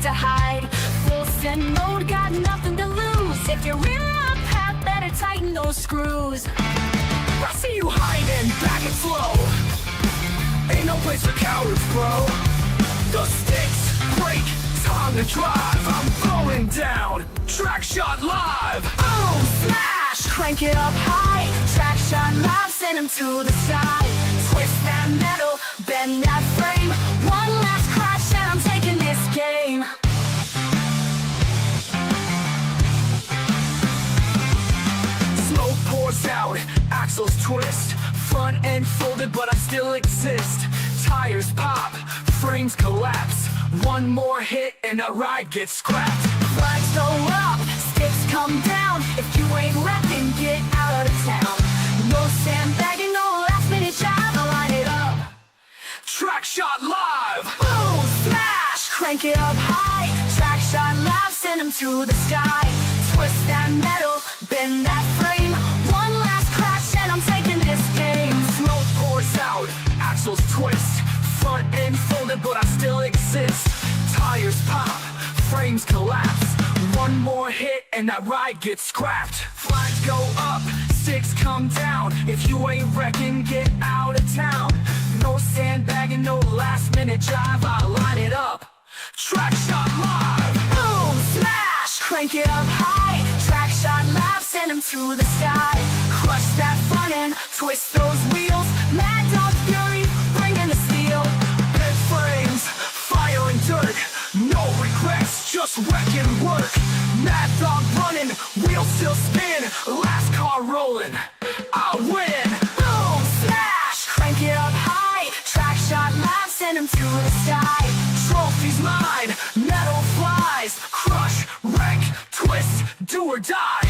to hide. Full send mode, got nothing to lose. If you're in my path, better tighten those screws. I see you hiding, back and slow. Ain't no place for cowards, bro. The sticks break, time to drive. I'm going down, TrackShotLive. Boom, smash, crank it up high. TrackShotLive, send him to the side. Twist that metal, bend that frame. One last crash and I'm taking this game. Smoke pours out, axles twist. Front end folded, but I still exist. Tires pop, frames collapse. One more hit and a ride gets scrapped. Flags go up, sticks come down. If you ain't repping, get out of town. No sandbagging, no last minute job, I'll line it up. TrackShotLive. Boom, smash, crank it up high. TrackShotLive, send him to the sky. Twist that metal, bend that frame. One last crash and I'm taking this game. Smoke pours out, axles twist. Front end folded, but I still exist. Tires pop, frames collapse. One more hit and that ride gets scrapped. Flags go up, sticks come down. If you ain't wrecking, get out of town. No sandbagging, no last minute drive, I'll line it up. TrackShotLive. Boom, smash, crank it up high. TrackShotLive, send him to the sky. Crush that front end, twist those wheels. Mad Dog Fury, bring in the steel. Bent frames, fire and dirt. No regrets, just wrecking work. Mad Dog running, wheels still spin. Last car rolling, I win. Boom, smash, crank it up high. TrackShotLive, send him to the sky. Trophies mine, metal flies. Crush, wreck, twist, do or die.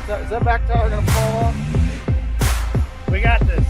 Is that back tire gonna fall off? We got this.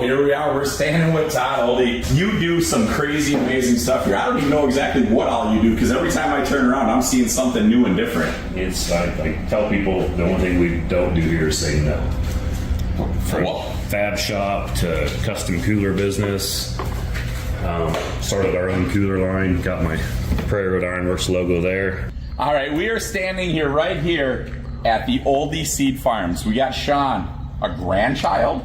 here we are. We're standing with Todd Oldie. You do some crazy, amazing stuff here. I don't even know exactly what all you do because every time I turn around, I'm seeing something new and different. I tell people the only thing we don't do here is say no. From fab shop to custom cooler business. Started our own cooler line. Got my Prairie Road Ironworks logo there. All right, we are standing here right here at the Oldie Seed Farms. We got Sean, a grandchild.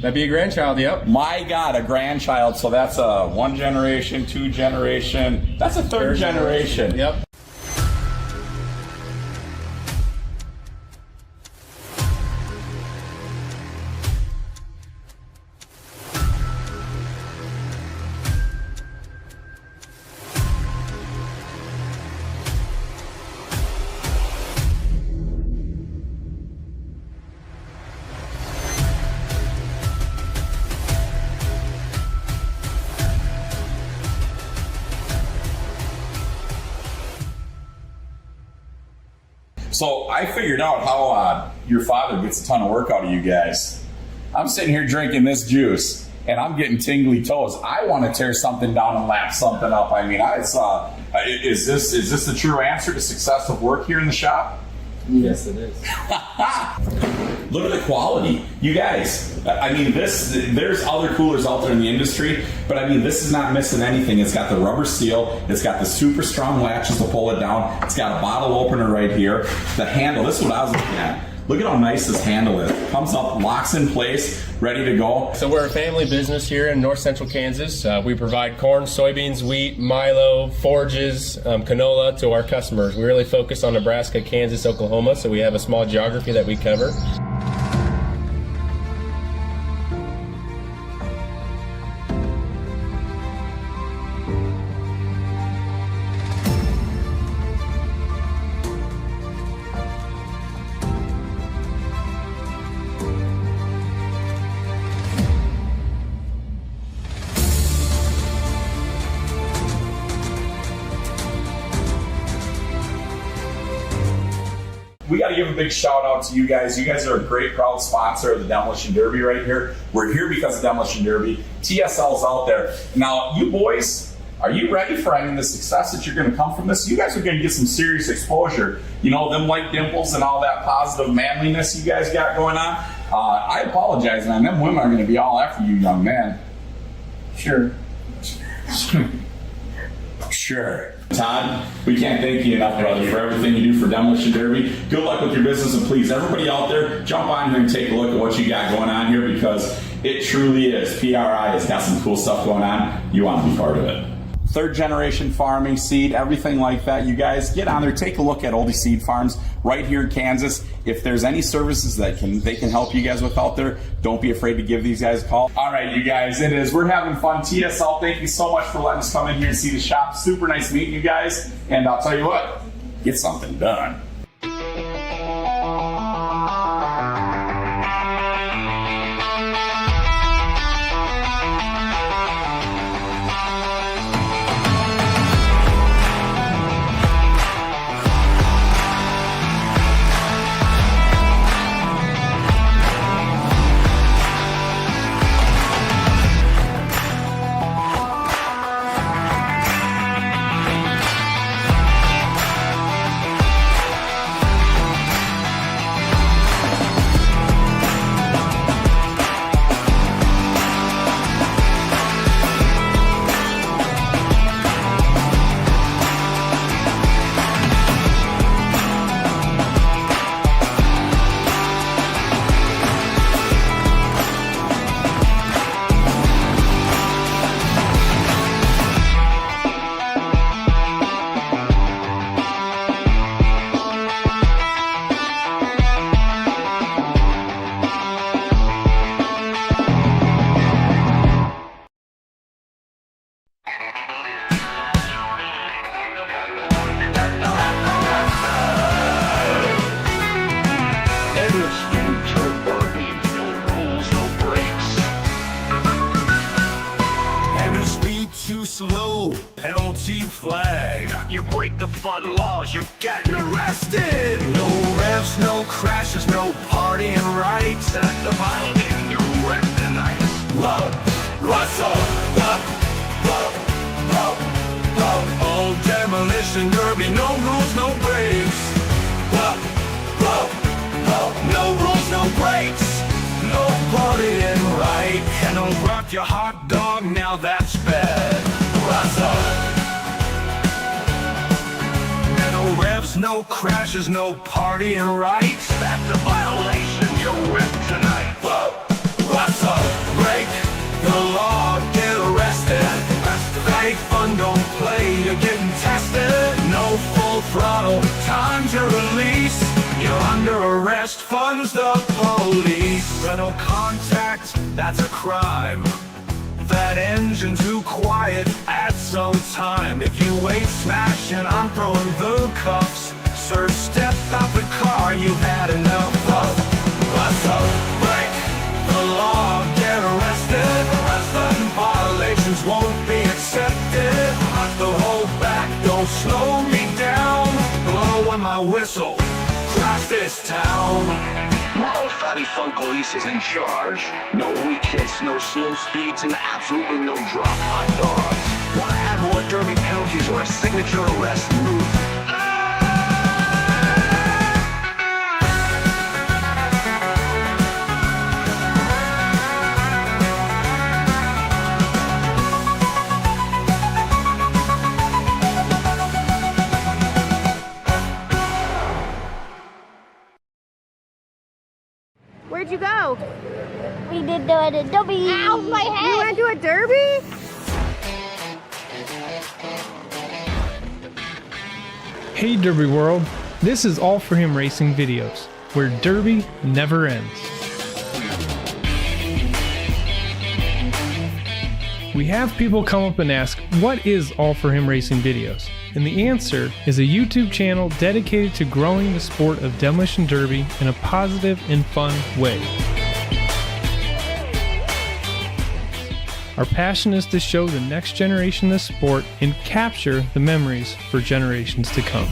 That'd be a grandchild, yep. My God, a grandchild. So that's a 1 generation, 2 generation. That's a third generation. Yep. So I figured out how your father gets a ton of work out of you guys. I'm sitting here drinking this juice, and I'm getting tingly toes. I want to tear something down and lap something up. I mean, is this the true answer to success of work here in the shop? Yes, it is. Look at the quality. You guys, I mean, there's other coolers out there in the industry, but I mean, this is not missing anything. It's got the rubber seal. It's got the super strong latches to pull it down. It's got a bottle opener right here. The handle, this is what I was looking at. Look at how nice this handle is. Comes up, locks in place, ready to go. So we're a family business here in north central Kansas. We provide corn, soybeans, wheat, milo, forages, canola to our customers. We really focus on Nebraska, Kansas, Oklahoma, so we have a small geography that we cover. We got to give a big shout out to you guys. You guys are a great, proud sponsor of the Demolition Derby right here. We're here because of Demolition Derby. TSL's out there. Now, you boys, are you ready for the success that you're going to come from this? You guys are going to get some serious exposure. You know, them white dimples and all that positive manliness you guys got going on. I apologize, man. Them women are going to be all after you, young man. Sure. Sure. Todd, we can't thank you enough, brother, for everything you do for Demolition Derby. Good luck with your business, and please, everybody out there, jump on here and take a look at what you got going on here because it truly is. PRI has got some cool stuff going on. You want to be part of it. Third generation farming, seed, everything like that. You guys get on there, take a look at Oldie Seed Farms right here in Kansas. If there's any services that they can help you guys with out there, don't be afraid to give these guys a call. All right, you guys, it is. We're having fun. TSL, thank you so much for letting us come in here and see the shop. Super nice meeting you guys. And I'll tell you what, get something done. Slow penalty flag. You break the fun laws, you're getting arrested. No revs, no crashes, no partying right. Set the violin, you wreck the night. Russell. Oh, demolition derby, no rules, no breaks. No rules, no breaks. No partying right. And don't rock your hot dog, now that's bad. Russell. No revs, no crashes, no partying right. That's a violation, you're whipped tonight. Russell, break the law, get arrested. Fake fun, don't play, you're getting tested. No full throttle, time to release. You're under arrest, funds the police. Rental contact, that's a crime. That engine too quiet at some time. If you ain't smashing, I'm throwing the cuffs. Sir, step out the car, you've had enough of. Russell, break the law, get arrested. Sudden violations won't be accepted. Not the hold back, don't slow me down. Blow on my whistle, crash this town. Model Fatty Fun Police is in charge. No weak hits, no slow speeds, and absolutely no drop hot dogs. Wanna add more derby penalties or a signature arrest move? Where'd you go? We did the derby. Ow, my head! You went to a derby? Hey Derby World, this is All For Him Racing Videos, where Derby never ends. We have people come up and ask, what is All For Him Racing Videos? And the answer is a YouTube channel dedicated to growing the sport of demolition derby in a positive and fun way. Our passion is to show the next generation the sport and capture the memories for generations to come.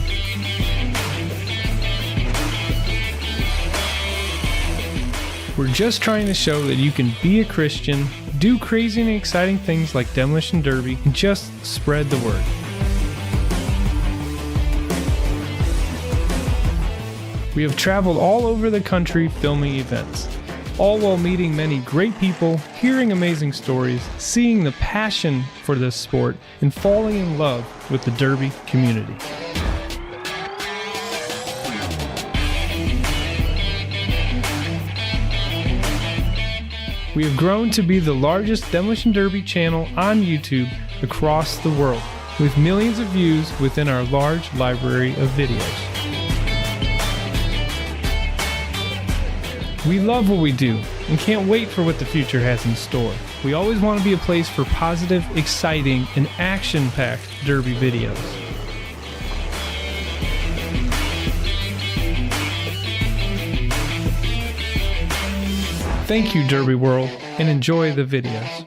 We're just trying to show that you can be a Christian, do crazy and exciting things like demolition derby, and just spread the word. We have traveled all over the country filming events, all while meeting many great people, hearing amazing stories, seeing the passion for this sport, and falling in love with the derby community. We have grown to be the largest demolition derby channel on YouTube across the world, with millions of views within our large library of videos. We love what we do and can't wait for what the future has in store. We always want to be a place for positive, exciting, and action-packed derby videos. Thank you, Derby World, and enjoy the videos.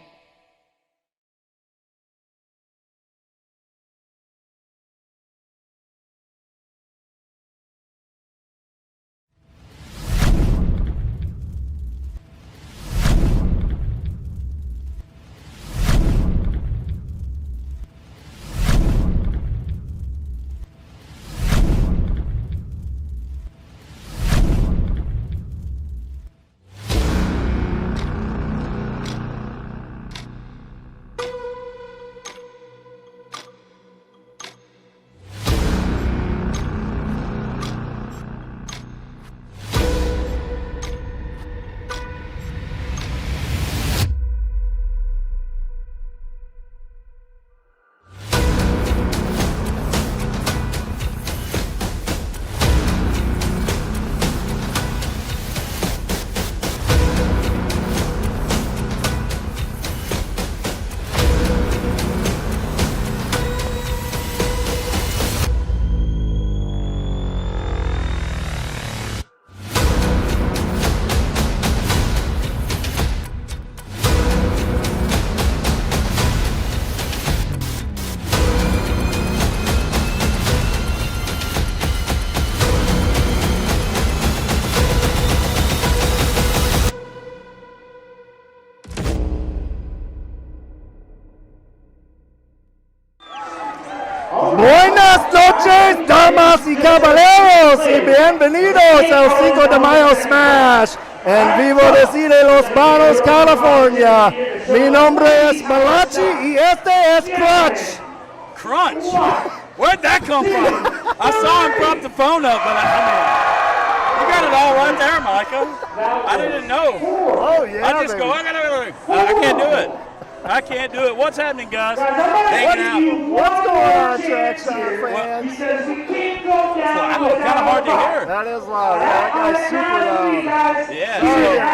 Damas y caballeros, y bienvenidos al 5 de Mayo Smash en vivo desde Los Banos, California. Mi nombre es Malachi y este es Crunch. Crunch? Where'd that come from? I saw him prop the phone up, but I mean, you got it all right there, Micah. I didn't know. Oh, yeah. I just go, I can't do it. I can't do it. What's happening, guys? Hanging out. What's going on, TrackShot fans? Kind of hard to hear. That is loud. Yeah, that guy's super loud. Yeah.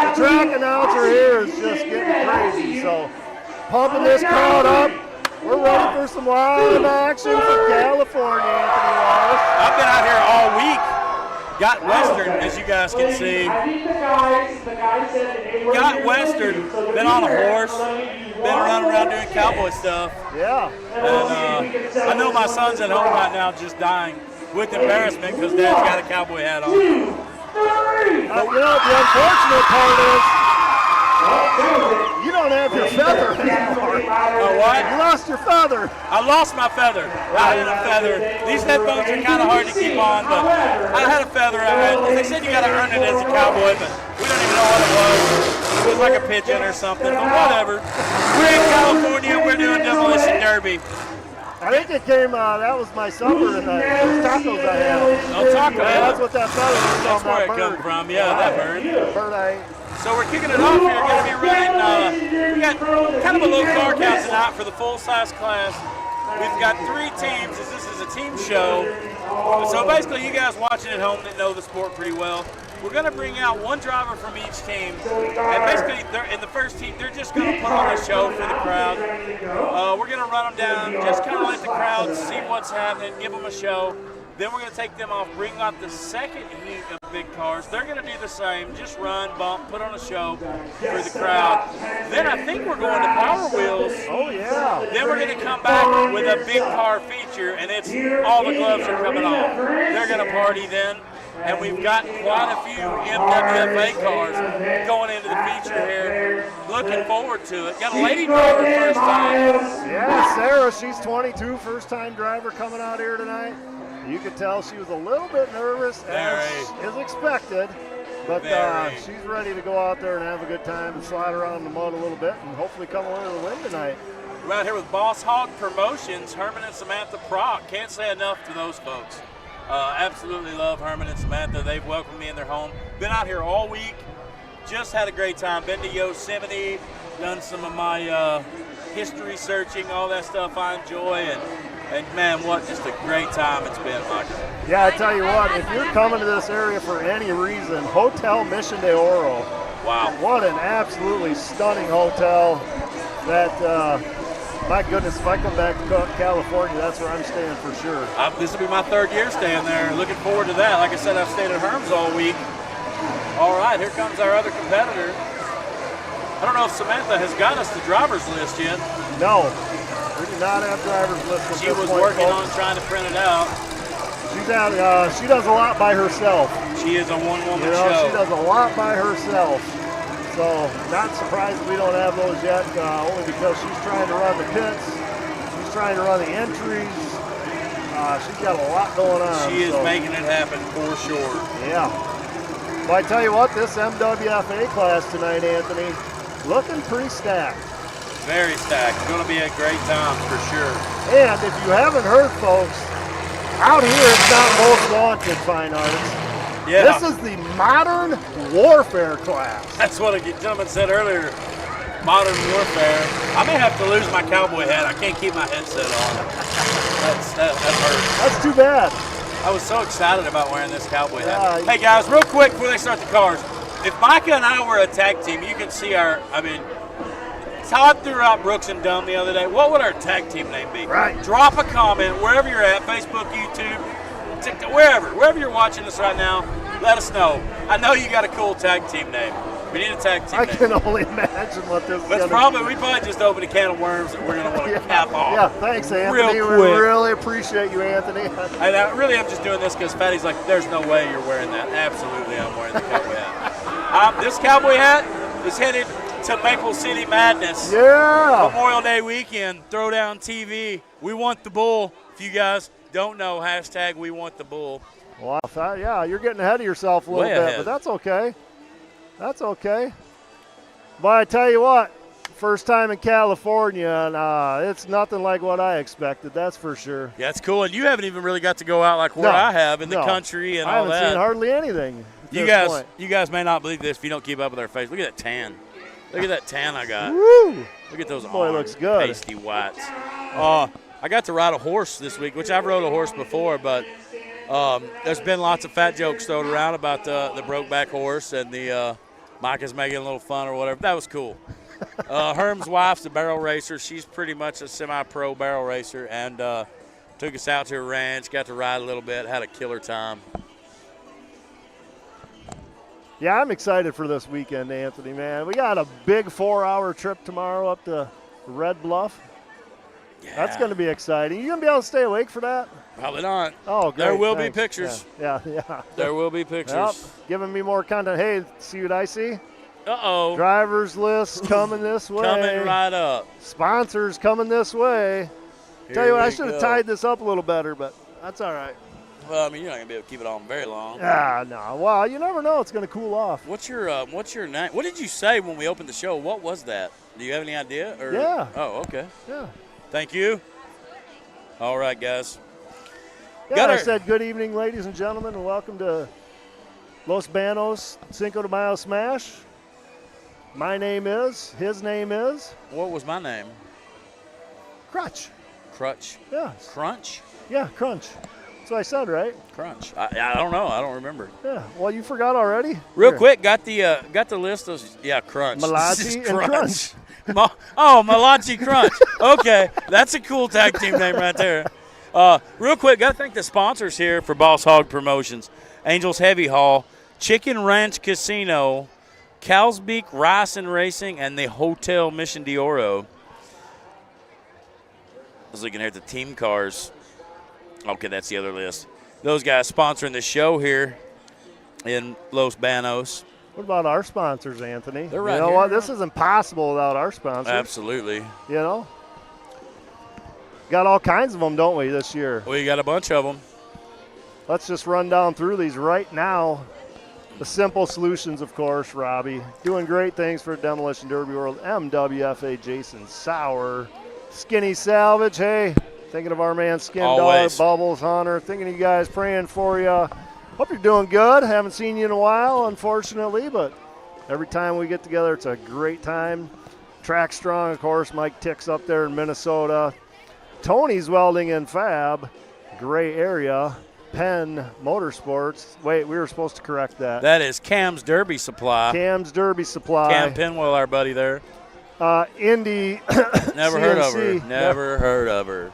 The track announcer here is just getting crazy. So, pumping this crowd up. We're ready for some live action from California, Anthony Walsh. I've been out here all week. Got Western, as you guys can see. Got Western, been on a horse, been running around doing cowboy stuff. Yeah. And I know my son's at home right now just dying with embarrassment because Dad's got a cowboy hat on. You know, the unfortunate part is you don't have your feather anymore. Oh, what? You lost your feather. I lost my feather. I had a feather. These headphones are kind of hard to keep on, but I had a feather. They said you got to earn it as a cowboy, but we don't even know what it was. It was like a pigeon or something, but whatever. We're in California. We're doing Demolition Derby. I think it came, that was my supper tonight. Those tacos I had. Oh, taco. Yeah, that's what that feather was from. That's where it bird. come from. Yeah, that bird. Bird I ate. So we're kicking it off here. Going to be running. We got kind of a low car count tonight for the full-size class. We've got 3 teams. This is a team show. So basically, you guys watching at home that know the sport pretty well, we're going to bring out 1 driver from each team. And basically, in the first team, they're just going to put on a show for the crowd. We're going to run them down, just kind of let the crowd see what's happening, give them a show. Then we're going to take them off, bring out the second heat of big cars. They're going to do the same, just run, bump, put on a show for the crowd. Then I think we're going to Power Wheels. Oh, yeah. Then we're going to come back with a big car feature, and it's all the gloves are coming off. They're going to party then. And we've got quite a few MWFA cars going into the feature here. Looking forward to it. Got a lady driver first time. Yeah, Sarah, she's 22, first-time driver coming out here tonight. You could tell she was a little bit nervous, as is expected, but she's ready to go out there and have a good time and slide around in the mud a little bit and hopefully come away with a win tonight. We're out here with Boss Hog Promotions, Herman and Samantha Prock. Can't say enough to those folks. Absolutely love Herman and Samantha. They've welcomed me in their home. Been out here all week. Just had a great time. Been to Yosemite, done some of my history searching, all that stuff I enjoy. And man, what just a great time it's been, Michael. Yeah, I tell you what, if you're coming to this area for any reason, Hotel Mission de Oro. Wow. What an absolutely stunning hotel that, my goodness, if I come back to California, that's where I'm staying for sure. This will be my 3rd year staying there. Looking forward to that. Like I said, I've stayed at Herm's all week. All right, here comes our other competitor. I don't know if Samantha has got us the driver's list yet. No. We do not have driver's list. She was working on trying to print it out. She does a lot by herself. She is a one-woman show. show. She does a lot by herself. So not surprised that we don't have those yet, only because she's trying to run the pits. She's trying to run the entries. She's got a lot going on. She is making it happen for sure. Yeah. Well, I tell you what, this MWFA class tonight, Anthony, looking pretty stacked. Very stacked. It's going to be a great time for sure. And if you haven't heard, folks, out here it's not Most Wanted Fine Arts. Yeah. This is the Modern Warfare class. That's what a gentleman said earlier. Modern Warfare. I may have to lose my cowboy hat. I can't keep my headset on. That hurts. That's too bad. I was so excited about wearing this cowboy hat. Hey guys, real quick before they start the cars. If Micah and I were a tag team, you can see Todd threw out Brooks and Dunn the other day. What would our tag team name be? Right. Drop a comment wherever you're at, Facebook, YouTube, TikTok, wherever you're watching us right now. Let us know. I know you got a cool tag team name. We need a tag team name. I can only imagine what this is we probably just opened a can of worms that we're going to want to cap off. Yeah, thanks, Anthony. Real quick. We really appreciate you, Anthony. And I really am just doing this because Fatty's like, there's no way you're wearing that. Absolutely, I'm wearing the cowboy hat. This cowboy hat is headed to Maple City Madness. Yeah. Memorial Day weekend, Throwdown TV. We want the bull. If you guys don't know, hashtag we want the bull. Well, yeah, you're getting ahead of yourself a little Way bit, ahead. but that's okay. That's okay. But I tell you what, first time in California, and it's nothing like what I expected, that's for sure. Yeah, it's cool. And you haven't even really got to go out like where I have in the country and I all that. haven't seen hardly anything. You guys may not believe this if you don't keep up with our face. Look at that tan. Look at that tan I got. Woo! Look at those Boy, arms, looks good. pasty whites. I got to ride a horse this week, which I've rode a horse before, but there's been lots of fat jokes thrown around about the broke-back horse and the Micah's making a little fun or whatever. That was cool. Herm's wife's a barrel racer. She's pretty much a semi-pro barrel racer, and took us out to her ranch, got to ride a little bit, had a killer time. Yeah, I'm excited for this weekend, Anthony, man. We got a big 4-hour trip tomorrow up to Red Bluff. Yeah. That's going to be exciting. You going to be able to stay awake for that? Probably not. Oh, great. There will Thanks. be pictures. Yeah. There will be pictures. Yep. Giving me more content. Hey, see what I see? Uh-oh. Drivers list coming this way. Coming right up. Sponsors coming this way. Tell you what, I should have tied this up a little better, but that's all right. Well, I mean, you're not going to be able to keep it on very long. Ah, no. Well, you never know. It's going to cool off. What's your name? What did you say when we opened the show? What was that? Do you have any idea? Or? Yeah. Oh, okay. Yeah. Thank you. All right, guys. Yeah, I said good evening, ladies and gentlemen, and welcome to Los Banos Cinco de Mayo Smash. My name is, his name is? What was my name? Crutch. Crutch. Yeah. Crunch? Yeah, Crunch. That's what I said, right? Crunch. I don't know. I don't remember. Yeah. Well, you forgot already? Real quick, got the list of Crunch. Malachi and Crunch. Malachi Crunch. Okay, that's a cool tag team name right there. Real quick, got to thank the sponsors here for Boss Hog Promotions: Angels Heavy Haul, Chicken Ranch Casino, Cow's Beak Rice and Racing, and the Hotel Mission de Oro. I was looking here at the team cars. Okay, that's the other list. Those guys sponsoring the show here in Los Banos. What about our sponsors, Anthony? They're right You know here. what? This is impossible without our sponsors. Absolutely. You know? Got all kinds of them, don't we, this year? We got a bunch of them. Let's just run down through these right now. The Simple Solutions, of course, Robbie. Doing great things for Demolition Derby World. MWFA Jason Sauer. Skinny Salvage, hey. Thinking of our man Skin Always. Dog, Bubbles, Hunter. Thinking of you guys, praying for you. Hope you're doing good. Haven't seen you in a while, unfortunately, but every time we get together, it's a great time. Track Strong, of course, Mike Tick's up there in Minnesota. Tony's Welding and Fab, Gray Area. Penn Motorsports. Wait, we were supposed to correct that. That is Cam's Derby Supply. Cam's Derby Supply. Cam Penwell, our buddy there. Indy. Never heard of her. CNC. Never heard of her.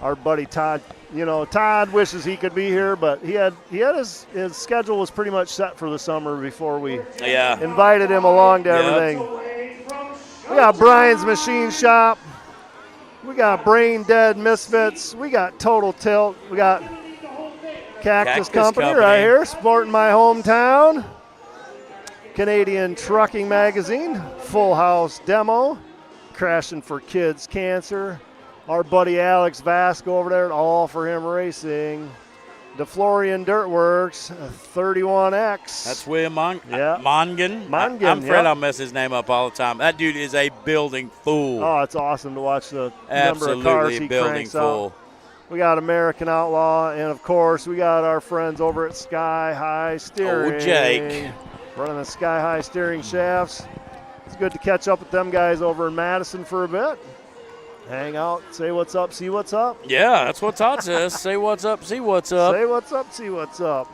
Our buddy Todd. You know, Todd wishes he could be here, but he had his schedule was pretty much set for the summer before we invited him along to everything. We got Brian's Machine Shop. We got Brain Dead Misfits. We got Total Tilt. We got Cactus Company right here, supporting my hometown. Canadian Trucking Magazine, Full House Demo, Crashing for Kids Cancer. Our buddy Alex Vasco over there at All for Him Racing. DeFlorian Dirtworks, 31X. That's William Yeah. Mongan. I'm afraid I'll mess his name up all the time. That dude is a building fool. Oh, it's awesome to watch the Absolutely number of cars he building cranks fool. out. We got American Outlaw, and of course we got our friends over at Sky High Steering. Oh, Jake. Running the Sky High Steering shafts. It's good to catch up with them guys over in Madison for a bit. Hang out, say what's up, see what's up. Yeah, that's what Todd says. Say what's up, see what's up. Say what's up, see what's up.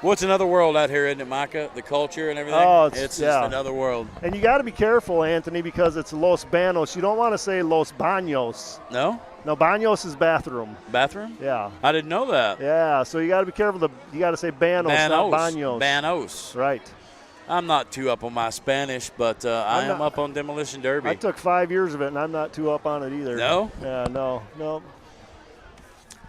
What's another world out here, isn't it, Micah? The culture and everything? Oh, it's just another world. And you got to be careful, Anthony, because it's Los Banos. You don't want to say Los Banos. No? No, Banos is bathroom. Bathroom? Yeah. I didn't know that. Yeah, so you got to be careful. You got to say Banos, not Banos. Banos. Right. I'm not too up on my Spanish, but I am up on Demolition Derby. I took 5 years of it, and I'm not too up on it either. No? Yeah, no.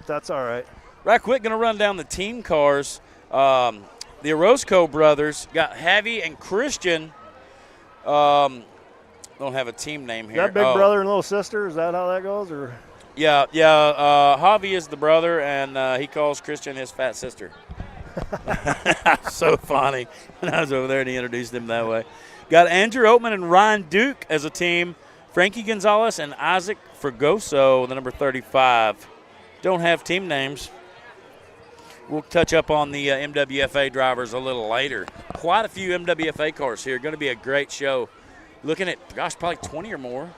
That's all right. Right quick, going to run down the team cars. The Orozco brothers got Javi and Christian. Don't have a team name here. Is that big brother and little sister? Is that how that goes? Or Yeah. Javi is the brother, and he calls Christian his fat sister. So funny. When I was over there and he introduced him that way. Got Andrew Oatman and Ryan Duke as a team. Frankie Gonzalez and Isaac Fregoso, the number 35. Don't have team names. We'll touch up on the MWFA drivers a little later. Quite a few MWFA cars here. Going to be a great show. Looking at, probably 20 or more.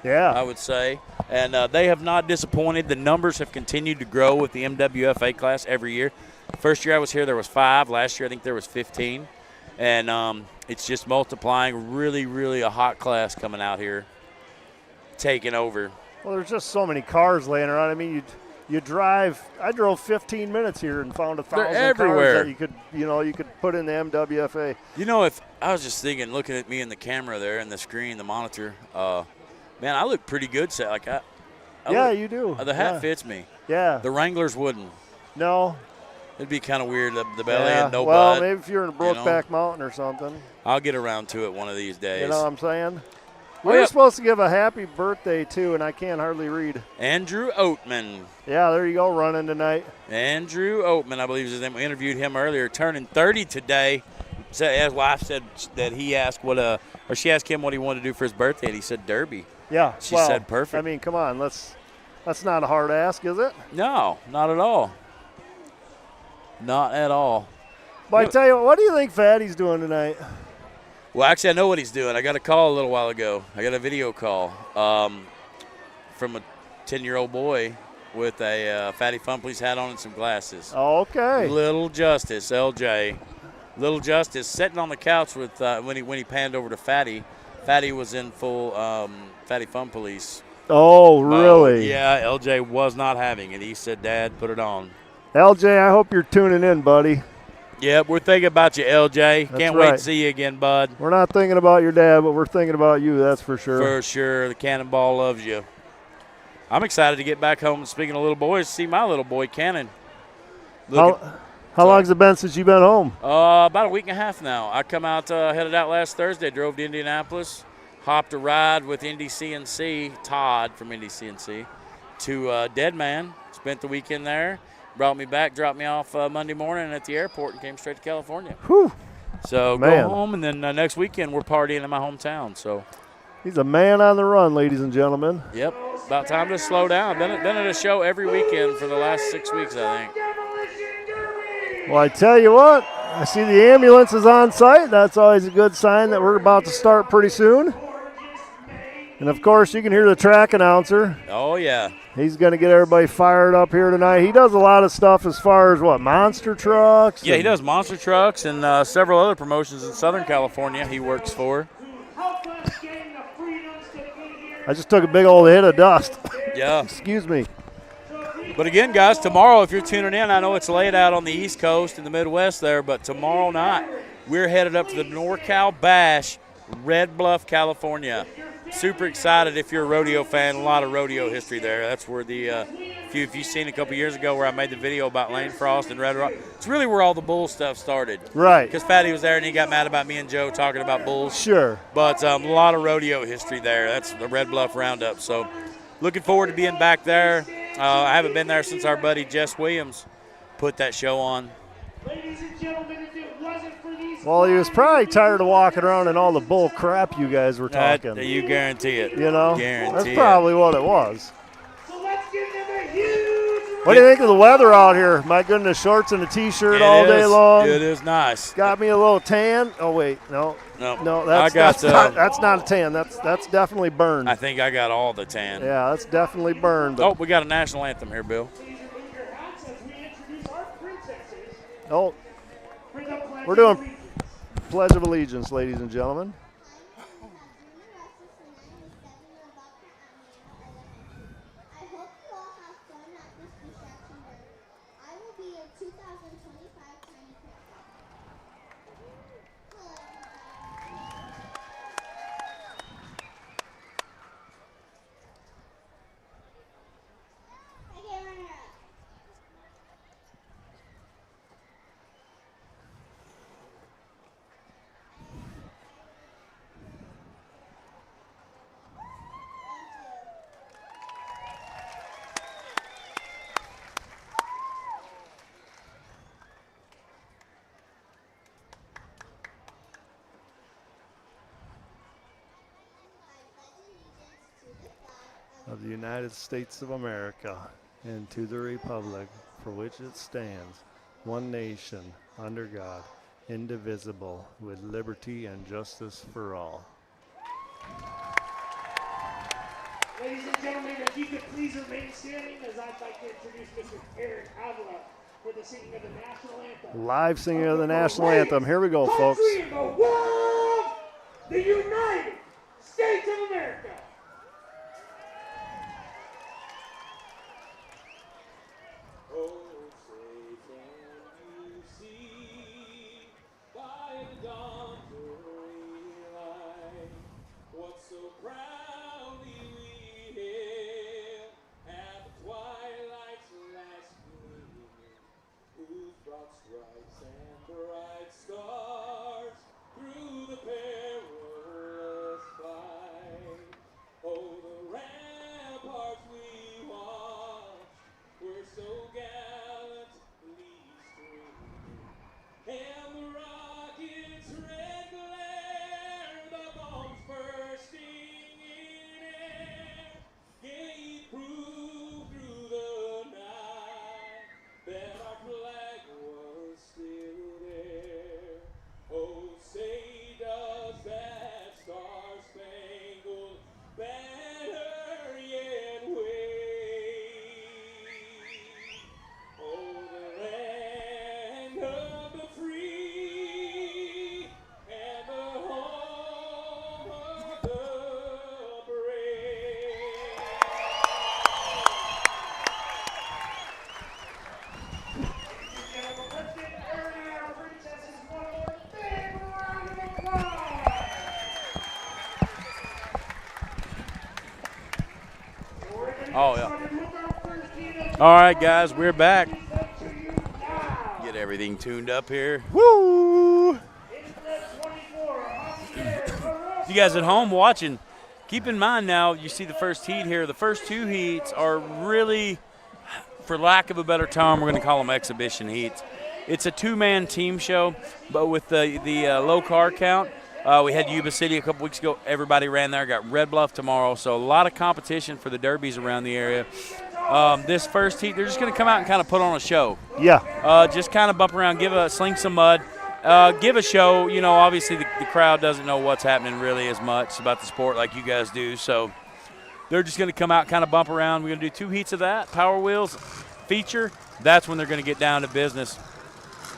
Yeah. I would say. And they have not disappointed. The numbers have continued to grow with the MWFA class every year. First year I was here, there was 5. Last year, I think there was 15. And it's just multiplying. Really, really a hot class coming out here, taking over. Well, there's just so many cars laying around. I mean, you drive. I drove 15 minutes here and found 1,000 cars that you could put in the MWFA. You know, if I was just thinking, looking at me in the camera there, and the screen, the monitor, man, I look pretty good. You do. The hat fits me. Yeah. The Wranglers wouldn't. No. It'd be kind of weird, the belly and no well, butt. Maybe if you're in a Brokeback Mountain or something. I'll get around to it one of these days. You know what I'm saying? We're supposed to give a happy birthday, too, and I can't hardly read. Andrew Oatman. Yeah, there you go, running tonight. Andrew Oatman, I believe is his name. We interviewed him earlier, turning 30 today. His wife said that he asked she asked him what he wanted to do for his birthday, and he said Derby. Yeah. She said perfect. I mean, come on, that's not a hard ask, is it? No, not at all. Not at all. But I tell you what do you think Fatty's doing tonight? Well, actually, I know what he's doing. I got a call a little while ago. I got a video call from a 10-year-old boy with a Fatty Fun Please hat on and some glasses. Oh, okay. Little Justice, LJ. Little Justice sitting on the couch with when he panned over to Fatty. Fatty was in full Fatty Fun Police. Oh, really? Yeah, LJ was not having it. He said, Dad, put it on. LJ, I hope you're tuning in, buddy. Yeah, we're thinking about you, LJ. That's Can't wait right. to see you again, bud. We're not thinking about your dad, but we're thinking about you, that's for sure. For sure. The Cannonball loves you. I'm excited to get back home. Speaking of little boys, see my little boy, Cannon. How long has it been since you've been home? About a week and a half now. I come out, headed out last Thursday, drove to Indianapolis, hopped a ride with Indy CNC, Todd from Indy CNC, to Dead Man. Spent the weekend there. Brought me back, dropped me off Monday morning at the airport, and came straight to California. Whew. So go home, and then next weekend we're partying in my hometown. So he's a man on the run, ladies and gentlemen. Yep, about time to slow down. Been at a show every weekend for the last 6 weeks, I think. Well, I tell you what, I see the ambulance is on site. That's always a good sign that we're about to start pretty soon. And, of course, you can hear the track announcer. Oh, yeah. He's going to get everybody fired up here tonight. He does a lot of stuff as far as, monster trucks? Yeah, he does monster trucks and several other promotions in Southern California he works for. I just took a big old hit of dust. Yeah. Excuse me. But again, guys, tomorrow, if you're tuning in, I know it's late out on the East Coast in the Midwest there, but tomorrow night we're headed up to the NorCal Bash, Red Bluff, California. Super excited if you're a rodeo fan. A lot of rodeo history there. That's where if you've seen a couple years ago where I made the video about Lane Frost and Red Rock, it's really where all the bull stuff started. Right. Because Fatty was there and he got mad about me and Joe talking about bulls. Sure. But a lot of rodeo history there. That's the Red Bluff Roundup. So looking forward to being back there. I haven't been there since our buddy Jess Williams put that show on. Ladies and gentlemen, if it wasn't for these Well, he was probably tired of walking around in all the bull crap you guys were talking. You guarantee it. You know? Guarantee That's probably what it was. So let's give them a huge What do you think of the weather out here? My goodness, shorts and a T-shirt all day long. It is nice. Got me a little tan. Oh, wait, no. No, that's not a tan. That's definitely burned. I think I got all the tan. Yeah, that's definitely burned. But Oh, we got a national anthem here, Bill. Oh, we're doing Pledge of Allegiance, ladies and gentlemen. of the United States of America and to the republic for which it stands, one nation, under God, indivisible, with liberty and justice for all. Ladies and gentlemen, if you could please remain standing as I'd like to introduce Mr. Eric Avila for the singing of the national anthem. Live singing of the national anthem. Here we go, folks. Country in the world, the United States of America. Oh, say can you see by the dawn's early light what so proudly we hailed at the twilight's last gleaming, whose broad stripes and bright stars through the perilous fight. Oh, the ramparts we watched were so gallantly streaming, and the rocket's red glare, the bombs bursting in air, gave proof through the night that our flag was still there. Oh, say does that star-spangled banner yet wave? Oh, the land of the free and the home of the brave. Let's give Aaron and our princesses one more big round of applause. Oh, yeah. All right, guys, we're back. Get everything tuned up here. Woo! You guys at home watching, keep in mind now, you see the first heat here. The first two heats are really, for lack of a better term, we're going to call them exhibition heats. It's a two-man team show, but with the low car count, we had Yuba City a couple weeks ago. Everybody ran there. Got Red Bluff tomorrow, so a lot of competition for the derbies around the area. This first heat, they're just going to come out and kind of put on a show. Yeah. Just kind of bump around, sling some mud, give a show. You know, obviously the crowd doesn't know what's happening really as much about the sport like you guys do, so they're just going to come out, kind of bump around. We're going to do 2 heats of that, Power Wheels feature. That's when they're going to get down to business,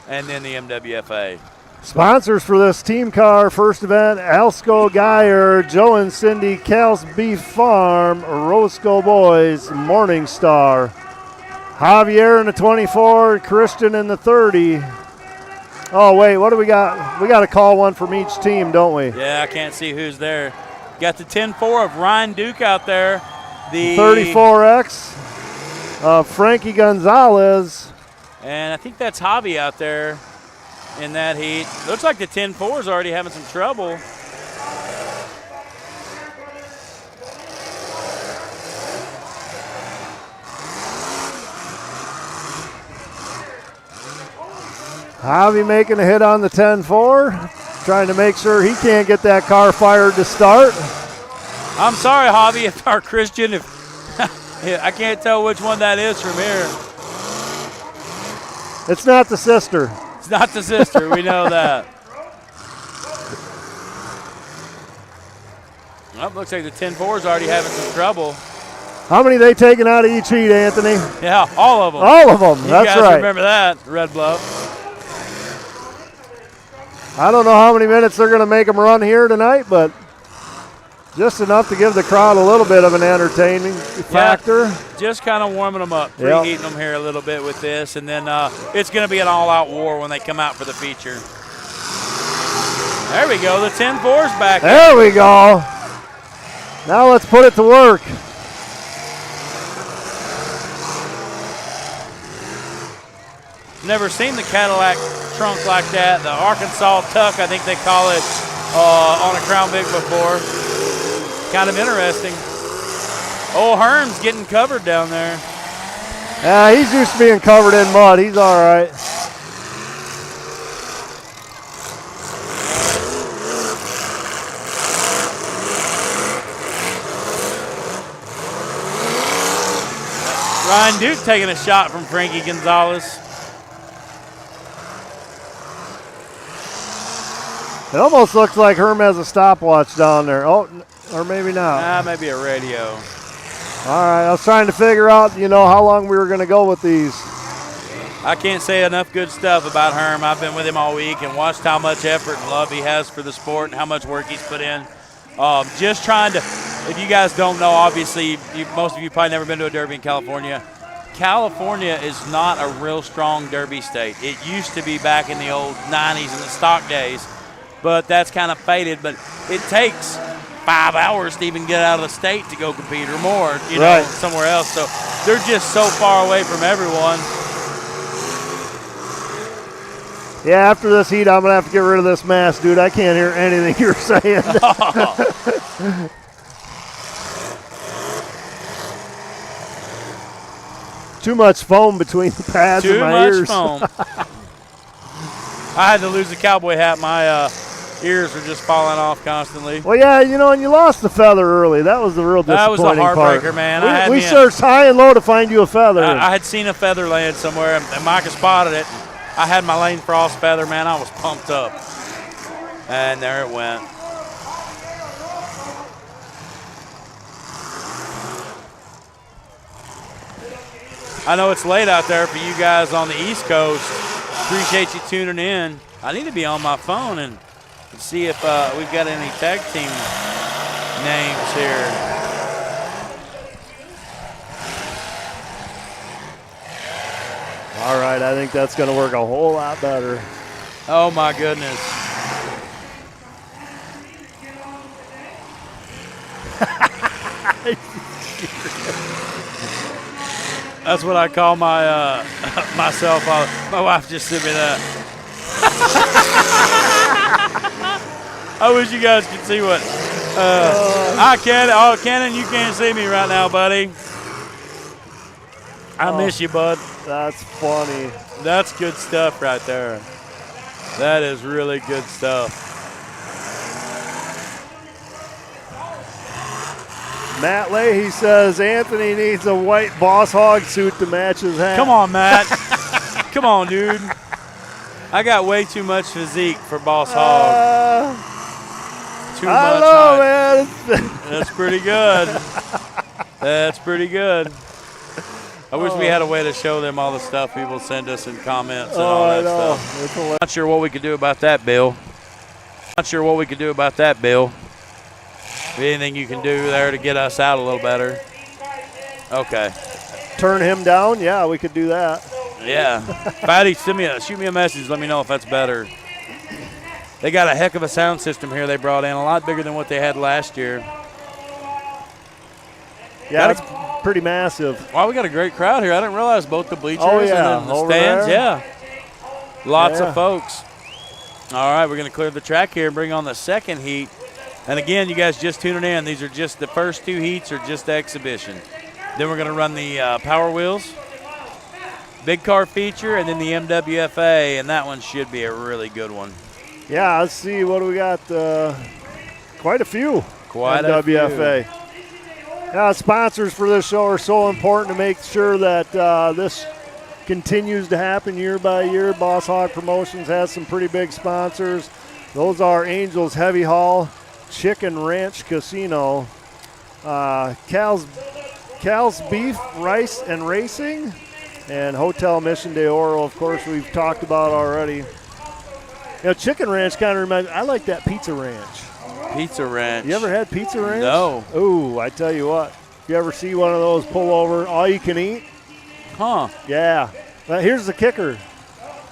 and then the MWFA. Sponsors for this team car first event: Alsco Geyer, Joe and Cindy, Cal's Beef Farm, Roscoe Boys, Morningstar, Javier in the 24, Christian in the 30. Oh, wait, what do we got? We got to call one from each team, don't we? Yeah, I can't see who's there. Got the 10-4 of Ryan Duke out there. The 34X, Frankie Gonzalez. And I think that's Javi out there in that heat. Looks like the 10-4 is already having some trouble. Javi making a hit on the 10-4, trying to make sure he can't get that car fired to start. I'm sorry, Javi, if our Christian, if I can't tell which one that is from here. It's not the sister. It's not the sister, we know that. Well, looks like the 10-4 is already having some trouble. How many they taking out of each heat, Anthony? Yeah, all of them. All of them, that's right. You guys right. remember that, Red Bluff. I don't know how many minutes they're going to make them run here tonight, but just enough to give the crowd a little bit of an entertaining factor. Yeah, just kind of warming them up, preheating them here a little bit with this, and then it's going to be an all-out war when they come out for the feature. There we go. The 10-4's back. There we go. Now let's put it to work. Never seen the Cadillac trunk like that. The Arkansas tuck, I think they call it, on a Crown Vic before. Kind of interesting. Old Herm's getting covered down there. Yeah, he's used to being covered in mud. He's all right. Ryan Duke taking a shot from Frankie Gonzalez. It almost looks like Herm has a stopwatch down there. Oh, or maybe not. Maybe a radio. All right, I was trying to figure out, how long we were going to go with these. I can't say enough good stuff about Herm. I've been with him all week and watched how much effort and love he has for the sport and how much work he's put in. Just trying to, if you guys don't know, obviously, most of you probably never been to a derby in California. California is not a real strong derby state. It used to be back in the old 90s and the stock days, but that's kind of faded. But it takes 5 hours to even get out of the state to go compete or more, Right. somewhere else. So they're just so far away from everyone. Yeah, after this heat, I'm going to have to get rid of this mask, dude. I can't hear anything you're saying. Too much foam between the pads and my ears. Too much foam. I had to lose the cowboy hat. My ears were just falling off constantly. Well, yeah, and you lost the feather early. That was the real disappointing That was a heartbreaker, part. man. We searched high and low to find you a feather. I had seen a feather land somewhere, and Micah spotted it. I had my Lane Frost feather, man. I was pumped up. And there it went. I know it's late out there for you guys on the East Coast. Appreciate you tuning in. I need to be on my phone and see if we've got any tag team names here. All right, I think that's going to work a whole lot better. Oh, my goodness. That's what I call my myself. My wife just sent me that. I wish you guys could see what I can. Oh, Cannon, you can't see me right now, buddy. I miss you, bud. That's funny. That's good stuff right there. That is really good stuff. Matt Leahy says Anthony needs a white Boss Hog suit to match his hat. Come on, Matt. Come on, dude. I got way too much physique for Boss Hog. Too much. I know, man. That's pretty good. That's pretty good. I wish we had a way to show them all the stuff people send us in comments and all that stuff. Not sure what we could do about that, Bill. Not sure what we could do about that, Bill. Anything you can do there to get us out a little better? Okay. Turn him down? Yeah, we could do that. Yeah. Fatty, shoot me a message. Let me know if that's better. They got a heck of a sound system here they brought in, a lot bigger than what they had last year. Yeah, it's pretty massive. Wow, we got a great crowd here. I didn't realize both the bleachers and then the stands. There. Yeah. Lots of folks. All right, we're going to clear the track here and bring on the second heat. And again, you guys just tuning in. These are just the first two heats are just the exhibition. Then we're going to run the Power Wheels, big car feature, and then the MWFA, and that one should be a really good one. Yeah, let's see. What do we got? Quite a few. Quite MWFA. a few. Yeah, sponsors for this show are so important to make sure that this continues to happen year by year. Boss Hog Promotions has some pretty big sponsors. Those are Angels Heavy Haul, Chicken Ranch Casino, Cal's Beef, Rice and Racing, and Hotel Mission de Oro, of course, we've talked about already. Chicken Ranch kind of reminds me, I like that Pizza Ranch. Pizza Ranch. You ever had Pizza Ranch? No. Ooh, I tell you what. If you ever see one of those pull over, all you can eat? Huh. Yeah. But here's the kicker.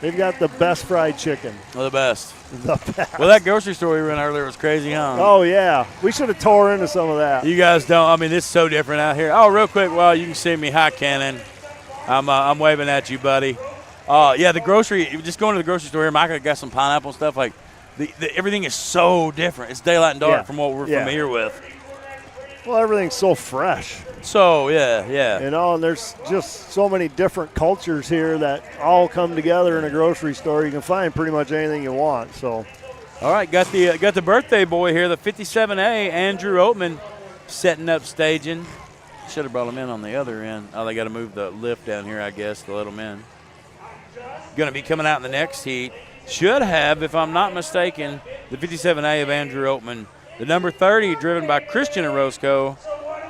They've got the best fried chicken. The best. The best. Well, that grocery store we went earlier was crazy, huh? Oh, yeah. We should have tore into some of that. You guys don't. I mean, it's so different out here. Oh, real quick, well, you can see me. Hi, Cannon. I'm waving at you, buddy. Yeah, the grocery, just going to the grocery store here, Micah got some pineapple stuff. Like, everything is so different. It's daylight and dark from what we're familiar with. Well, everything's so fresh. So, yeah. And there's just so many different cultures here that all come together in a grocery store. You can find pretty much anything you want. So, all right, got the birthday boy here, the 57A, Andrew Oatman, setting up staging. Should have brought them in on the other end. Oh, they got to move the lift down here, I guess, to let them in. Going to be coming out in the next heat. Should have, if I'm not mistaken, the 57A of Andrew Oatman. The number 30 driven by Christian Orozco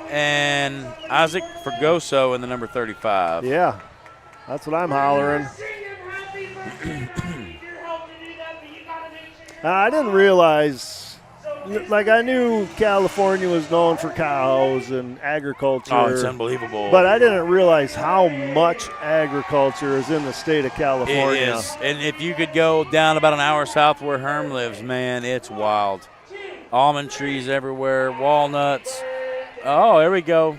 and Isaac Fergoso in the number 35. Yeah, that's what I'm hollering. I didn't realize, like I knew California was known for cows and agriculture. Oh, it's unbelievable. But I didn't realize how much agriculture is in the state of California. It is. And if you could go down about an hour south where Herm lives, man, it's wild. Almond trees everywhere, walnuts. Oh, there we go.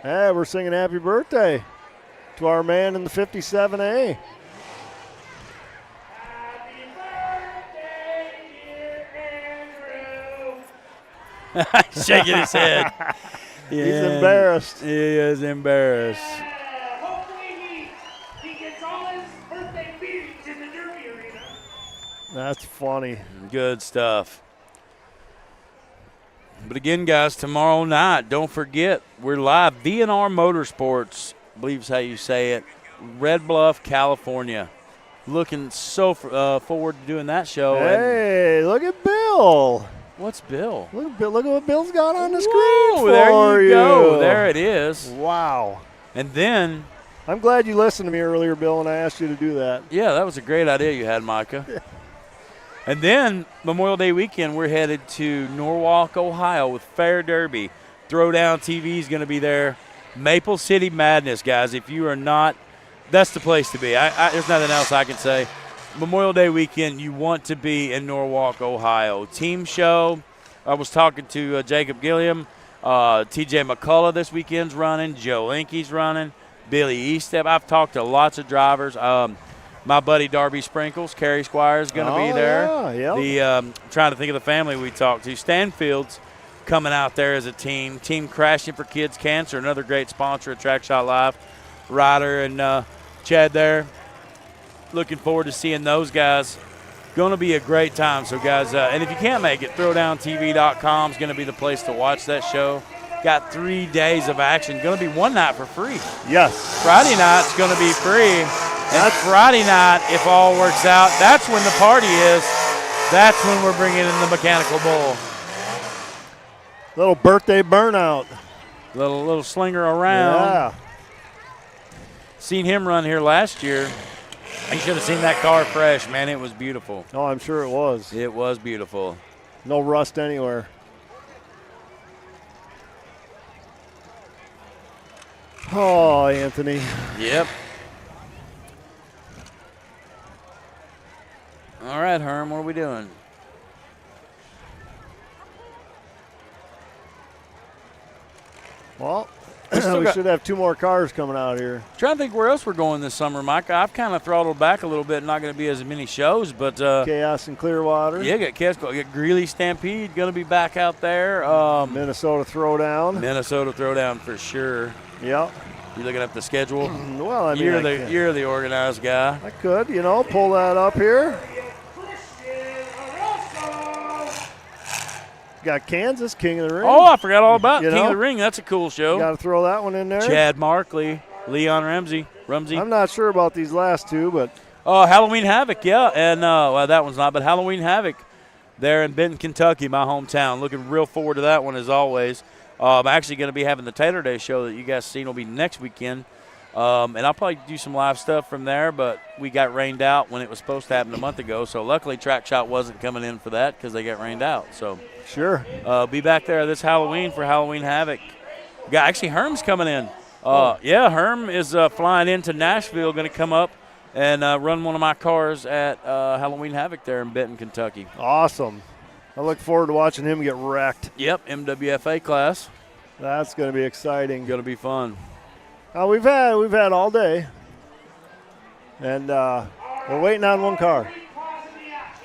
Hey, we're singing happy birthday to our man in the 57A. Shaking his head. He's embarrassed. He is embarrassed. Hopefully he gets all his birthday beatings in the Derby arena. That's funny. Good stuff. But again, guys, tomorrow night, don't forget, we're live. VNR Motorsports, I believe is how you say it, Red Bluff, California. Looking so forward to doing that show. Hey, look at Bill. What's Bill? Look at what Bill's got on the screen Whoa, for there you go. There it is. Wow. And then, I'm glad you listened to me earlier, Bill, and I asked you to do that. yeah, that was a great idea you had, Micah. And then, Memorial Day weekend, we're headed to Norwalk, Ohio with Fair Derby. Throwdown TV is going to be there. Maple City Madness, guys. If you are not, that's the place to be. There's nothing else I can say. Memorial Day weekend, you want to be in Norwalk, Ohio. Team show. I was talking to Jacob Gilliam. TJ McCullough this weekend's running. Joe Linky's running. Billy Eastep. I've talked to lots of drivers. My buddy Darby Sprinkles, Kerry Squire, is going to be there. Yeah, yep. Trying to think of the family we talked to. Stanfield's coming out there as a team. Team Crashing for Kids Cancer, another great sponsor of TrackShotLive. Ryder and Chad there. Looking forward to seeing those guys. Going to be a great time. So, guys, and if you can't make it, throwdowntv.com is going to be the place to watch that show. Got 3 days of action. Going to be one night for free. Yes. Friday night's going to be free. And Friday night, if all works out, that's when the party is. That's when we're bringing in the mechanical bull. Little birthday burnout. Little slinger around. Yeah. Seen him run here last year. You should have seen that car fresh, man. It was beautiful. Oh, I'm sure it was. It was beautiful. No rust anywhere. Oh, Anthony. Yep. All right, Herm, what are we doing? Well, we should have 2 more cars coming out here. Trying to think where else we're going this summer, Mike. I've kind of throttled back a little bit. Not going to be as many shows, but Chaos and Clearwater. Yeah, got Greeley Stampede going to be back out there. Minnesota Throwdown. Minnesota Throwdown for sure. Yep. You looking up the schedule? Well, I mean, you're the organized guy. I could, pull that up here. Got Kansas, King of the Ring. Oh, I forgot all about King of the Ring. That's a cool show. Got to throw that one in there. Chad Markley, Leon Rumsey. I'm not sure about these last 2, but. Halloween Havoc, yeah. And, well, that one's not, but Halloween Havoc there in Benton, Kentucky, my hometown. Looking real forward to that one as always. I'm actually going to be having the Taylor Day show that you guys seen will be next weekend. And I'll probably do some live stuff from there, but we got rained out when it was supposed to happen a month ago. So luckily Track Shot wasn't coming in for that because they got rained out. So sure. Be back there this Halloween for Halloween Havoc. Actually, Herm's coming in. Yeah, Herm is flying into Nashville, going to come up and run one of my cars at Halloween Havoc there in Benton, Kentucky. Awesome. I look forward to watching him get wrecked. Yep, MWFA class. That's going to be exciting. Going to be fun. We've had all day, and we're waiting on one car.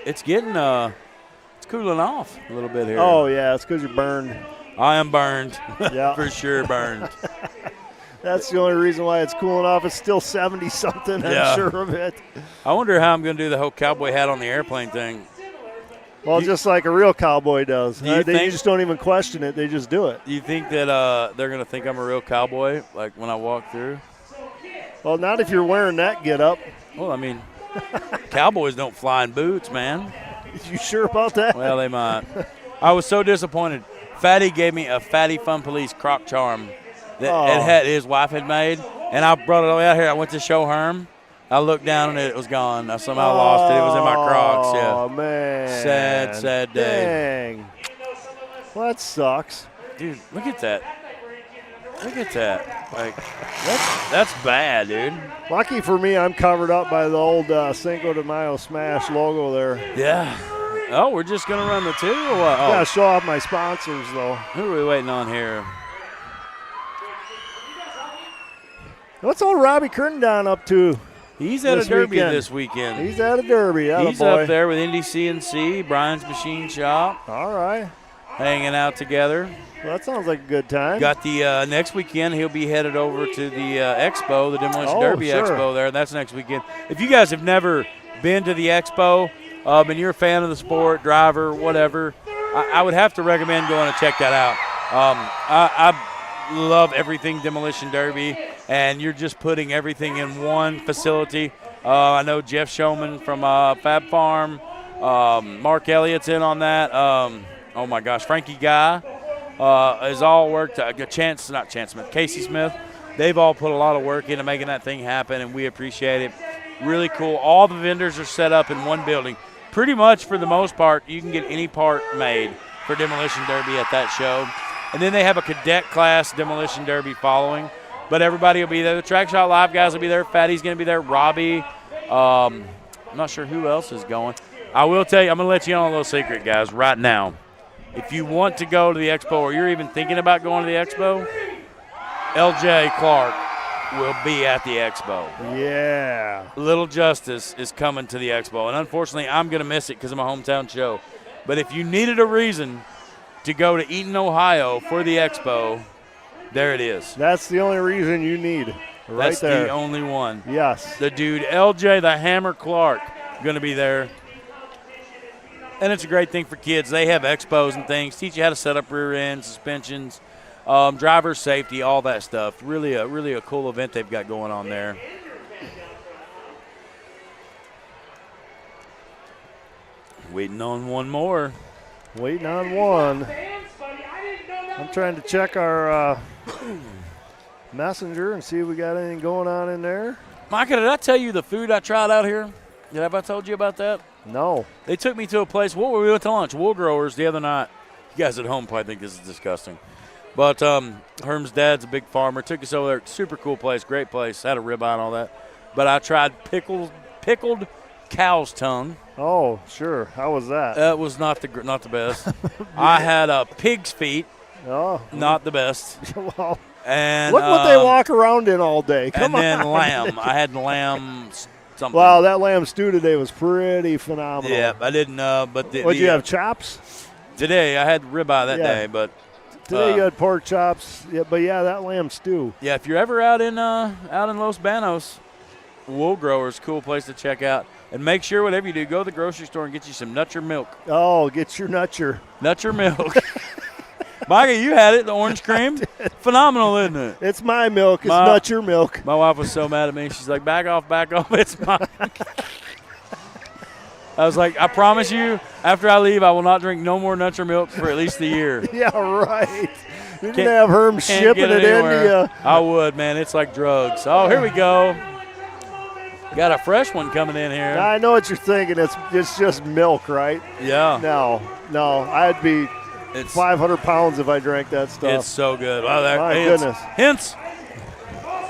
It's getting it's cooling off a little bit here. Oh yeah, it's because you're burned. I am burned. Yeah, for sure burned. That's the only reason why it's cooling off. It's still 70 something. I'm sure of it. I wonder how I'm going to do the whole cowboy hat on the airplane thing. Well, just like a real cowboy does. Do you They think- just don't even question it. They just do it. You think that they're going to think I'm a real cowboy, like when I walk through? Well, not if you're wearing that get up. Well, I mean, cowboys don't fly in boots, man. You sure about that? Well, they might. I was so disappointed. Fatty gave me a Fatty Fun Police croc charm that his wife had made, and I brought it all out here. I went to show Herm. I looked down and it was gone. I somehow lost it. It was in my Crocs. Yeah. Oh, man. Sad day. Dang. Well, that sucks. Dude, look at that. Look at that. Like, that's bad, dude. Lucky for me, I'm covered up by the old Cinco de Mayo Smash logo there. Yeah. Oh, we're just going to run the two or what? Oh. Gotta show off my sponsors, though. Who are we waiting on here? What's old Robbie Crittenden up to? He's at a this derby weekend? this weekend. He's at a derby. He's attaboy. up there with Indy CNC, Brian's Machine Shop. All right. Hanging out together. Well, that sounds like a good time. Got the next weekend, he'll be headed over to the Expo, the Demolition Derby sure. Expo there. That's next weekend. If you guys have never been to the Expo and you're a fan of the sport, driver, whatever, I would have to recommend going and check that out. I love everything Demolition Derby, and you're just putting everything in one facility. I know Jeff Showman from Fab Farm, Mark Elliott's in on that. Oh my gosh, Frankie Guy has all worked. Casey Smith. They've all put a lot of work into making that thing happen, and we appreciate it. Really cool. All the vendors are set up in one building. Pretty much for the most part, you can get any part made for Demolition Derby at that show. And then they have a cadet class Demolition Derby following. But everybody will be there. The TrackShotLive guys will be there. Fatty's going to be there. Robbie. I'm not sure who else is going. I will tell you, I'm going to let you in on a little secret, guys, right now. If you want to go to the Expo or you're even thinking about going to the Expo, LJ Clark will be at the Expo. Yeah. Little Justice is coming to the Expo. And unfortunately, I'm going to miss it because of my hometown show. But if you needed a reason to go to Eaton, Ohio for the Expo, there it is. That's the only reason you need. Right That's there. the only one. Yes. The dude, LJ the Hammer Clark, going to be there. And it's a great thing for kids. They have expos and things, teach you how to set up rear end, suspensions, driver safety, all that stuff. Really a cool event they've got going on there. Waiting on one more. Waiting on one. I'm trying to check our messenger and see if we got anything going on in there. Micah, did I tell you the food I tried out here? Have I told you about that? No. They took me to a place. What were we went to lunch? Wool Growers the other night. You guys at home probably think this is disgusting. But Herm's dad's a big farmer. Took us over there. Super cool place. Great place. Had a ribeye and all that. But I tried pickled cow's tongue. Oh, sure. How was that? That was not the best. I had pig's feet. Oh. Not the best. Well, and look what they walk around in all day. Come and then on. lamb. I had lamb something. Wow, that lamb stew today was pretty phenomenal. Yeah, I didn't. But What'd you have, chops? Today I had ribeye that day, but today you had pork chops. Yeah, but yeah, that lamb stew. Yeah, if you're ever out in Los Banos, Wool Growers, cool place to check out. And make sure whatever you do, go to the grocery store and get you some Nutcher milk. Oh, get your Nutcher. Nutcher milk. Micah, you had it, the orange cream. Phenomenal, isn't it? It's my milk. It's Nutcher milk. My wife was so mad at me. She's like, back off. It's mine. I was like, I promise you, after I leave, I will not drink no more Nutcher milk for at least a year. Yeah, right. You can have Herm shipping it into you. I would, man. It's like drugs. Oh, here we go. Got a fresh one coming in here. I know what you're thinking. It's just milk, right? Yeah. No. I'd be 500 pounds if I drank that stuff. It's so good. Wow, my goodness. Hence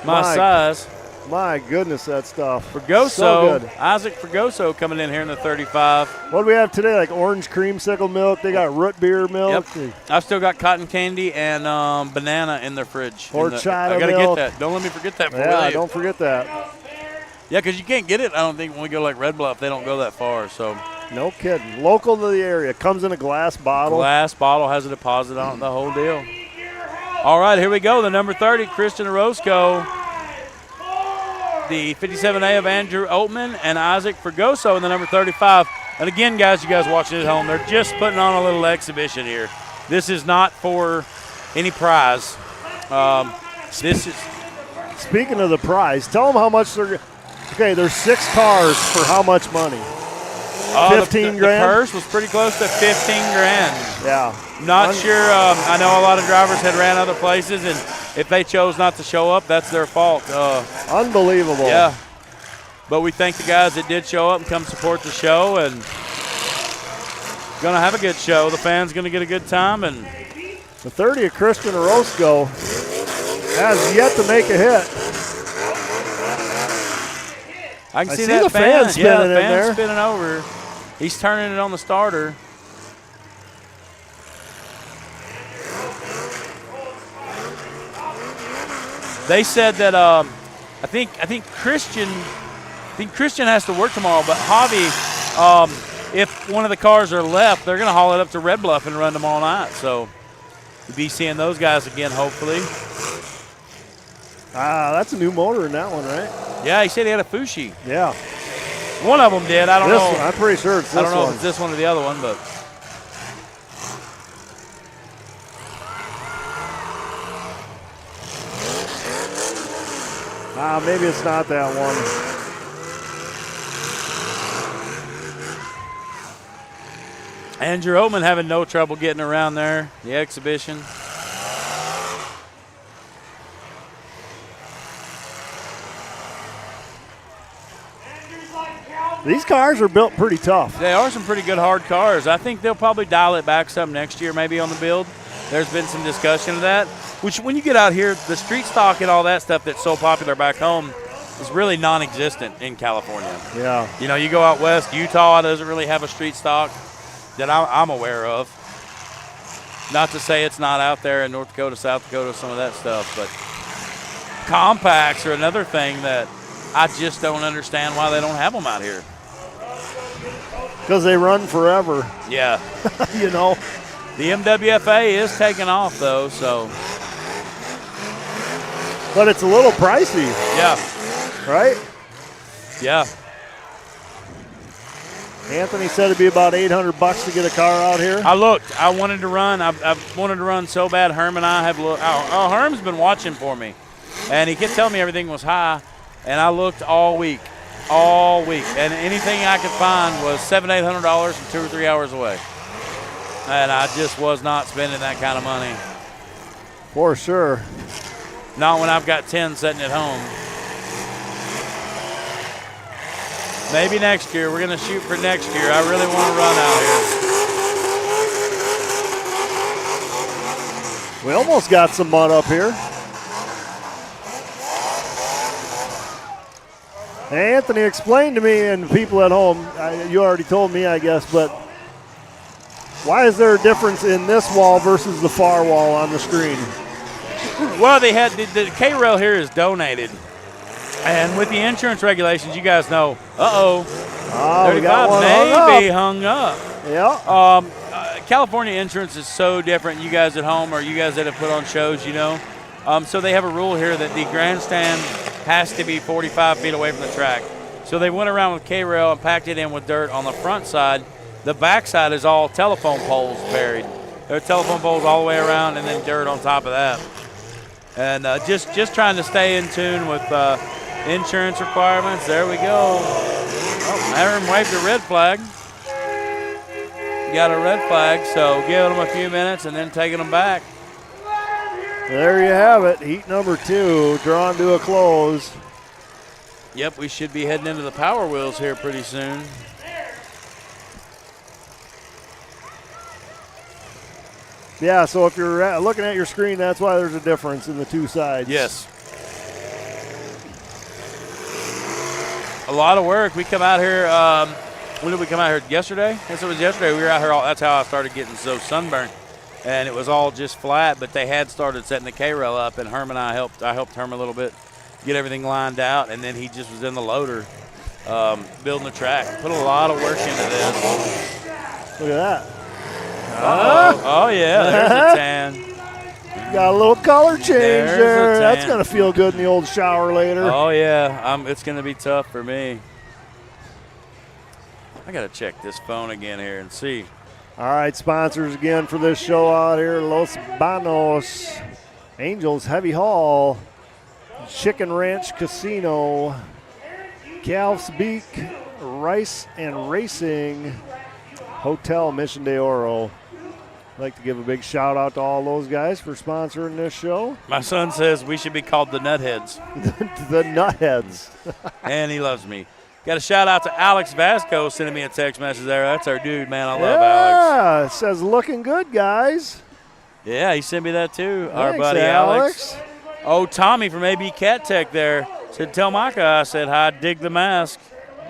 my size. My goodness, that stuff. Fregoso. So good. Isaac Fregoso coming in here in the 35. What do we have today? Like orange creamsicle milk. They got root beer milk. Yep. I've still got cotton candy and banana in their fridge. Horchata I got to milk. get that. Don't let me forget that. Yeah, don't forget that. Yeah, because you can't get it, I don't think, when we go like Red Bluff. They don't go that far. So. No kidding. Local to the area. Comes in a glass bottle. Glass bottle, has a deposit on it, the whole deal. All right, here we go. The number 30, Christian Orozco. The 57A of Andrew Oatman and Isaac Fregoso in the number 35. And again, guys, you guys watching at home, they're just putting on a little exhibition here. This is not for any prize. This is. Speaking of the prize, tell them how much they're. Okay, there's 6 cars for how much money? 15 grand? The purse was pretty close to 15 grand. Yeah. Not sure. I know a lot of drivers had ran other places, and if they chose not to show up, that's their fault. Unbelievable. Yeah. But we thank the guys that did show up and come support the show, and going to have a good show. The fans going to get a good time. And the 30 of Christian Orozco has yet to make a hit. I can see the fan spinning yeah, the in fan's there. spinning over. He's turning it on the starter. They said that I think Christian has to work tomorrow, but Javi, if one of the cars are left, they're going to haul it up to Red Bluff and run tomorrow night. So you'll be seeing those guys again, hopefully. That's a new motor in that one, right? Yeah, he said he had a Fushi. Yeah. One of them did. I don't know. One, I'm pretty sure it's this one. I don't know if it's this one or the other one, but. Maybe it's not that one. Andrew Oatman having no trouble getting around there, the exhibition. These cars are built pretty tough. They are some pretty good hard cars. I think they'll probably dial it back some next year, maybe on the build. There's been some discussion of that, which when you get out here, the street stock and all that stuff that's so popular back home is really non-existent in California. Yeah. You know, you go out west, Utah doesn't really have a street stock that I'm aware of. Not to say it's not out there in North Dakota, South Dakota, some of that stuff, but compacts are another thing that I just don't understand why they don't have them out here. Because they run forever. Yeah. You know. The MWFA is taking off, though, so. But it's a little pricey. Yeah. Right? Yeah. Anthony said it'd be about $800 to get a car out here. I looked. I wanted to run. I've wanted to run so bad. Herm and I have looked. Herm's been watching for me, and he kept telling me everything was high, and I looked all week, and anything I could find was $700-800 from 2 or 3 hours away, and I just was not spending that kind of money. For sure. Not when I've got 10 sitting at home. Maybe next year. We're going to shoot for next year. I really want to run out here. We almost got some mud up here. Hey, Anthony, explain to me and people at home, you already told me, I guess, but why is there a difference in this wall versus the far wall on the screen? Well, they had the K-rail here is donated. And with the insurance regulations, you guys know, 35 may be hung up. Yeah. California insurance is so different. You guys at home or you guys that have put on shows, you know. So they have a rule here that the grandstand has to be 45 feet away from the track. So they went around with K-rail and packed it in with dirt on the front side. The back side is all telephone poles buried. There are telephone poles all the way around and then dirt on top of that. And just trying to stay in tune with insurance requirements. There we go. Oh, Aaron waved a red flag. Got a red flag, so giving them a few minutes and then taking them back. There you have it. Heat number 2 drawn to a close. Yep, we should be heading into the Power Wheels here pretty soon. Yeah, so if you're looking at your screen, that's why there's a difference in the two sides. Yes. A lot of work. We come out here, when did we come out here? Yesterday? I guess it was yesterday. We were out here, that's how I started getting so sunburned. And it was all just flat, but they had started setting the K-rail up, and Herm and I helped Herm a little bit get everything lined out, and then he just was in the loader building the track. Put a lot of work into this. Look at that. Oh yeah, there's a tan. Got a little color change there. A That's tan. going to feel good in the old shower later. Oh yeah, it's going to be tough for me. I got to check this phone again here and see. All right, sponsors again for this show out here: Los Banos, Angels Heavy Haul, Chicken Ranch Casino, Calf's Beak, Rice and Racing, Hotel Mission de Oro. I'd like to give a big shout out to all those guys for sponsoring this show. My son says we should be called the Nutheads. The Nutheads. And he loves me. Got a shout out to Alex Vasco sending me a text message there. That's our dude, man. I love Alex. Yeah, it says looking good, guys. Yeah, he sent me that too. Thanks, our buddy Alex. Oh, Tommy from AB Cat Tech there said, tell Micah I said hi, dig the mask.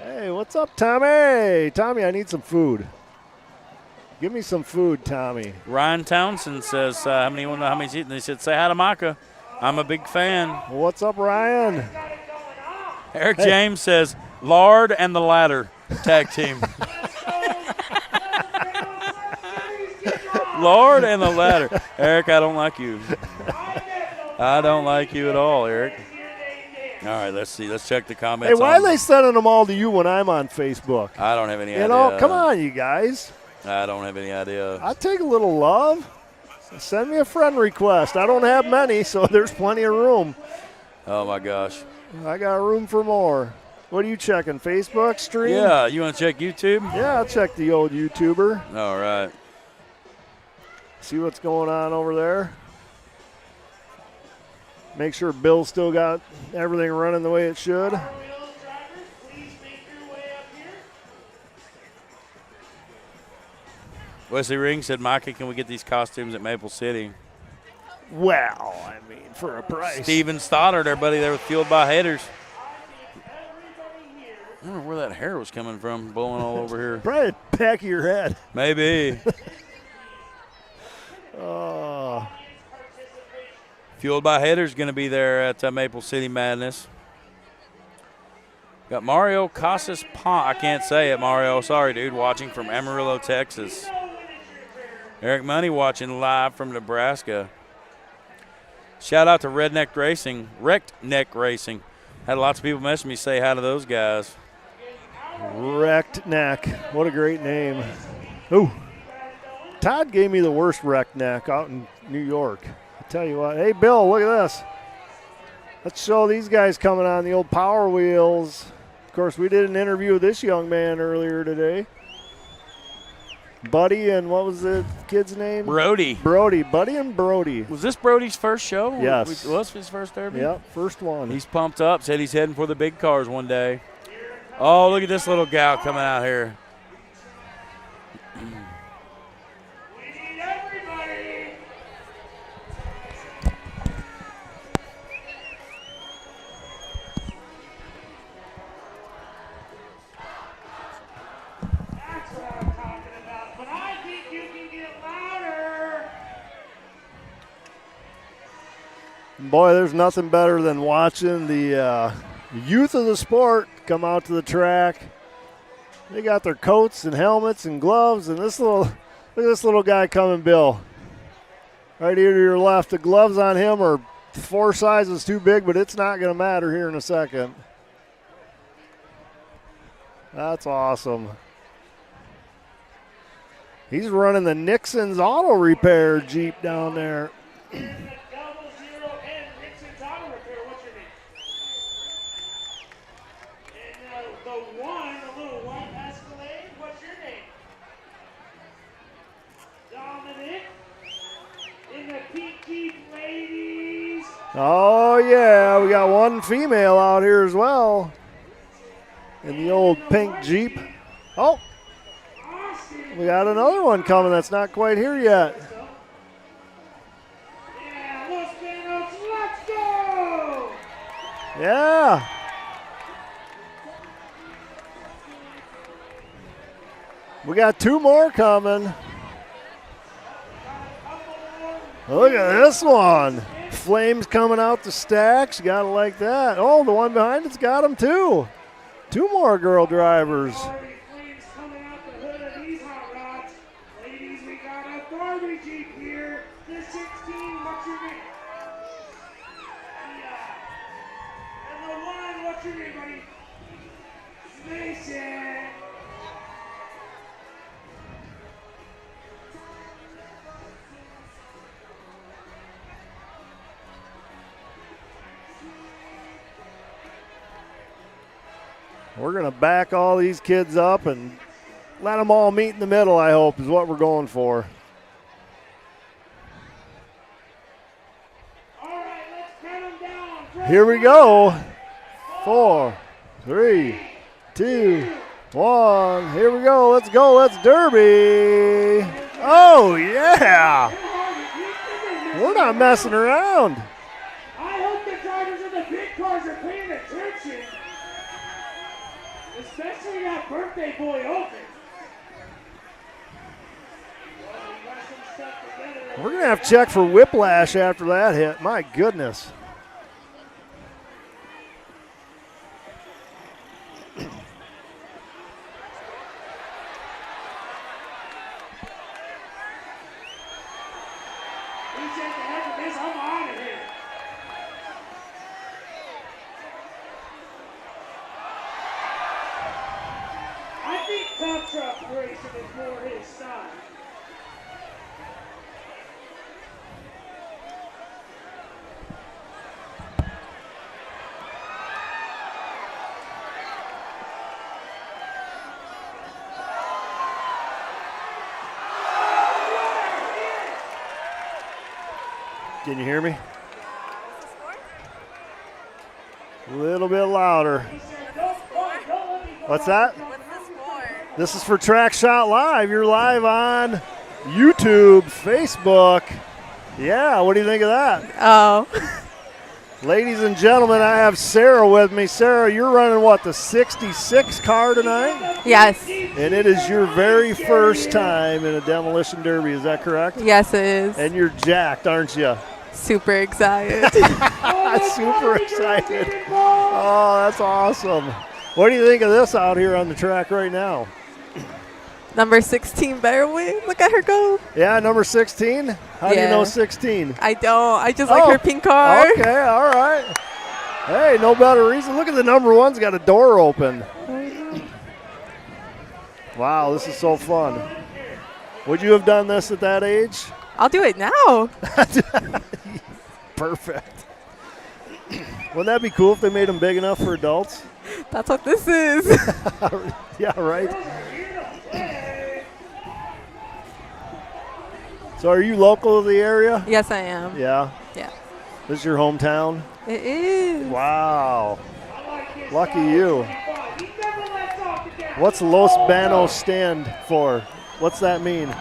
Hey, what's up, Tommy? Tommy, I need some food. Give me some food, Tommy. Ryan Townsend says, how many's eating? He said, say hi to Micah. I'm a big fan. What's up, Ryan? Eric James says, Lard and the Ladder tag team. Lord and the Ladder. Eric, I don't like you. I don't like you at all, Eric. All right, let's see. Let's check the comments. Hey, why are they sending them all to you when I'm on Facebook? I don't have any idea. You know, come on, you guys. I don't have any idea. I take a little love. Send me a friend request. I don't have many, so there's plenty of room. Oh, my gosh. I got room for more. What are you checking, Facebook stream? Yeah, you want to check YouTube? Yeah, I'll check the old YouTuber. All right. See what's going on over there. Make sure Bill's still got everything running the way it should. Wesley Ring said, Micah, can we get these costumes at Maple City? Well, I mean, for a price. Steven Stoddard, our buddy there with Fueled by Haters. I wonder where that hair was coming from, blowing all over here. Probably the back of your head. Maybe. Oh. Fueled by Haters going to be there at Maple City Madness. Got Mario Casas Pont. I can't say it, Mario. Sorry, dude. Watching from Amarillo, Texas. Eric Money watching live from Nebraska. Shout out to Redneck Racing. Wrecked Neck Racing. Had lots of people message me, say hi to those guys. Wrecked Neck. What a great name. Ooh. Todd gave me the worst wrecked neck out in New York. I tell you what. Hey, Bill, look at this. Let's show these guys coming on the old Power Wheels. Of course, we did an interview with this young man earlier today. Buddy and what was the kid's name? Brody. Buddy and Brody. Was this Brody's first show? Yes. Was his first derby? Yep, first one. He's pumped up, said he's heading for the big cars one day. Oh, look at this little gal coming out here. Boy, there's nothing better than watching the youth of the sport come out to the track. They got their coats and helmets and gloves, and look at this little guy coming, Bill. Right here to your left. The gloves on him are 4 sizes too big, but it's not going to matter here in a second. That's awesome. He's running the Nixon's Auto Repair Jeep down there. Oh, yeah, we got one female out here as well in the old pink Jeep. Oh, we got another one coming that's not quite here yet. Yeah. We got 2 more coming. Look at this one. Flames coming out the stacks. Got to like that. Oh, the one behind it's got them too. 2 more girl drivers. We're going to back all these kids up and let them all meet in the middle, I hope, is what we're going for. Here we go. 4, 3, 2, 1. Here we go. Let's go. Let's derby. Oh, yeah. We're not messing around. I hope the drivers of the big cars are paying attention. Especially that birthday boy open. We're going to have to check for whiplash after that hit. My goodness. Can you hear me? A little bit louder. What's that? This is for TrackShotLive. You're live on YouTube, Facebook. Yeah, what do you think of that? Oh. Ladies and gentlemen, I have Sarah with me. Sarah, you're running what, the 66 car tonight? Yes. And it is your very first time in a Demolition Derby, is that correct? Yes, it is. And you're jacked, aren't you? Super excited. Super excited. Oh, that's awesome. What do you think of this out here on the track right now? Number 16 better win. Look at her go. Yeah, number 16? How do you know 16? I don't. I just like her pink car. Okay, all right. Hey, no better reason. Look at the number one's got a door open. Wow, this is so fun. Would you have done this at that age? I'll do it now. Perfect. Wouldn't that be cool if they made them big enough for adults? That's what this is. Yeah, right. So are you local to the area? Yes, I am. Yeah? Yeah. This is your hometown? It is. Wow. Lucky you. What's Los Banos stand for? What's that mean?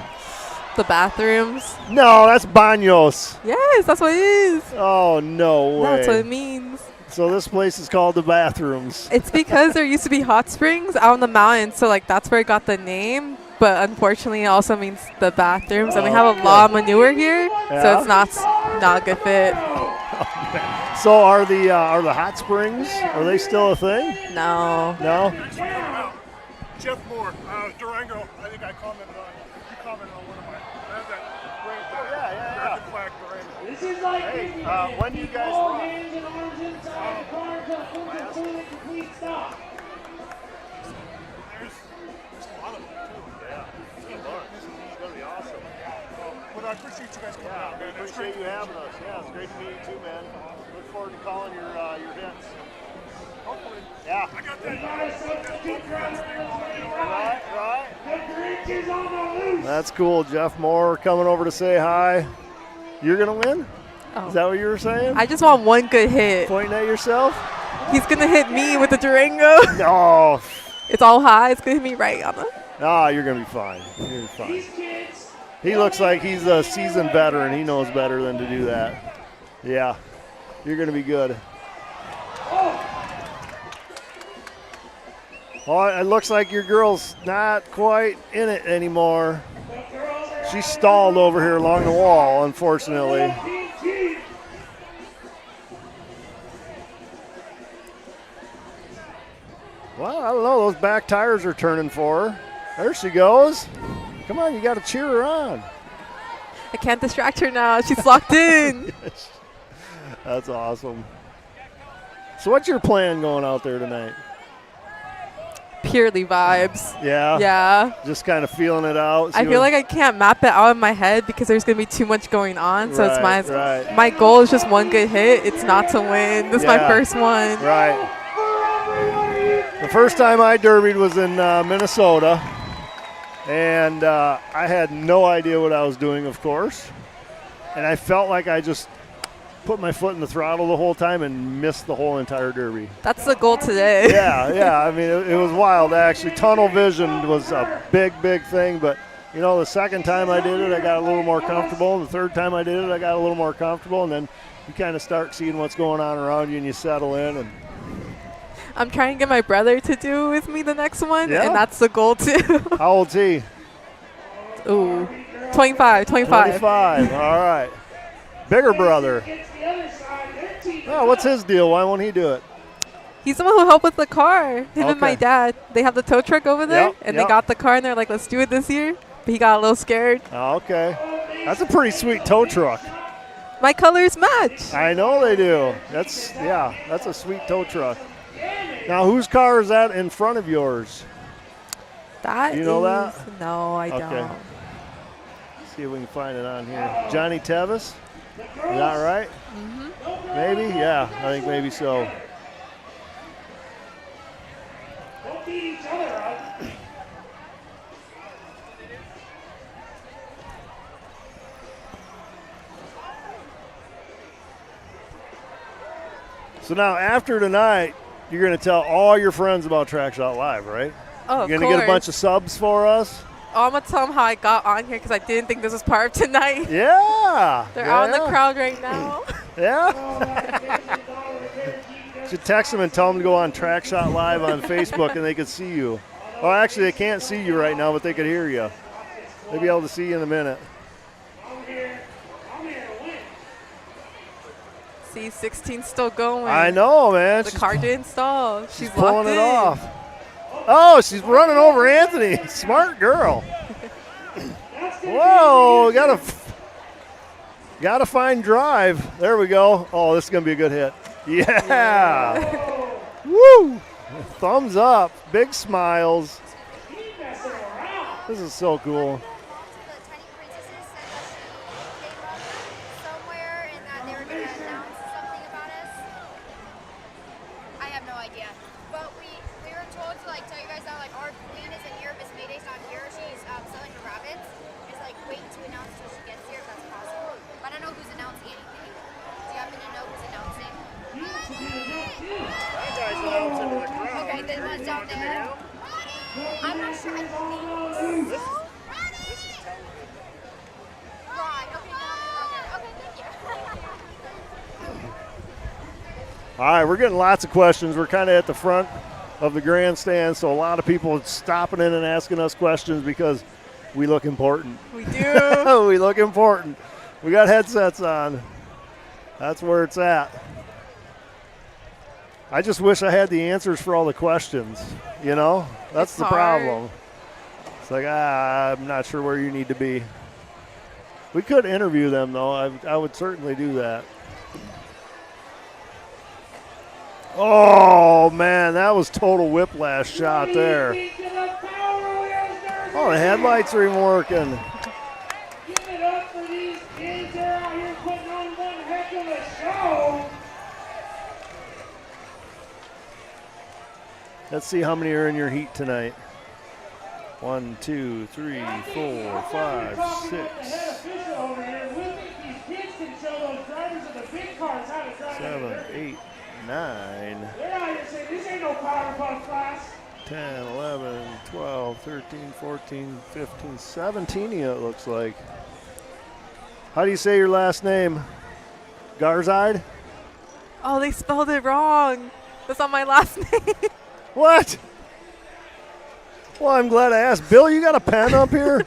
The bathrooms. No, that's Banos. Yes, that's what it is. Oh, no way. That's what it means. So this place is called the bathrooms. It's because there used to be hot springs out on the mountain, so like that's where it got the name. But unfortunately, it also means the bathrooms, and we have a lot of manure here, so it's not a good fit. So are the hot springs? Are they still a thing? No. No. Jeff Moore, Durango. I think I commented on. You commented on one of my. American flag Durango. This is like hey, when do you guys all run? hands and arms inside the car until it comes to full and complete stop. There's a lot of them too. Yeah. This is gonna be awesome. But I appreciate you guys coming out, man. It's great you having us. Yeah, it's great to meet you too, man. Look forward to calling your hits. Hopefully. Yeah. I got that. Right. The Grinch is on the loose. That's cool. Jeff Moore coming over to say hi. You're gonna win? Oh. Is that what you were saying? I just want one good hit. Pointing at yourself? He's going to hit me with the Durango. No. It's all high. It's going to hit me right on the... Ah, you're going to be fine. You're going to be fine. He looks like he's a seasoned veteran. He knows better than to do that. Yeah. You're going to be good. Oh, it looks like your girl's not quite in it anymore. She stalled over here along the wall, unfortunately. Well, I don't know. Those back tires are turning for her. There she goes. Come on, you got to cheer her on. I can't distract her now. She's locked in. Yes. That's awesome. So what's your plan going out there tonight? Purely vibes. Yeah? Yeah. Just kind of feeling it out? I feel like I can't map it out in my head because there's going to be too much going on. So it's my goal is just one good hit. It's not to win. This is my first one. Right. The first time I derbied was in Minnesota, and I had no idea what I was doing, of course. And I felt like I just put my foot in the throttle the whole time and missed the whole entire derby. That's the goal today. Yeah. I mean, it was wild, actually. Tunnel vision was a big thing, but, you know, the second time I did it, I got a little more comfortable. The third time I did it, I got a little more comfortable, and then you kind of start seeing what's going on around you, and you settle in. And I'm trying to get my brother to do with me the next one, Yeah. and that's the goal, too. How old's he? Ooh, 25. 25, all right. Bigger brother. Oh, what's his deal? Why won't he do it? He's the one who helped with the car. Him and my Okay. dad. They have the tow truck over there, Yep, and yep. they got the car, and they're like, let's do it this year. But he got a little scared. Oh, okay. That's a pretty sweet tow truck. My colors match. I know they do. That's a sweet tow truck. Now, whose car is that in front of yours? That You know is- that? No, I Okay. don't. See if we can find it on here. Johnny Tevis? Is that right? Maybe? Yeah, I think maybe so. Don't beat each other up. So now, after tonight, you're going to tell all your friends about TrackShot Live, right? Oh, of You're going to get a course. bunch of subs for us? Oh, I'm going to tell them how I got on here because I didn't think this was part of tonight. Yeah. They're out in the yeah. crowd right now. Yeah. Should text them and tell them to go on TrackShot Live on Facebook and they could see you. Oh, actually, they can't see you right now, but they could hear you. They'll be able to see you in a minute. See, 16's still going. I know, man. The She's car didn't stall. She's pulling locked it in. off. Oh, she's running over Anthony. Smart girl. Whoa, gotta find drive. There we go. Oh, this is gonna be a good hit. Yeah. Woo! Thumbs up. Big smiles. This is so cool. Somewhere and that they were going to announce something about us. I have no idea. But we were told to like tell you guys that like our queen is in here, Miss Mayday's not here. She's selling her rabbits. It's like waiting to announce till she gets here if that's possible. But I don't know who's announcing anything. Do you happen to know who's announcing? That guy's announcing to the crowd. Okay, the one's down there. I'm not sure. I think so. Right. Okay, now I'm okay, thank you. All right, we're getting lots of questions. We're kind of at the front of the grandstand, so a lot of people are stopping in and asking us questions because we look important. We do. We look important. We got headsets on. That's where it's at. I just wish I had the answers for all the questions, you know? That's It's the hard. problem. It's like, I'm not sure where you need to be. We could interview them, though. I would certainly do that. Oh, man, that was total whiplash shot there. Oh, the headlights are even working. Give it up for these kids. They're out here putting on one heck of a show. Let's see how many are in your heat tonight. 1, 2, 3, 4, 5, 6. Head official over here. We think these kids can show those drivers of the big cars how to drive. 7, 8, 9, They're out here saying this ain't no Powerpuff class. 10, 11, 12, 13, 14, 15, 17 of you, it looks like. How do you say your last name? Garzide? Oh, they spelled it wrong. That's not my last name. What? Well, I'm glad I asked. Bill, you got a pen up here?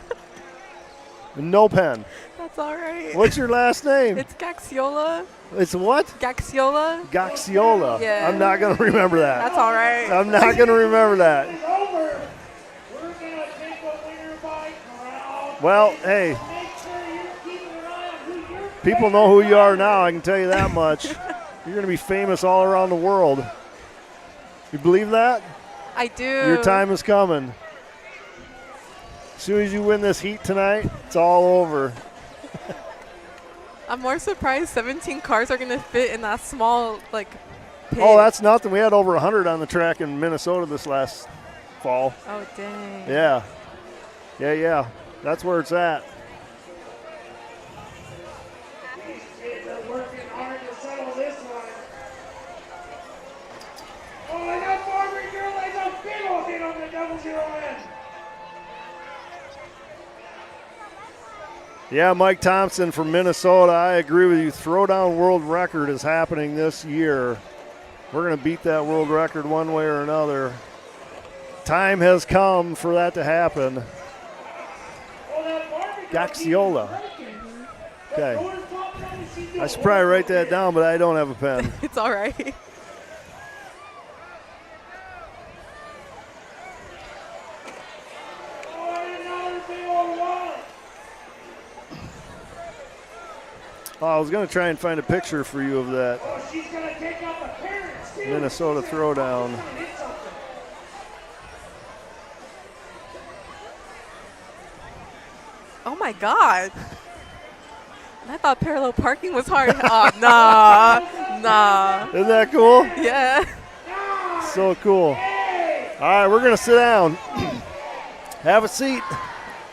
No pen. That's all right. What's your last name? It's Gaxiola. It's what? Gaxiola. Gaxiola. Yeah. I'm not going to remember that. That's all right. I'm not going to remember that. It's over. We're going to take a winner by crowd. Well, hey, Make sure you're keeping an eye on who you're people know who you are now, I can tell you that much. You're going to be famous all around the world. You believe that? I do. Your time is coming. As soon as you win this heat tonight, it's all over. I'm more surprised 17 cars are going to fit in that small, like, pit. Oh, that's nothing. We had over 100 on the track in Minnesota this last fall. Oh, dang. Yeah. Yeah. That's where it's at. These kids are working hard to settle this one. Oh, and that Farmer girl has a big old hit on the double zero end. Yeah, Mike Thompson from Minnesota. I agree with you. Throwdown world record is happening this year. We're going to beat that world record one way or another. Time has come for that to happen. Gaxiola. Okay. I should probably write that down, but I don't have a pen. It's all right. Oh, I was going to try and find a picture for you of that Minnesota throwdown. Oh my God. I thought parallel parking was hard. Oh, nah. Isn't that cool? Yeah. So cool. All right, we're going to sit down. Have a seat.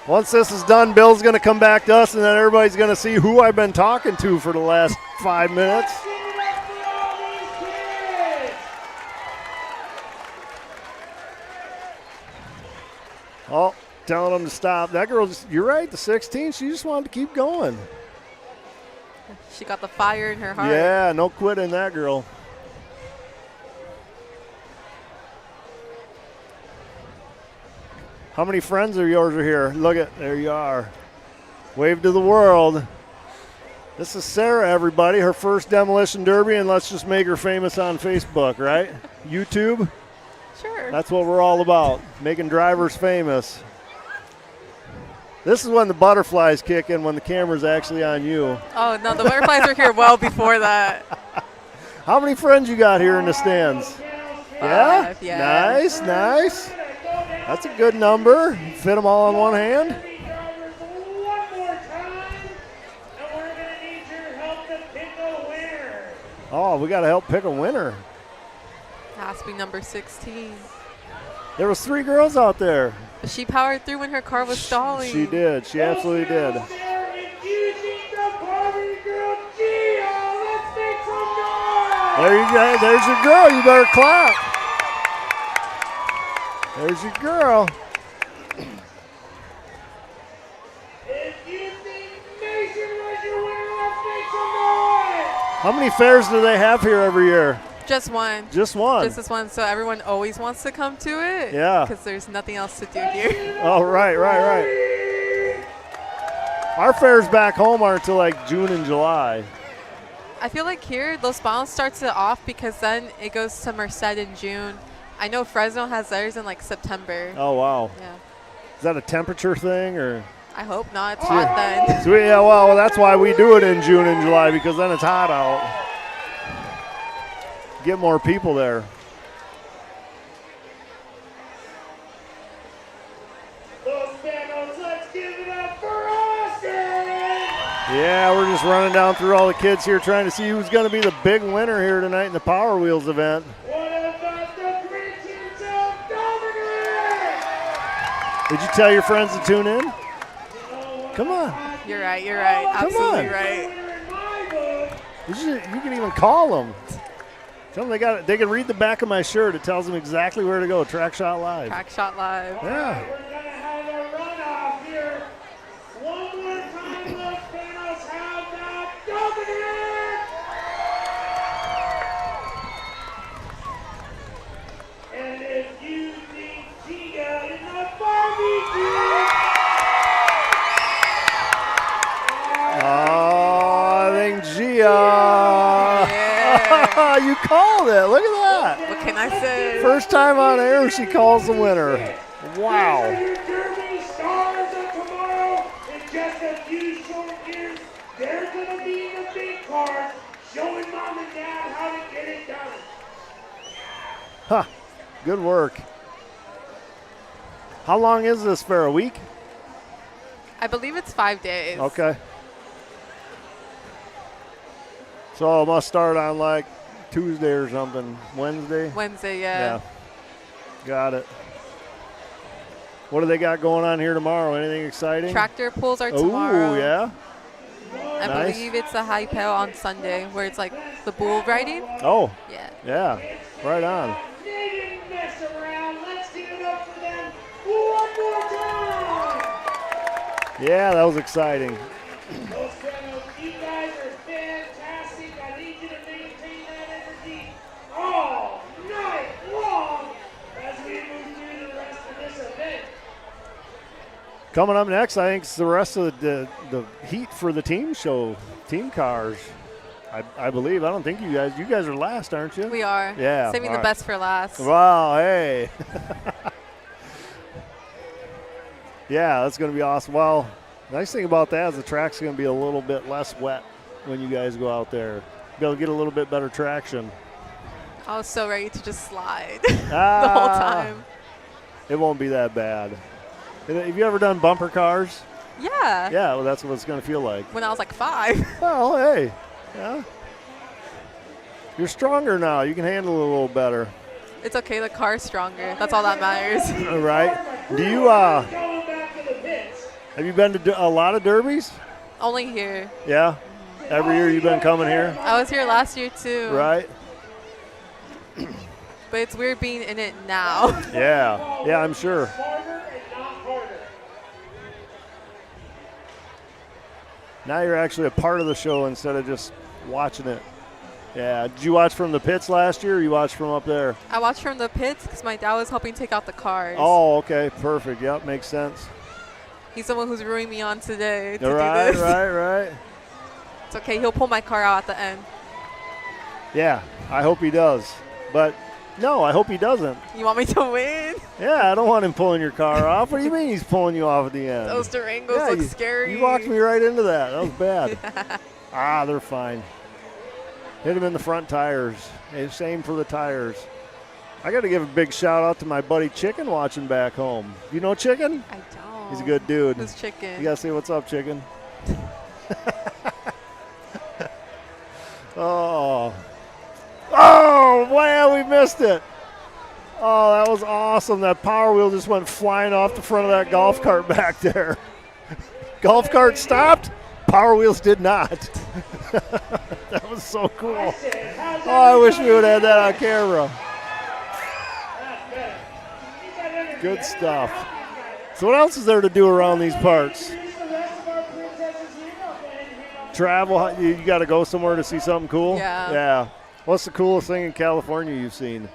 Once this is done, Bill's going to come back to us, and then everybody's going to see who I've been talking to for the last 5 minutes. Oh, telling them to stop. That girl, you're right, the 16, she just wanted to keep going. She got the fire in her heart. Yeah, no quitting that girl. How many friends of yours are here? Look at, there you are. Wave to the world. This is Sarah, everybody, her first Demolition Derby, and let's just make her famous on Facebook, right? YouTube? Sure. That's what we're all about, making drivers famous. This is when the butterflies kick in, when the camera's actually on you. Oh, no, the butterflies were here well before that. How many friends you got here in the stands? Five, yeah? Nice, nice. That's a good number. Fit them all on one hand. Oh, we got to help pick a winner. Has to be number 16. There was 3 girls out there. But she powered through when her car was stalling. She did. She absolutely did. There you go. There's your girl. You better clap. There's your girl. How many fairs do they have here every year? Just one. Just one? Just this one. So everyone always wants to come to it. Yeah. Because there's nothing else to do here. Oh, right. Our fairs back home aren't until like June and July. I feel like here, Los Banos starts it off because then it goes to Merced in June. I know Fresno has theirs in like September. Oh, wow. Yeah. Is that a temperature thing or? I hope not. It's hot then. So yeah, well, that's why we do it in June and July, because then it's hot out. Get more people there. Yeah, we're just running down through all the kids here trying to see who's going to be the big winner here tonight in the Power Wheels event. Did you tell your friends to tune in? Come on. You're right. Absolutely right. You can even call them. Tell them they can read the back of my shirt. It tells them exactly where to go. TrackShotLive. TrackShotLive. Yeah. We're going to have a runoff here. One more time, Los Banos have the dominant. And if you think Gia in the barbecue. Oh, I think Gia. Yeah. You called it. Look at that. What can I say? First time on air, she calls the winner. Wow. Your Derby stars of tomorrow in just a few short years. They're going to be in the big cars showing mom and dad how to get it done. Huh. Good work. How long is this fair? A week? I believe it's 5 days. Okay. So it must start on like Tuesday or something. Wednesday? Wednesday, yeah. Got it. What do they got going on here tomorrow? Anything exciting? Tractor pulls are tomorrow. Oh, yeah? I believe it's a high pale on Sunday where it's like the bull riding. Oh. Yeah. Yeah. Right on. They didn't mess around. Let's give it up for them one more time. Yeah, that was exciting. Los Banos, you guys are fantastic. I need you to maintain that energy all night long as we move through the rest of this event. Coming up next, I think it's the rest of the heat for the team show, team cars. I believe. I don't think you guys are last, aren't you? We are. Yeah. Saving the right. best for last. Wow, hey. Yeah, that's going to be awesome. Well, nice thing about that is the track's going to be a little bit less wet when you guys go out there. Be able to get a little bit better traction. I was so ready to just slide the whole time. It won't be that bad. Have you ever done bumper cars? Yeah. Yeah, well, that's what it's going to feel like. When I was like 5. Well, hey. Yeah. You're stronger now. You can handle it a little better. It's okay. The car's stronger. That's all that matters. All right. Do you have you been to a lot of derbies? Only here. Yeah. Every year you've been coming here? I was here last year too. Right. But it's weird being in it now. Yeah. Yeah, I'm sure. Now you're actually a part of the show instead of just watching it. Yeah. Did you watch from the pits last year or you watched from up there? I watched from the pits because my dad was helping take out the cars. Oh, okay. Perfect. Yep, makes sense. He's the one who's rooting me on today to Right, do this. right. It's okay. He'll pull my car out at the end. Yeah, I hope he does. But no, I hope he doesn't. You want me to win? Yeah, I don't want him pulling your car off. What do you mean he's pulling you off at the end? Those Durangos look scary. You walked me right into that. That was bad. They're fine. Hit him in the front tires. Hey, same for the tires. I got to give a big shout out to my buddy Chicken watching back home. You know Chicken? I don't. He's a good dude. Who's Chicken? You got to say what's up, Chicken. Oh, man, we missed it. Oh, that was awesome. That power wheel just went flying off the front of that golf cart back there. Golf cart stopped. Power wheels did not. That was so cool. Oh, I wish we would have had that on camera. Good stuff. So what else is there to do around these parts? Travel, you got to go somewhere to see something cool? Yeah. What's the coolest thing in California you've seen?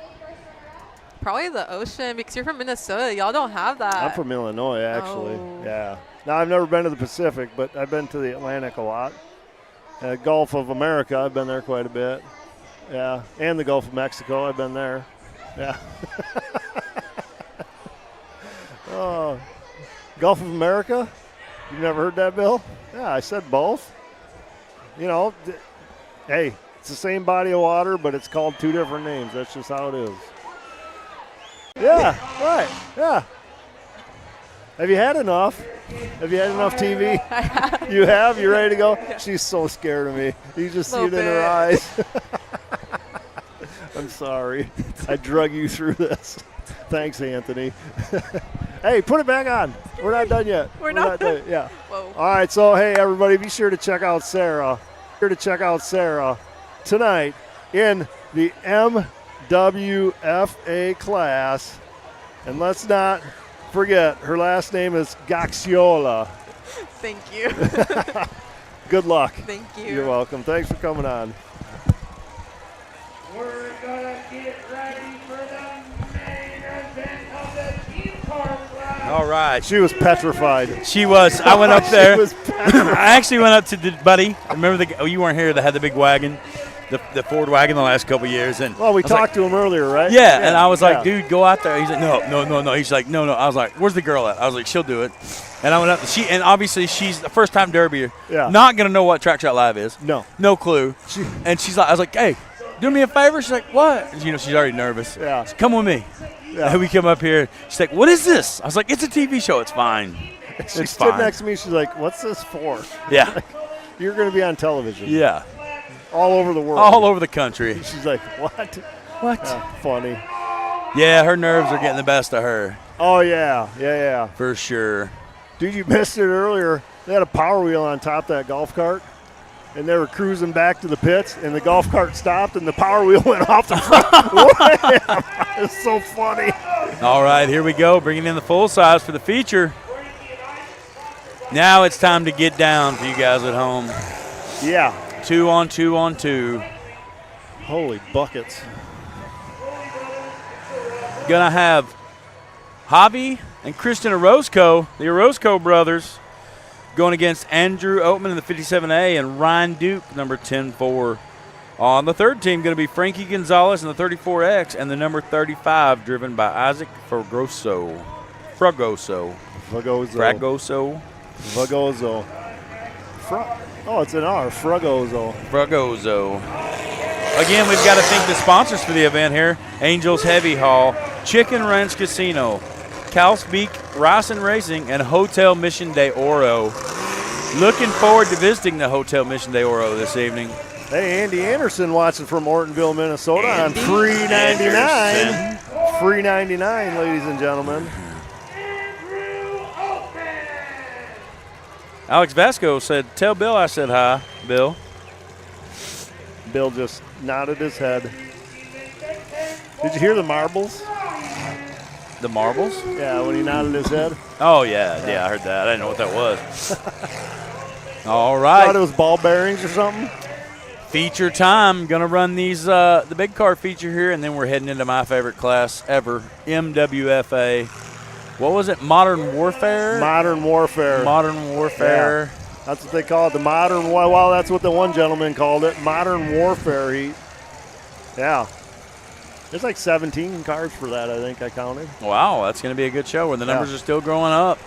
Probably the ocean because you're from Minnesota. Y'all don't have that. I'm from Illinois, actually. Oh. Yeah. Now, I've never been to the Pacific, but I've been to the Atlantic a lot. Gulf of America, I've been there quite a bit. Yeah. And the Gulf of Mexico, I've been there. Yeah. Oh. Gulf of America? You've never heard that, Bill? Yeah, I said both. You know, hey, it's the same body of water, but it's called two different names. That's just how it is. Yeah, right, yeah. Have you had enough? Have you had enough TV? I have. You have? You ready to go? Yeah. She's so scared of me. You just see it in her eyes. I'm sorry. I drug you through this. Thanks, Anthony. Hey, put it back on. We're not done yet. We're not done. Yeah. Whoa. All right, so, hey, everybody, be sure to check out Sarah. Tonight in the MWFA class. And let's not forget, her last name is Gaxiola. Thank you. Good luck. Thank you. You're welcome. Thanks for coming on. We're going to get ready for the main event of the team car class. All right. She was petrified. She was. I went up there. She was petrified. I actually went up to the buddy. Remember you weren't here that had the big wagon, the Ford wagon the last couple of years. And well, we talked to him earlier, right? Yeah, and I was like, dude, go out there. He's like, no. He's like, no. I was like, where's the girl at? I was like, she'll do it. And I went up. And obviously she's a first-time derbyer. Yeah. Not gonna know what TrackShotLive is. No clue. And she's like, I was like, hey, do me a favor. She's like, what? You know, she's already nervous. Yeah. She's, come with me. Yeah. And we come up here. She's like, what is this? I was like, it's a TV show. It's fine. She stood next to me. She's like, what's this for? Yeah. Like, you're going to be on television. Yeah. All over the world. All over the country. She's like, what? What? Funny. Yeah, her nerves are getting the best of her. Oh, yeah. Yeah. For sure. Dude, you missed it earlier. They had a Power Wheel on top of that golf cart, and they were cruising back to the pits, and the golf cart stopped, and the Power Wheel went off the front. It's so funny. All right, here we go, bringing in the full size for the feature. Now it's time to get down for you guys at home. Yeah. 2 on 2 on 2. Holy buckets. Gonna have Javi and Kristen Orozco, the Orozco brothers, going against Andrew Oatman in the 57A and Ryan Duke, number 10-4. On the third team, going to be Frankie Gonzalez in the 34X and the number 35, driven by Isaac Fragoso. Oh, it's an R. Fragoso. Again, we've got to thank the sponsors for the event here. Angels Heavy Haul, Chicken Ranch Casino, Calspeak Rice and Racing, and Hotel Mission de Oro. Looking forward to visiting the Hotel Mission de Oro this evening. Hey, Andy Anderson watching from Ortonville, Minnesota on free 99. Free 99, ladies and gentlemen. Alex Vasco said, tell Bill I said hi, Bill. Bill just nodded his head. Did you hear the marbles? The marbles? Yeah, when he nodded his head. Oh, yeah, I heard that. I didn't know what that was. All right. Thought it was ball bearings or something. Feature time. Going to run these the big car feature here, and then we're heading into my favorite class ever, MWFA. What was it? Modern Warfare? Modern Warfare. Yeah. That's what they call it. The modern, well, that's what the one gentleman called it. Modern Warfare heat. Yeah. There's like 17 cars for that, I think I counted. Wow, that's going to be a good show where the numbers are still growing up.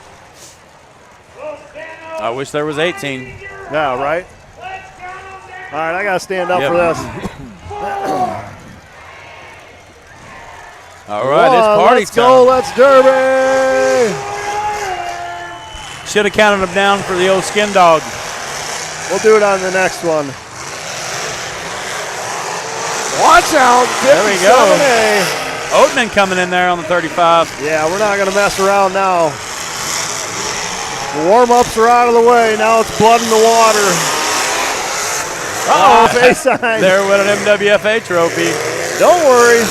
I wish there was 18. Yeah, right? All right, I got to stand up for this. All right, it's party let's go, let's derby. Should have counted them down for the old skin dog. We'll do it on the next one. Watch out. There we go. Oatman coming in there on the 35. Yeah, we're not going to mess around now. The warm-ups are out of the way. Now it's blood in the water. Uh-oh, face sign. There with an MWFA trophy. Don't worry.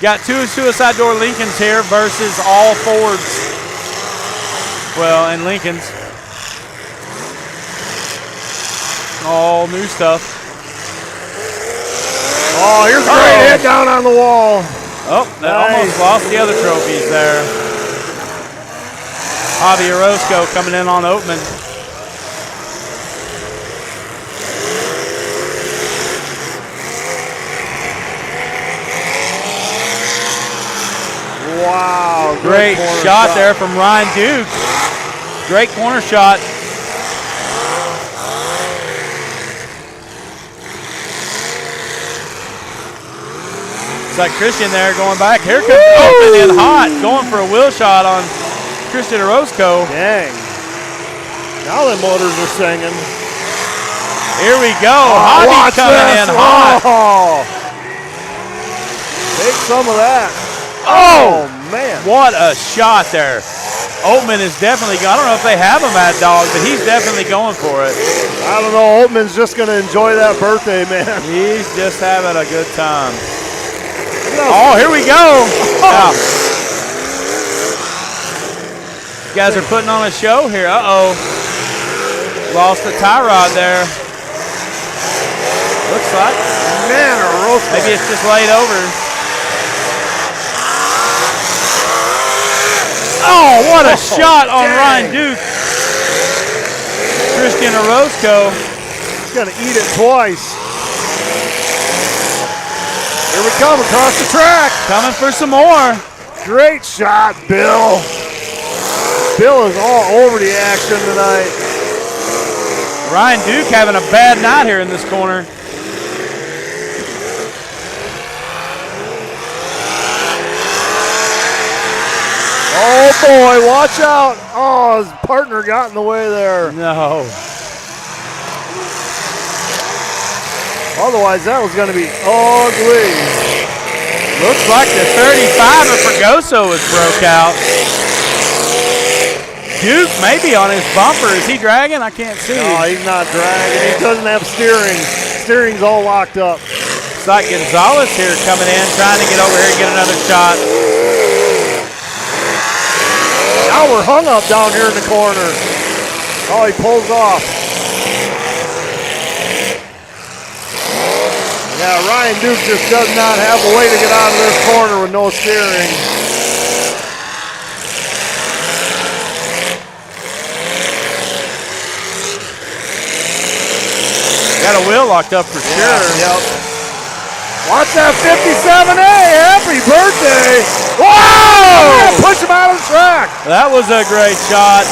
Got 2 suicide door Lincolns here versus all Fords. Well, and Lincolns. All new stuff. Oh, here's a great hit down on the wall. Oh, that almost lost the other trophies there. Javi Orozco coming in on Oatman. Wow. Great shot there from Ryan Duke. Great corner shot. It's like Christian there going back. Here comes Oatman in hot, going for a wheel shot on Christian Orozco. Dang. Now the motors are singing. Here we go. Javi coming in hot. Take some of that. Oh, man. What a shot there. Oatman is definitely, I don't know if they have a Mad Dog, but he's definitely going for it. I don't know. Oatman's just going to enjoy that birthday, man. He's just having a good time. Oh, here we go. Now, you guys are putting on a show here. Uh-oh. Lost the tie rod there. Looks like. Man, maybe it's just laid over. Oh, what a shot on Ryan Duke. Christian Orozco. He's going to eat it twice. Here we come across the track. Coming for some more. Great shot, Bill. Bill is all over the action tonight. Ryan Duke having a bad night here in this corner. Oh boy, watch out. Oh, his partner got in the way there. No. Otherwise, that was going to be ugly. Looks like the 35 of Fregoso was broke out. Duke maybe on his bumper. Is he dragging? I can't see. No, he's not dragging. He doesn't have steering. Steering's all locked up. It's like Gonzalez here coming in, trying to get over here and get another shot. Now we're hung up down here in the corner. Oh, he pulls off. Yeah, Ryan Duke just does not have a way to get out of this corner with no steering. Got a wheel locked up for sure. Yep. Watch that 57A. Happy birthday. Whoa! Push him out of the track. That was a great shot.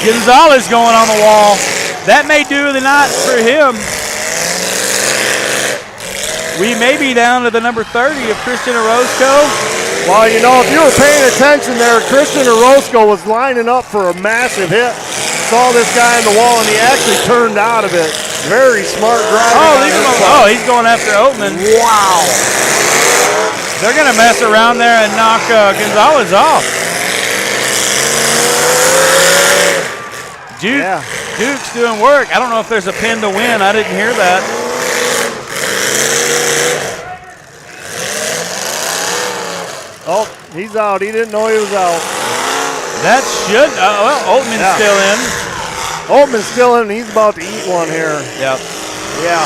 Gonzalez going on the wall. That may do the night for him. We may be down to the number 30 of Christian Orozco. Well, you know, if you were paying attention there, Christian Orozco was lining up for a massive hit. Saw this guy in the wall, and he actually turned out of it. Very smart driving. Oh, he's going after Oatman. Wow. They're going to mess around there and knock Gonzalez off. Duke's doing work. I don't know if there's a pin to win. I didn't hear that. Oh, he's out. He didn't know he was out. That should, well, Oatman's still in. Oatman's still in, and he's about to eat one here. Yep. Yeah.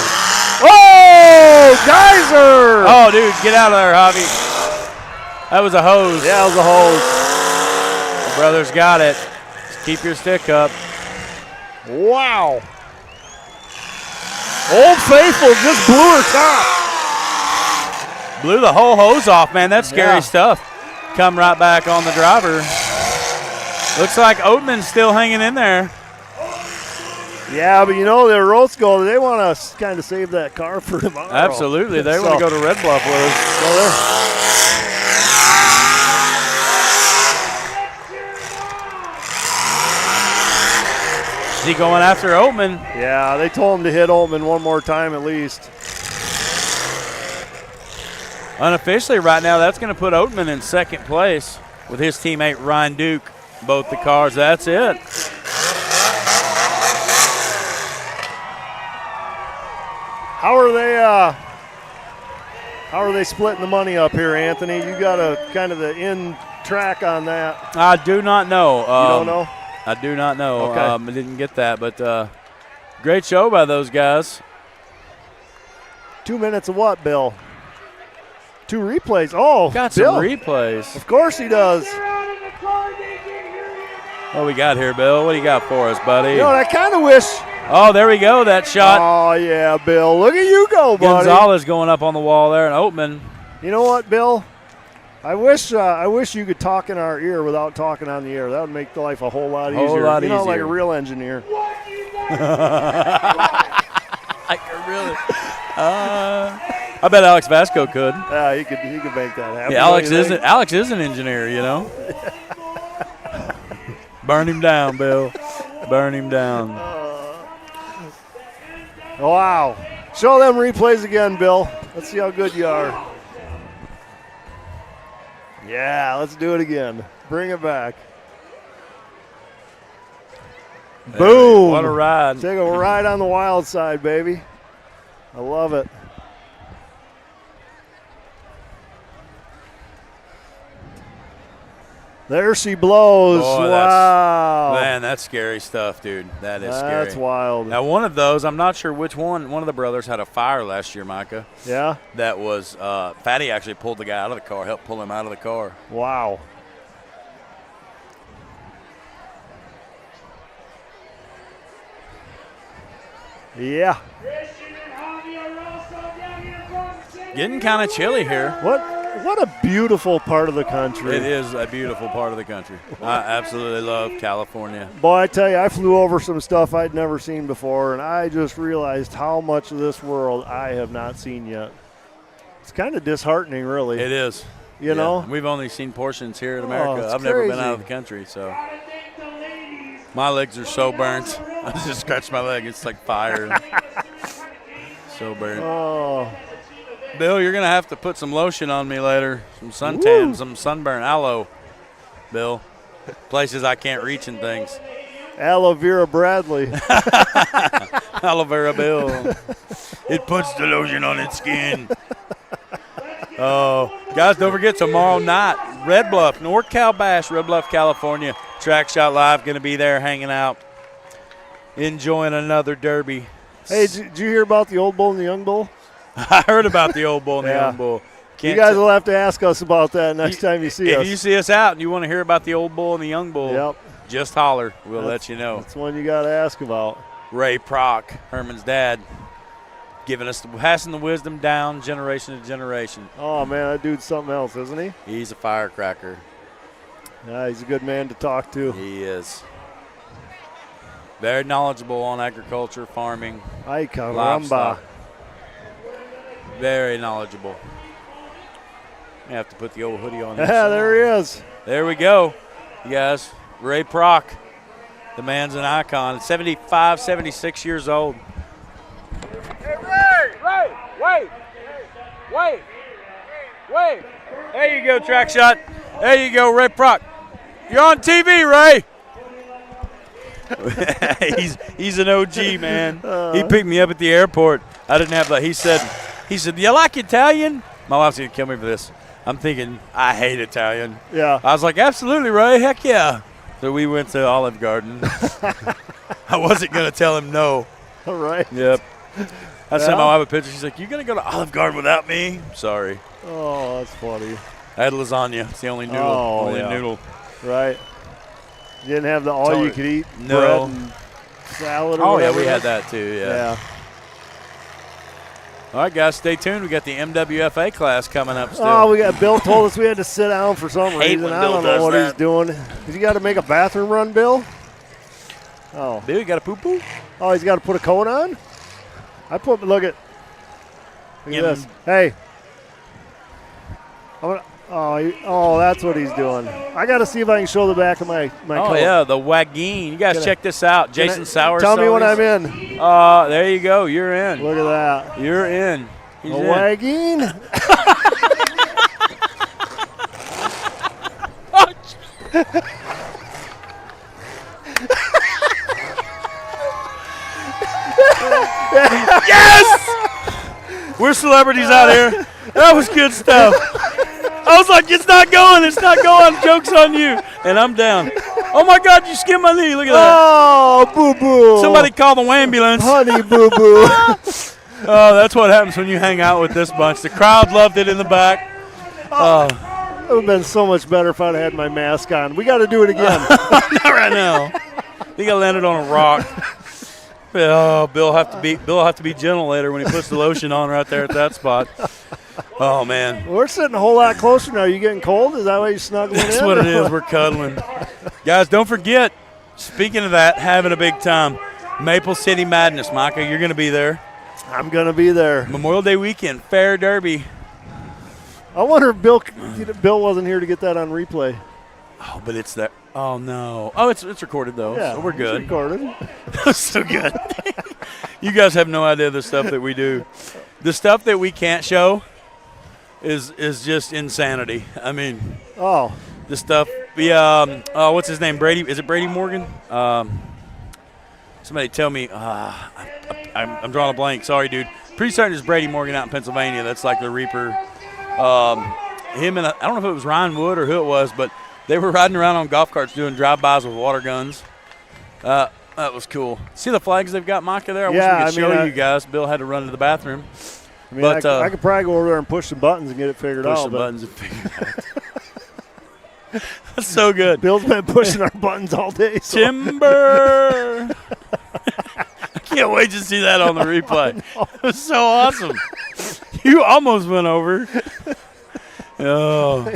Oh, Geyser! Oh, dude, get out of there, Javi. That was a hose. Yeah, it was a hose. The brothers got it. Just keep your stick up. Wow. Old Faithful just blew her top. Blew the whole hose off, man. That's scary stuff. Come right back on the driver. Looks like Oatman's still hanging in there. Yeah, but you know, the Orozco, they want to kind of save that car for tomorrow. Absolutely. They want to go to Red Bluff with us. Is he going after Oatman? Yeah, they told him to hit Oatman one more time at least. Unofficially right now, that's going to put Oatman in second place with his teammate Ryan Duke. Both the cars, that's it. How are they splitting the money up here, Anthony? You got a kind of the in track on that. I do not know. You don't know? I do not know. Okay. I didn't get that, but great show by those guys. 2 minutes of what, Bill? 2 replays. Oh, got Bill. some replays. Of course he does. What we got here, Bill? What do you got for us, buddy? You know, I kind of wish. Oh, there we go. That shot. Oh, yeah, Bill. Look at you go, buddy. Gonzalez going up on the wall there, and Oatman. You know what, Bill? I wish you could talk in our ear without talking on the air. That would make life a whole lot easier. You know, like a real engineer. Like a really. I bet Alex Vasco could. Yeah, he could make that happen. Yeah, Alex is an engineer, you know. Burn him down, Bill. Burn him down. Wow. Show them replays again, Bill. Let's see how good you are. Yeah, let's do it again. Bring it back. Boom. What a ride. Take a ride on the wild side, baby. I love it. There she blows. Boy, wow. Man, that's scary stuff, dude. That is scary. That's wild. Now, one of those, I'm not sure which one. One of the brothers had a fire last year, Micah. Yeah? That was, Fatty actually pulled the guy out of the car, helped pull him out of the car. Wow. Yeah. Getting kind of chilly here. What a beautiful part of the country. It is a beautiful part of the country. I absolutely love California. Boy, I tell you, I flew over some stuff I'd never seen before, and I just realized how much of this world I have not seen yet. It's kind of disheartening, really. It is. You know? We've only seen portions here in America. It's I've never been crazy. out of the country, so. My legs are so burnt. I just scratched my leg. It's like fire. So burnt. Oh. Bill, you're going to have to put some lotion on me later. Some suntan, some sunburn aloe, Bill. Places I can't reach and things. Aloe Vera Bradley. Aloe Vera Bill. It puts the lotion on its skin. Oh, guys, don't forget tomorrow night, Red Bluff, NorCal Bash, Red Bluff, California. Track Shot Live going to be there hanging out, enjoying another derby. Hey, did you hear about the Old Bull and the Young Bull? I heard about the Old Bull and the Young Bull. You guys will have to ask us about that next time you see us. If you see us out and you want to hear about the Old Bull and the Young Bull, just holler. We'll let you know. That's one you got to ask about. Ray Prock, Herman's dad, passing the wisdom down generation to generation. Oh, man, that dude's something else, isn't he? He's a firecracker. Yeah, he's a good man to talk to. He is. Very knowledgeable on agriculture, farming, Ay, caramba. livestock. Very knowledgeable. I have to put the old hoodie on. Yeah, there he is. There we go. You guys, Ray Prock, the man's an icon. 75, 76 years old. Hey, Ray! Wait! There you go, Track Shot. There you go, Ray Prock. You're on TV, Ray. he's an OG, man. He picked me up at the airport. I didn't have that. He said, do you like Italian? My wife's going to kill me for this. I'm thinking, I hate Italian. Yeah. I was like, absolutely, Ray. Heck yeah. So we went to Olive Garden. I wasn't going to tell him no. All right. Yep. I sent my wife a picture. She's like, you going to go to Olive Garden without me? Sorry. Oh, that's funny. I had lasagna. It's the only noodle. Noodle. Right. You didn't have the all-you-could-eat bread and salad or Oh, whatever? yeah, we had that too, yeah. All right, guys, stay tuned. We got the MWFA class coming up still. Oh, we got Bill told us we had to sit down for some reason. I don't know what he's doing. Has he got to make a bathroom run, Bill? Oh. Bill, you got a poo-poo? Oh, he's got to put a coat on? Look at this. Hey. Oh, that's what he's doing. I got to see if I can show the back of my coat. Oh, yeah, the Wageen. You guys check this out. Jason Sauer. Tell me when I'm in. There you go. You're in. Look at that. You're in. He's a in. Wageen. Yes! We're celebrities out here. That was good stuff. I was like, it's not going. Joke's on you. And I'm down. Oh, my God, you skinned my knee. Look at that. Oh, boo-boo. Somebody call the ambulance. Honey, boo-boo. Oh, that's what happens when you hang out with this bunch. The crowd loved it in the back. It would have been so much better if I'd had my mask on. We got to do it again. Not right now. He got landed on a rock. Oh, Bill will have to be gentle later when he puts the lotion on right there at that spot. Oh, man. We're sitting a whole lot closer now. Are you getting cold? Is that why you're snuggling in? That's what it is. We're cuddling. Guys, don't forget, speaking of that, having a big time, Maple City Madness. Micah, you're going to be there. I'm going to be there. Memorial Day weekend, Fair Derby. I wonder if Bill wasn't here to get that on replay. Oh, but it's there. Oh, no. Oh, it's recorded, though, yeah, so we're good. It's recorded. That's so good. You guys have no idea the stuff that we do. The stuff that we can't show is just insanity. I mean, the stuff. What's his name? Brady? Is it Brady Morgan? Somebody tell me. I'm drawing a blank. Sorry, dude. Pretty certain it's Brady Morgan out in Pennsylvania. That's like the Reaper. Him and I don't know if it was Ryan Wood or who it was, but they were riding around on golf carts doing drive-bys with water guns. That was cool. See the flags they've got, Micah, there? I wish we could show you guys. Bill had to run to the bathroom. I mean, I could probably go over there and push some buttons and get it figured out. Push some buttons and figure it out. That's so good. Bill's been pushing our buttons all day. So. Timber! I can't wait to see that on the replay. It was so awesome. You almost went over. Oh.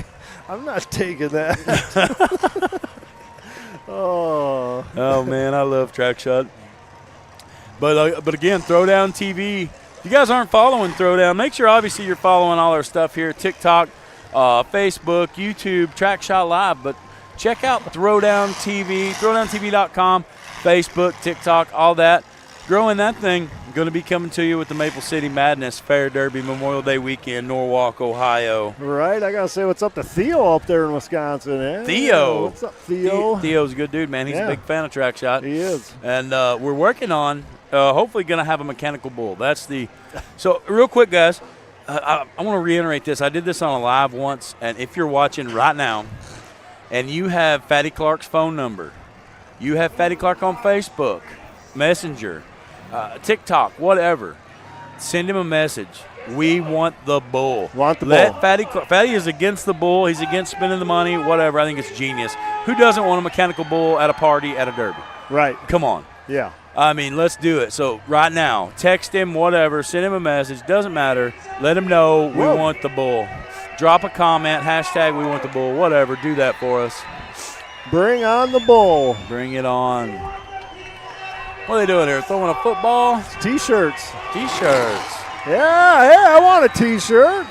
I'm not taking that. Oh, man, I love Track Shot. But again, Throwdown TV. If you guys aren't following Throwdown, make sure obviously you're following all our stuff here. TikTok, Facebook, YouTube, TrackShotLive. But check out Throwdown TV, throwdowntv.com, Facebook, TikTok, all that. growing that thing. Going to be coming to you with the Maple City Madness Fair Derby Memorial Day weekend, Norwalk, Ohio. Right, I got to say what's up to Theo up there in Wisconsin. Eh? Theo. What's up, Theo? Theo's a good dude, man. He's a big fan of Track Shot. He is. And we're working on hopefully going to have a mechanical bull. So real quick, guys, I want to reiterate this. I did this on a live once, and if you're watching right now and you have Fatty Clark's phone number, you have Fatty Clark on Facebook, Messenger, TikTok, whatever, send him a message. We want the bull. Bull. Fatty is against the bull. He's against spending the money, whatever. I think it's genius. Who doesn't want a mechanical bull at a party at a derby? Right. Come on. Yeah. I mean, let's do it. So right now, text him, whatever, send him a message. Doesn't matter. Let him know we want the bull. Drop a comment, hashtag we want the bull, whatever. Do that for us. Bring on the bull. Bring it on. What are they doing here? Throwing a football? T-shirts. T-shirts. Yeah, hey, I want a T-shirt.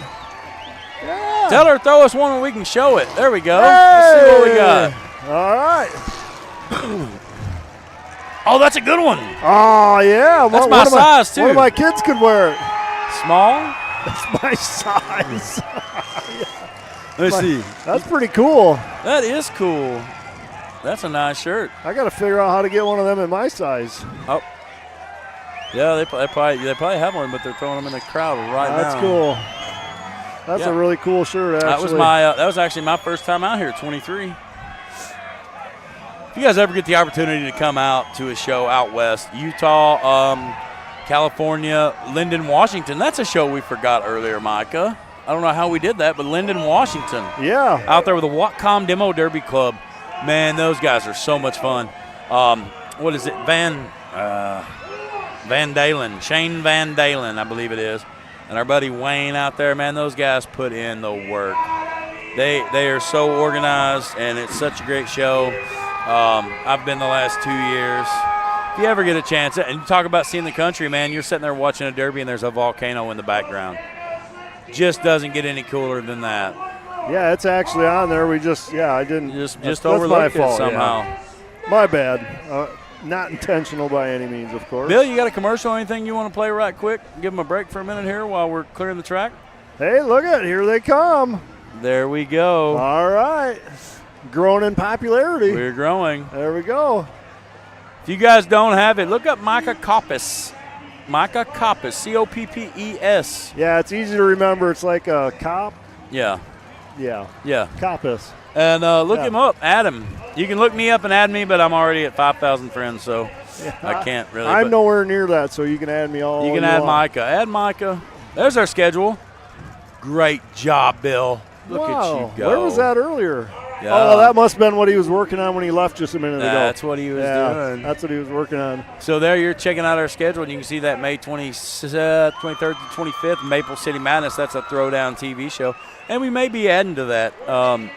Yeah. Tell her throw us one and we can show it. There we go. Hey. Let's see what we got. All right. Oh, that's a good one. Oh, yeah. That's my size, too. One of my kids could wear it. Small? That's my size. Let's see. That's pretty cool. That is cool. That's a nice shirt. I got to figure out how to get one of them in my size. Oh. Yeah, they probably have one, but they're throwing them in the crowd right now. That's cool. That's a really cool shirt, actually. That was actually my first time out here, 23. If you guys ever get the opportunity to come out to a show out west, Utah, California, Linden, Washington, that's a show we forgot earlier, Micah. I don't know how we did that, but Linden, Washington. Yeah. Out there with the Whatcom Demo Derby Club. Man, those guys are so much fun. What is it? Van Dalen, Shane Van Dalen, I believe it is. And our buddy Wayne out there, man, those guys put in the work. They are so organized, and it's such a great show. I've been the last 2 years. If you ever get a chance, and you talk about seeing the country, man, you're sitting there watching a derby and there's a volcano in the background. Just doesn't get any cooler than that. Yeah, it's actually on there. I didn't. Just overlooked it somehow. Yeah. My bad. Not intentional by any means, of course. Bill, you got a commercial or anything you want to play right quick? Give them a break for a minute here while we're clearing the track. Hey, look at it. Here they come. There we go. All right. Growing in popularity. We're growing. There we go. If you guys don't have it, look up Micah Coppes. Micah Coppes, Coppes. Yeah, it's easy to remember. It's like a cop. Yeah. Yeah. Coppes. And look him up. Add him. You can look me up and add me, but I'm already at 5,000 friends, so I can't really. I'm nowhere near that, so you can add me all. You can add Micah. Add Micah. There's our schedule. Great job, Bill. Look at you go. Where was that earlier? Yeah. Oh, that must have been what he was working on when he left just a minute ago. That's what he was doing. That's what he was working on. So there you're checking out our schedule, and you can see that May 23rd to 25th, Maple City Madness. That's a Throwdown TV show. And we may be adding to that,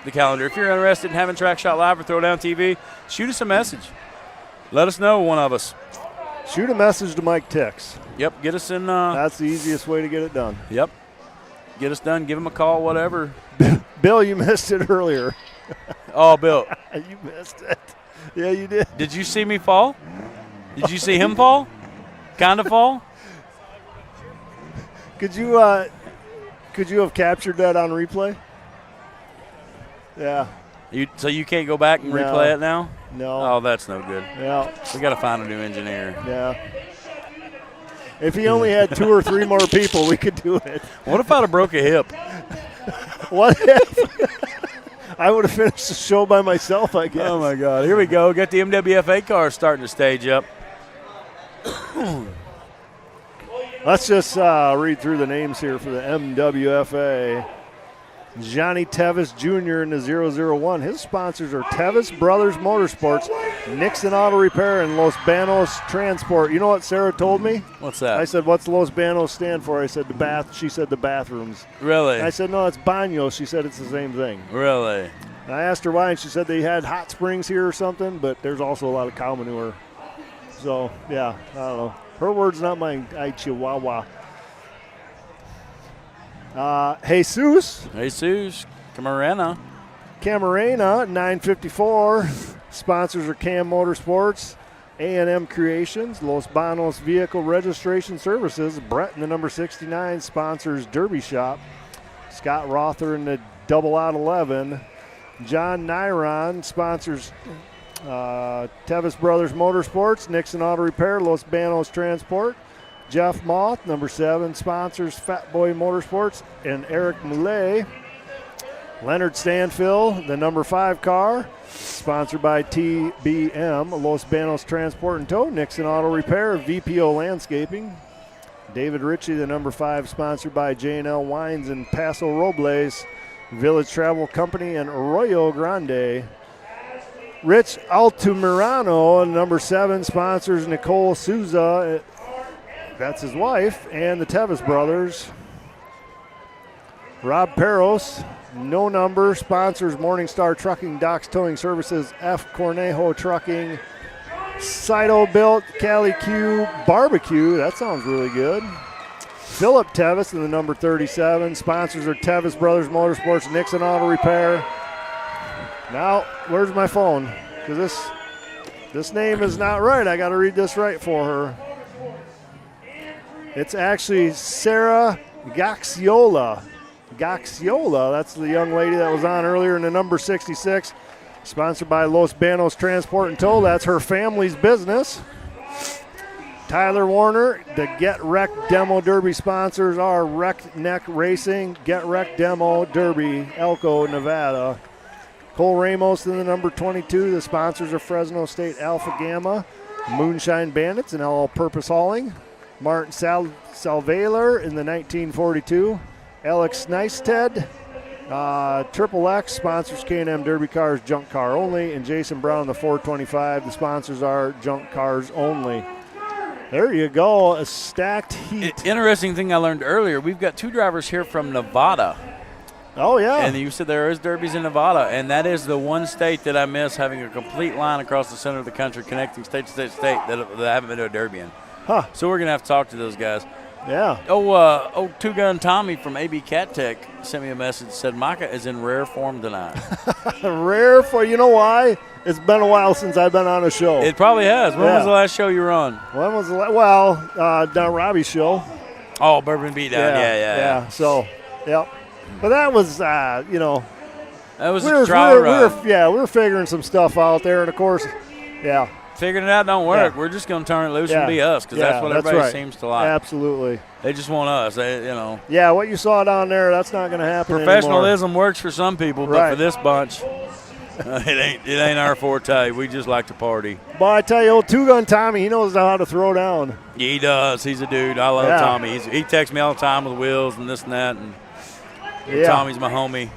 the calendar. If you're interested in having Track Shot Live or Throwdown TV, shoot us a message. Let us know, one of us. Shoot a message to Mike Tix. Yep, get us in. That's the easiest way to get it done. Yep. Get us done, give him a call, whatever. Bill, you missed it earlier. Oh, Bill. You missed it. Yeah, you did. Did you see me fall? Did you see him fall? Kind of fall? Could you have captured that on replay? Yeah. So you can't go back and replay it now? No. Oh, that's no good. Yeah. We got to find a new engineer. Yeah. If he only had 2 or 3 more people, we could do it. What if I'd have broke a hip? What if? I would have finished the show by myself, I guess. Oh, my God. Here we go. Got the MWFA cars starting to stage up. Let's just read through the names here for the MWFA. Johnny Tevis Jr. in the 001. His sponsors are Tevis Brothers Motorsports, Nixon Auto Repair, and Los Banos Transport. You know what Sarah told me? What's that? I said, what's Los Banos stand for? I said, the bath. She said, the bathrooms. Really? And I said, no, it's Banos. She said, it's the same thing. Really? And I asked her why, and she said they had hot springs here or something, but there's also a lot of cow manure. So, yeah, I don't know. Her words, not mine. I chihuahua. Jesus Camarena, 954. Sponsors are Cam Motorsports, A&M Creations, Los Banos Vehicle Registration Services. Brett in the number 69 sponsors Derby Shop. Scott Rother in the double out 11. John Nyron sponsors Tevis Brothers Motorsports, Nixon Auto Repair, Los Banos Transport. Jeff Moth, number 7, sponsors Fat Boy Motorsports, and Eric Moulet. Leonard Stanfill, the number 5 car, sponsored by TBM, Los Banos Transport and Tow, Nixon Auto Repair, VPO Landscaping. David Ritchie, the number 5, sponsored by J&L Wines and Paso Robles, Village Travel Company, and Arroyo Grande. Rich Altamirano, number 7, sponsors Nicole Souza, that's his wife, and the Tevis brothers. Rob Peros, no number, sponsors Morningstar Trucking, Docks Towing Services, F. Cornejo Trucking, Sido Built, Cali Q Barbecue, that sounds really good. Philip Tevis in the number 37, sponsors are Tevis Brothers Motorsports, Nixon Auto Repair. Now, where's my phone? Because this name is not right. I got to read this right for her. It's actually Sarah Gaxiola. Gaxiola, that's the young lady that was on earlier in the number 66. Sponsored by Los Banos Transport and Tow. That's her family's business. Tyler Warner, the Get Wrecked Demo Derby sponsors are Wrecked Neck Racing, Get Wrecked Demo Derby, Elko, Nevada. Cole Ramos in the number 22. The sponsors are Fresno State Alpha Gamma, Moonshine Bandits, and All Purpose Hauling. Martin Salvaler in the 1942. Alex Neisted, Triple X sponsors K&M Derby Cars, Junk Car Only. And Jason Brown, the 425. The sponsors are Junk Cars Only. There you go, a stacked heat. Interesting thing I learned earlier, we've got 2 drivers here from Nevada. Oh, yeah. And you said there is derbies in Nevada, and that is the one state that I miss having a complete line across the center of the country connecting state to state to state that I haven't been to a derby in. Huh. So we're going to have to talk to those guys. Yeah. Two Gun Tommy from AB Cat Tech sent me a message that said Micah is in rare form tonight. Rare for, you know why? It's been a while since I've been on a show. It probably has. When was the last show you were on? When was the down Robbie's show. Oh, Bourbon Beatdown. Yeah. So, yep. But that was, that was we a were, trial we run. we were figuring some stuff out there, and of course, yeah. Figuring it out don't work. Yeah. We're just going to turn it loose and be us because that's what everybody seems to like. Absolutely. They just want us. Yeah, what you saw down there, that's not going to happen Professionalism works for some people, but Right. for this bunch, it ain't our forte. We just like to party. But I tell you, old Two Gun Tommy, he knows how to throw down. He does. He's a dude. I love Tommy. He texts me all the time with wheels and this and that. And Tommy's my homie.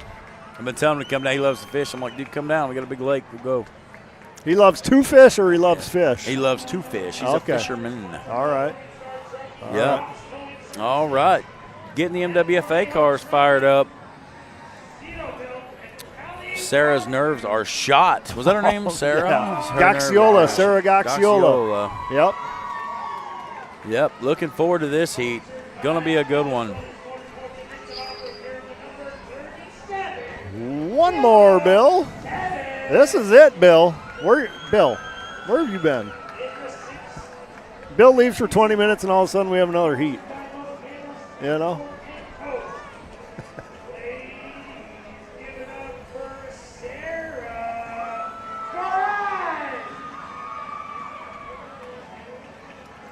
I've been telling him to come down. He loves to fish. I'm like, dude, come down. We got a big lake. We'll go. He loves to fish or he loves fish? He loves to fish. He's a fisherman. All right. All right. Getting the MWFA cars fired up. Sarah's nerves are shot. Was that her name, Sarah? Gaxiola. Sarah Gaxiola. Yep. Looking forward to this heat. Going to be a good one. One more, Bill. This is it, Bill. Where have you been? Bill leaves for 20 minutes, and all of a sudden we have another heat. You know?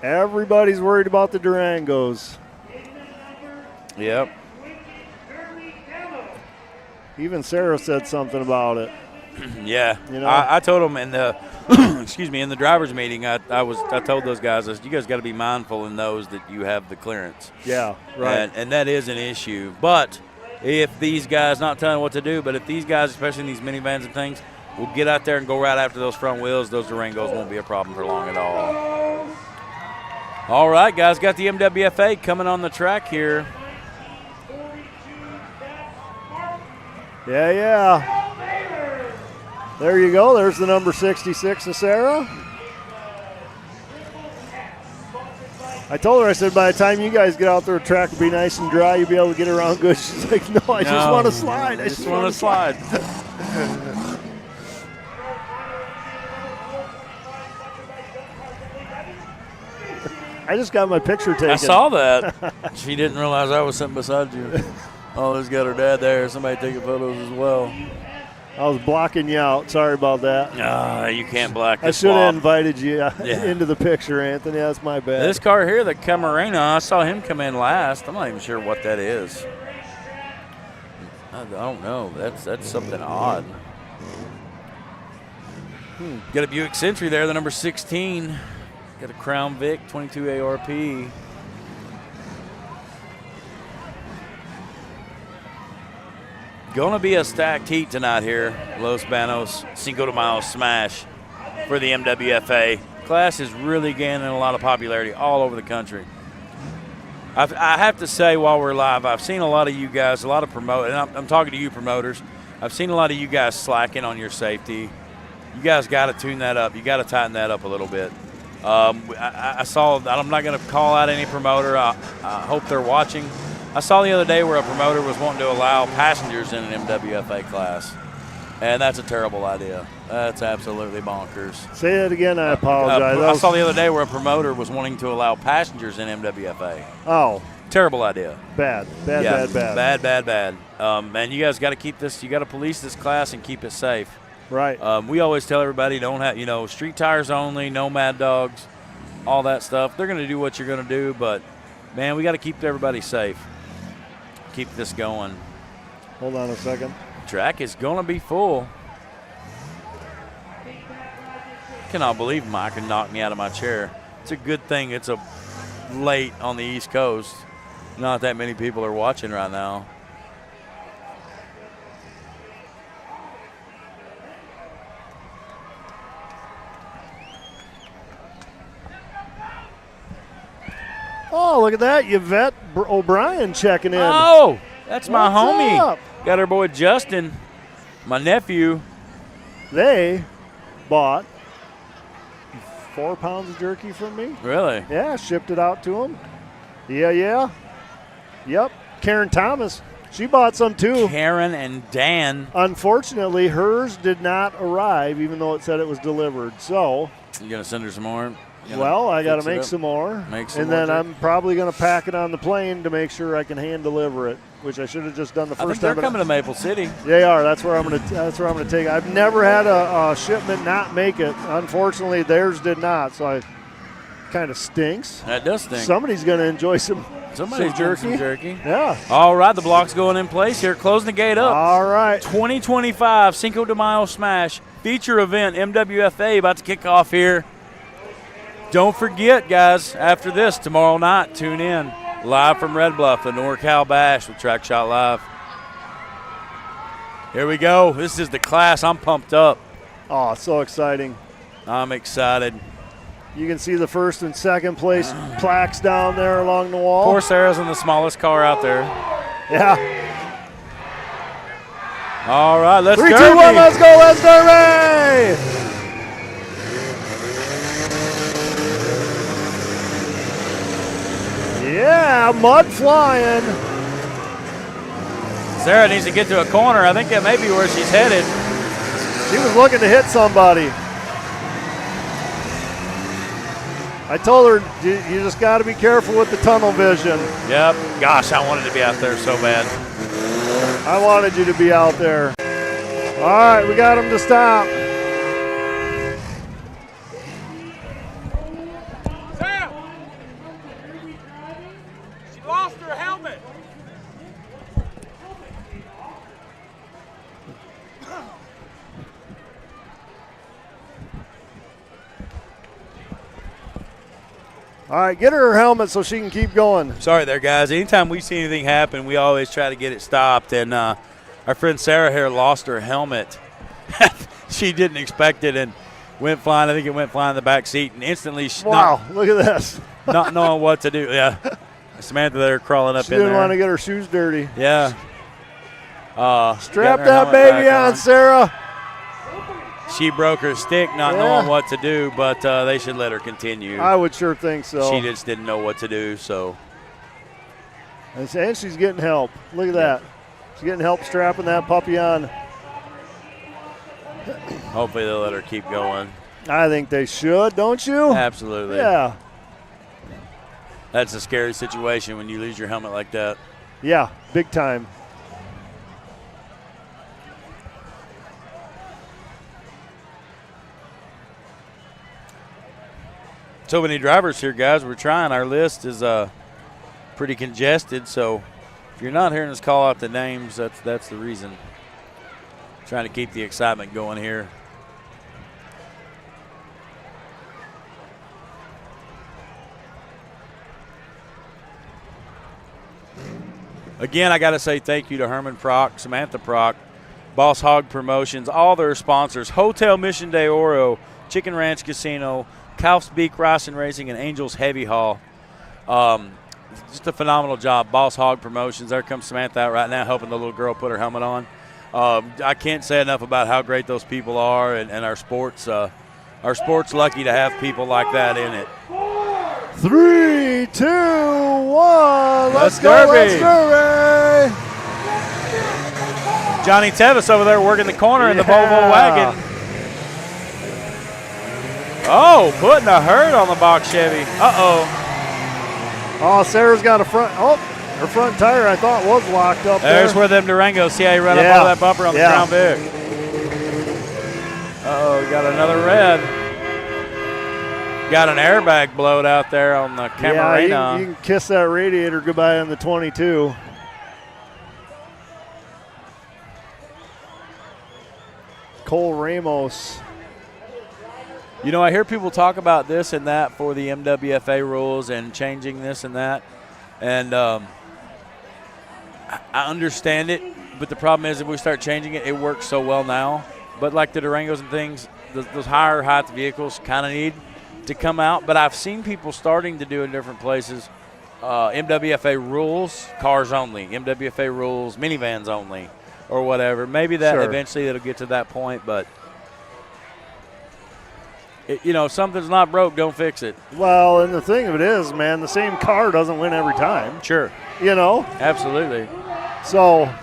Everybody's worried about the Durangos. Yep. Even Sarah said something about it. Yeah, you know? I told them in the in the drivers meeting. I told those guys, you guys got to be mindful in those that you have the clearance. Yeah, right. And that is an issue. But if these guys, not telling what to do, but if these guys, especially in these minivans and things, will get out there and go right after those front wheels, those Durangos won't be a problem for long at all. All right, guys, got the MWFA coming on the track here. Yeah. There you go. There's the number 66 of Sarah. I told her, I said, by the time you guys get out there, the track will be nice and dry. You'll be able to get around good. She's like, no, I just want to slide. I just want to slide. I just got my picture taken. I saw that. She didn't realize I was sitting beside you. Oh, there's got her dad there. Somebody taking photos as well. I was blocking you out. Sorry about that. You can't block I this should have swab. invited you into the picture, Anthony. That's my bad. This car here, the Camarena, I saw him come in last. I'm not even sure what that is. I don't know. That's something odd. Got a Buick Century there, the number 16. Got a Crown Vic, 22 ARP. Gonna be a stacked heat tonight here. Los Banos Cinco de Mayo Smash for the MWFA. Class is really gaining a lot of popularity all over the country. I have to say, while we're live, I've seen a lot of you guys, a lot of promoters, and I'm talking to you promoters, I've seen a lot of you guys slacking on your safety. You guys got to tune that up. You got to tighten that up a little bit. I saw, I'm not going to call out any promoter. I hope they're watching. I saw the other day where a promoter was wanting to allow passengers in an MWFA class, and that's a terrible idea. That's absolutely bonkers. Say that again, I apologize. I saw the other day where a promoter was wanting to allow passengers in MWFA. Oh. Terrible idea. Bad. And you guys got to keep this, you got to police this class and keep it safe. Right. We always tell everybody don't have, street tires only, no mad dogs, all that stuff. They're going to do what you're going to do, but, man, we got to keep everybody safe. Keep this going. Hold on a second. Track is going to be full. Cannot believe Mike can knock me out of my chair. It's a good thing it's a late on the East Coast. Not that many people are watching right now. Oh, look at that. Yvette O'Brien checking in. Oh, that's my homie. Up? Got her boy Justin, my nephew. They bought 4 pounds of jerky from me. Really? Yeah, shipped it out to them. Yeah. Yep. Karen Thomas, she bought some too. Karen and Dan. Unfortunately, hers did not arrive, even though it said it was delivered. So. You gonna send her some more? Well, I got to make some more. And then I'm probably going to pack it on the plane to make sure I can hand deliver it, which I should have just done the first time. They're coming to Maple City. They are. That's where I'm going to take it. I've never had a shipment not make it. Unfortunately, theirs did not, so I kind of stinks. That does stink. Somebody's going to enjoy some jerky. Yeah. All right, the block's going in place here. Closing the gate up. All right. 2025 Cinco de Mayo Smash feature event MWFA about to kick off here. Don't forget, guys, after this, tomorrow night, tune in. Live from Red Bluff, the NorCal Bash with TrackShotLive. Here we go. This is the class. I'm pumped up. Oh, so exciting. I'm excited. You can see the first and second place plaques down there along the wall. Poor Sarah's in the smallest car out there. Yeah. All right, let's go. 3, 2, 1, let's go, let's derby! Yeah, mud flying. Sarah needs to get to a corner. I think that may be where she's headed. She was looking to hit somebody. I told her, you just got to be careful with the tunnel vision. Yep. Gosh, I wanted to be out there so bad. I wanted you to be out there. All right, we got him to stop. Lost her helmet. All right, get her helmet so she can keep going. Sorry there, guys. Anytime we see anything happen, we always try to get it stopped. And our friend Sarah here lost her helmet. She didn't expect it and went flying. I think it went flying in the back seat. And instantly, wow, look at this. Not knowing what to do. Yeah. Samantha there crawling up in there. She didn't want to get her shoes dirty. Yeah. Strap that baby on, Sarah. She broke her stick not knowing what to do, but they should let her continue. I would sure think so. She just didn't know what to do, so. And she's getting help. Look at that. She's getting help strapping that puppy on. Hopefully they'll let her keep going. I think they should, don't you? Absolutely. Yeah. that's a scary situation when you lose your helmet like that. Yeah, big time. So many drivers here, guys. We're trying. Our list is pretty congested, so if you're not hearing us call out the names, that's the reason. Trying to keep the excitement going here. Again, I got to say thank you to Herman Prock, Samantha Prock, Boss Hog Promotions, all their sponsors, Hotel Mission de Oro, Chicken Ranch Casino, Kauf's Beak Rice and Racing, and Angels Heavy Haul. Just a phenomenal job. Boss Hog Promotions. There comes Samantha out right now helping the little girl put her helmet on. I can't say enough about how great those people are, and our sports lucky to have people like that in it. 3, 2, 1. Let's go, Derby. let's Derby. Johnny Tevis over there working the corner in the Volvo wagon. Oh, putting a hurt on the box Chevy. Uh-oh. Oh, Sarah's got a front. Oh, her front tire I thought was locked up there. There's where them Durangos. See how he ran up over that bumper on the Crown Vic. Uh-oh, we got another red. Got an airbag blowed out there on the Camarena. Yeah, you can kiss that radiator goodbye on the 22. Cole Ramos. You know, I hear people talk about this and that for the MWFA rules and changing this and that. And I understand it, but the problem is if we start changing it, it works so well now. But like the Durangos and things, those higher height vehicles kind of need to come out. But I've seen people starting to do in different places MWFA rules, cars only, MWFA rules, minivans only, or whatever. Maybe that eventually it'll get to that point, but if something's not broke, don't fix it. Well, and the thing of it is, man, the same car doesn't win every time. Sure. Absolutely. So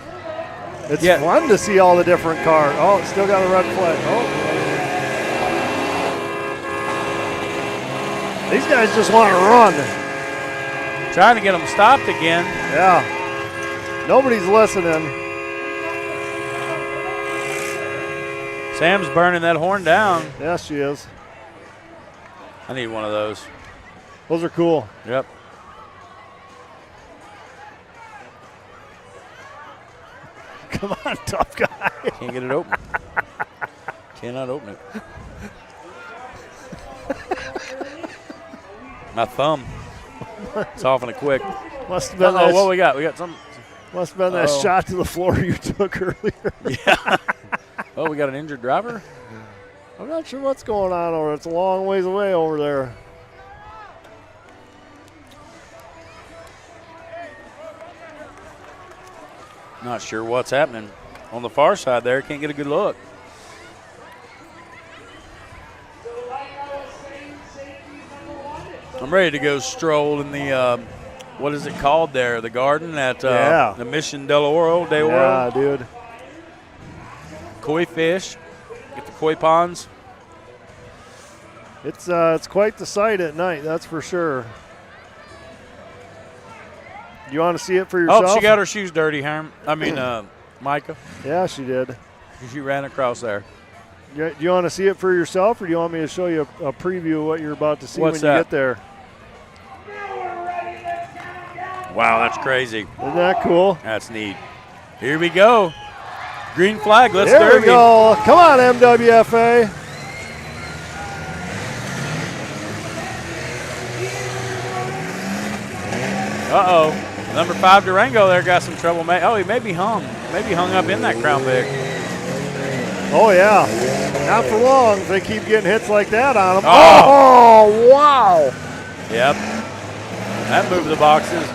it's fun to see all the different cars. Oh, it's still got a red flag. Oh. These guys just want to run. Trying to get them stopped again. Yeah. Nobody's listening. Sam's burning that horn down. Yes, she is. I need one of those. Those are cool. Yep. Come on, tough guy. Can't get it open. Cannot open it. My thumb. It's off in a quick. Must have been what we got? We got some. Must have been that shot to the floor you took earlier. Yeah. Oh, we got an injured driver? I'm not sure what's going on over there. It's a long ways away over there. Not sure what's happening. On the far side there, can't get a good look. I'm ready to go stroll in the, what is it called there? The garden at the Mission de Oro. Yeah, dude. Koi fish. Get the koi ponds. It's quite the sight at night, that's for sure. You want to see it for yourself? Oh, she got her shoes dirty, Micah. Yeah, she did. She ran across there. Do you want to see it for yourself, or do you want me to show you a preview of what you're about to see when you get there? Wow, that's crazy. Isn't that cool? That's neat. Here we go. Green flag, let's There derby. we go. Come on, MWFA. Uh-oh. Number 5 Durango there got some trouble. Oh, he may be hung. Maybe hung up in that Crown Vic. Oh, yeah. Not for long if they keep getting hits like that on them. Oh, wow. Yep. That moved the boxes.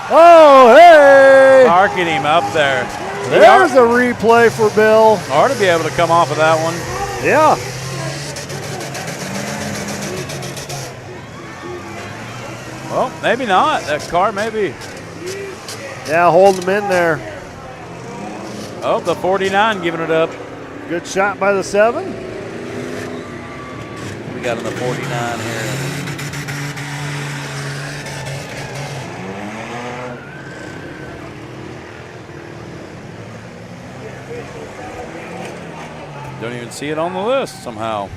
Oh, hey. Parking him up there. There's a replay for Bill. Hard to be able to come off of that one. Yeah. Well, maybe not. That car maybe. Yeah, hold him in there. Oh, the 49 giving it up. Good shot by the 7. We got in the 49 here. Don't even see it on the list somehow.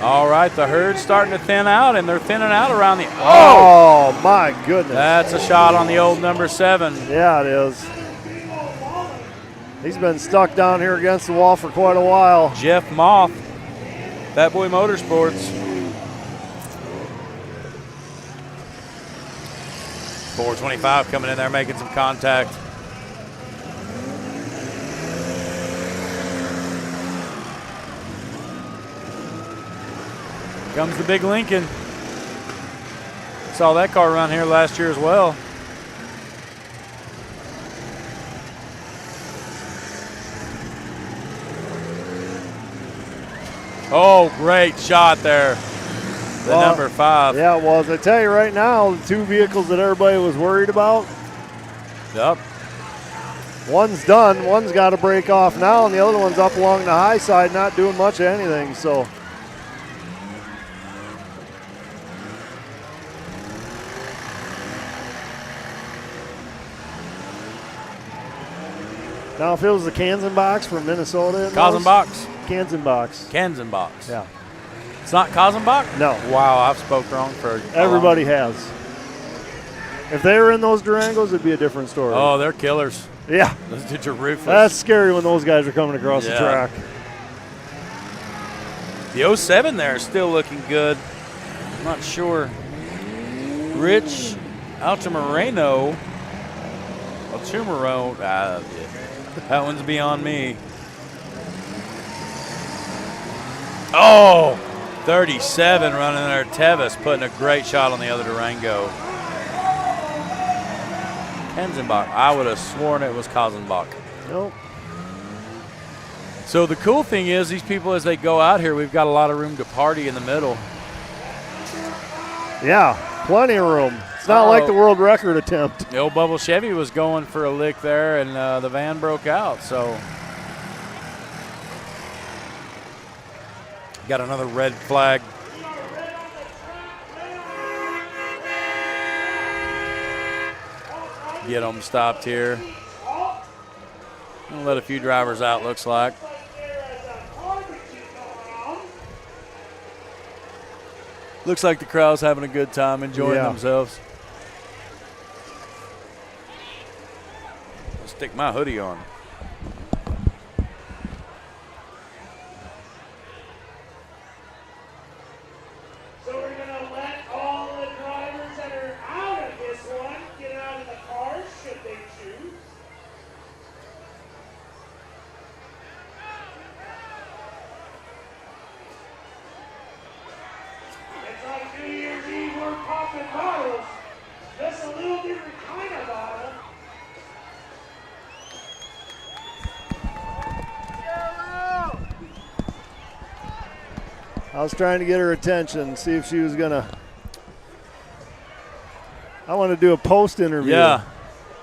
All right, the herd's starting to thin out, and they're thinning out around the. Oh my goodness. That's a shot on the old number 7. Yeah, it is. He's been stuck down here against the wall for quite a while. Jeff Moth, Fat Boy Motorsports. 425 coming in there, making some contact. Comes the big Lincoln. Saw that car run here last year as well. Oh, great shot there. The number 5. Yeah, it was. I tell you right now, the 2 vehicles that everybody was worried about. Yep. One's done. One's got to break off now, and the other one's up along the high side, not doing much of anything. So. Now, if it was the Kansan box from Minnesota. Kansan-box. Kansan-box. Kansan-box. Yeah. It's not Kansan-box? No. Wow, I've spoke wrong for everybody has. If they were in those Durangos, it'd be a different story. Oh, they're killers. Yeah. Those dudes are ruthless. That's scary when those guys are coming across the track. The 07 there is still looking good. I'm not sure. Rich Altamirano. That one's beyond me. Oh, 37 running there. Tevis putting a great shot on the other Durango. Kansanbach. I would have sworn it was Kazenbach. Nope. So the cool thing is these people, as they go out here, we've got a lot of room to party in the middle. Yeah, plenty of room. It's not like the world record attempt. The old Bubble Chevy was going for a lick there, and the van broke out. So got another red flag. Get them stopped here. We'll let a few drivers out, looks like. Looks like the crowd's having a good time, enjoying themselves. I'll stick my hoodie on. So we're going to let all the drivers that are out of this one get out of the cars, should they choose. It's like New Year's Eve, we're popping bottles. Just a little different kind of bottle. I was trying to get her attention, see if she was going to. I want to do a post interview. Yeah.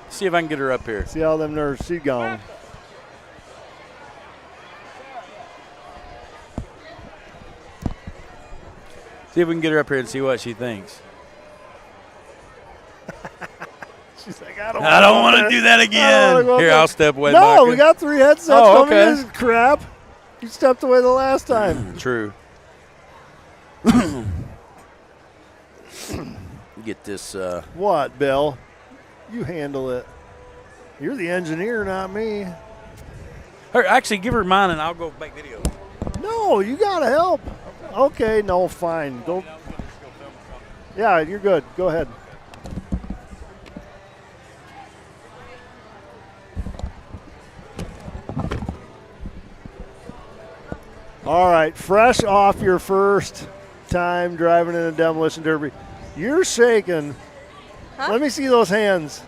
See if I can get her up here. See how them nerves she gone. See if we can get her up here and see what she thinks. She's like, I don't want to do that again. Here, I'll step away. No, we got 3 headsets. Oh, okay. This is crap. You stepped away the last time. True. Get this. What, Bill? You handle it. You're the engineer, not me. Actually, give her mine and I'll go make video. No, you got to help. Okay, no, fine. Don't. Yeah, you're good. Go ahead. All right, fresh off your first time driving in a demolition derby. You're shaking. Huh? Let me see those hands.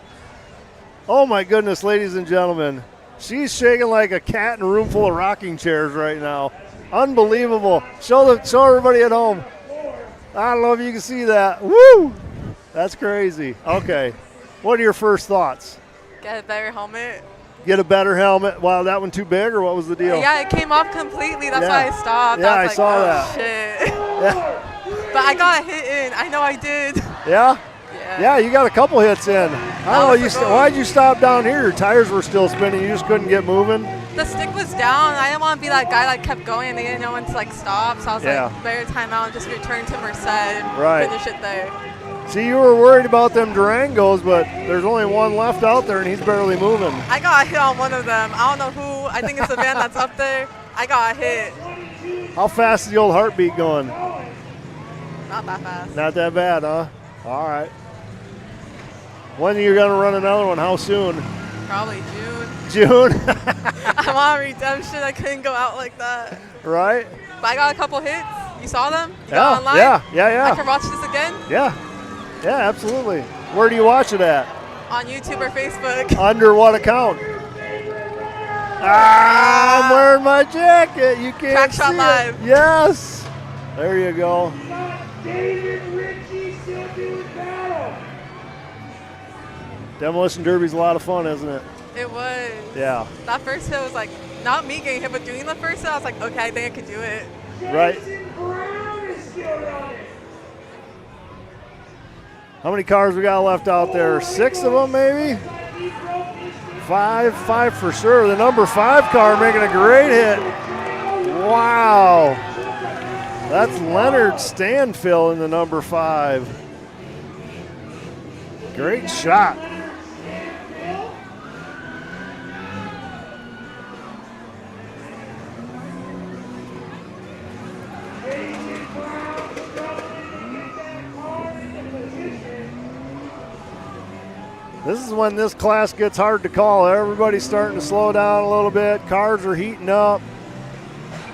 Oh, my goodness, ladies and gentlemen. She's shaking like a cat in a room full of rocking chairs right now. Unbelievable. Show everybody at home. I don't know if you can see that. Woo! That's crazy. Okay. What are your first thoughts? Get a better helmet. Get a better helmet. Wow, that one too big, or what was the deal? Yeah, it came off completely. That's Yeah. why I stopped. Yeah, I I was like, saw oh, that. shit. Yeah. But I got a hit in. I know I did. Yeah? Yeah, you got a couple hits in. I don't know, why'd you stop down here? Your tires were still spinning. You just couldn't get moving? The stick was down. I didn't want to be that guy that kept going and they didn't know when to like stop. So I was like, better time out and just return to Merced and finish it there. See, you were worried about them Durangos, but there's only one left out there, and he's barely moving. I got hit on one of them. I don't know who. I think it's the van that's up there. I got hit. How fast is the old heartbeat going? Not that fast. Not that bad, huh? All right. When are you going to run another one? How soon? Probably June. June? I'm on redemption. I couldn't go out like that. Right? But I got a couple hits. You saw them? You Yeah, got online? yeah. I can watch this again? Yeah, absolutely. Where do you watch it at? On YouTube or Facebook. Under what account? I'm wearing my jacket. You can't see TrackShotLive. it. Yes. There you go. David Ritchie still doing battle. Demolition Derby's a lot of fun, isn't it? It was. Yeah. That first hit was like, not me getting hit, but doing the first hit, I was like, okay, I think I could do it. Right. Brown is still running. How many cars we got left out there? 6 of them, maybe? 5 for sure. The number 5 car making a great hit. Wow. That's Leonard Stanfill in the number 5. Great shot. This is when this class gets hard to call. Everybody's starting to slow down a little bit. Cars are heating up.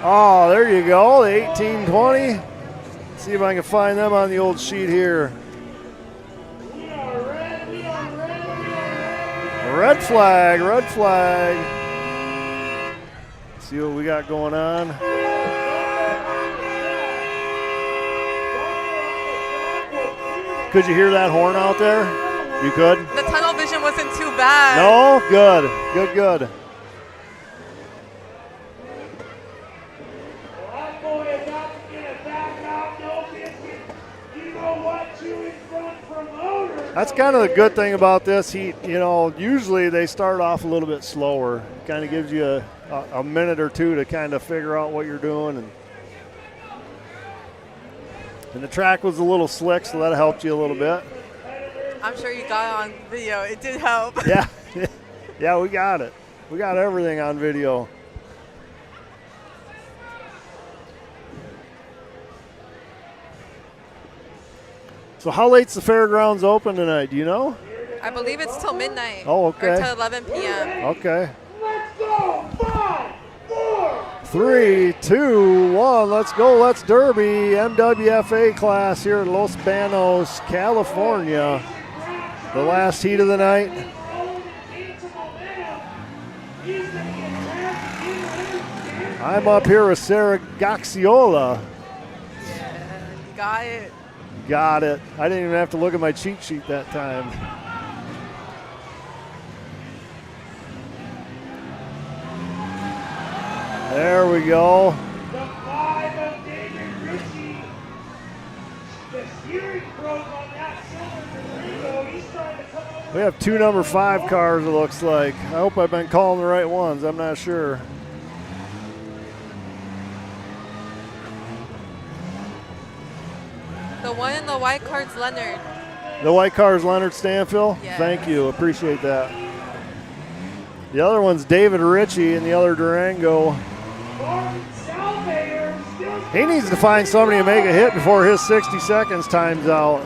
Oh, there you go, the 1820. See if I can find them on the old sheet here. Red flag, red flag. See what we got going on. Could you hear that horn out there? You could? The tunnel vision wasn't too bad. No? Good. Good, good. That's kind of the good thing about this heat. You know, usually they start off a little bit slower. Kind of gives you a minute or two to kind of figure out what you're doing. And the track was a little slick, so that helped you a little bit. I'm sure you got it on video. It did help. Yeah. Yeah, we got it. We got everything on video. So how late's the fairgrounds open tonight? Do you know? I believe it's till midnight. Oh, okay. Or till 11 p.m. Okay. Let's go. 5, 4. 3, 2, 1. Let's go. Let's Derby. MWFA class here at Los Banos, California. The last heat of the night. I'm up here with Sarah Gaxiola. You got it. Got it. I didn't even have to look at my cheat sheet that time. There we go. The 5 of David Ritchie. The steering probe on that silver Durango. He's trying to come over. We have 2 number 5 cars, it looks like. I hope I've been calling the right ones. I'm not sure. The one in the white card's Leonard. The white car is Leonard Stanfill? Yes. Thank you. Appreciate that. The other one's David Ritchie and the other Durango. He needs to find somebody to make a hit before his 60 seconds time's out.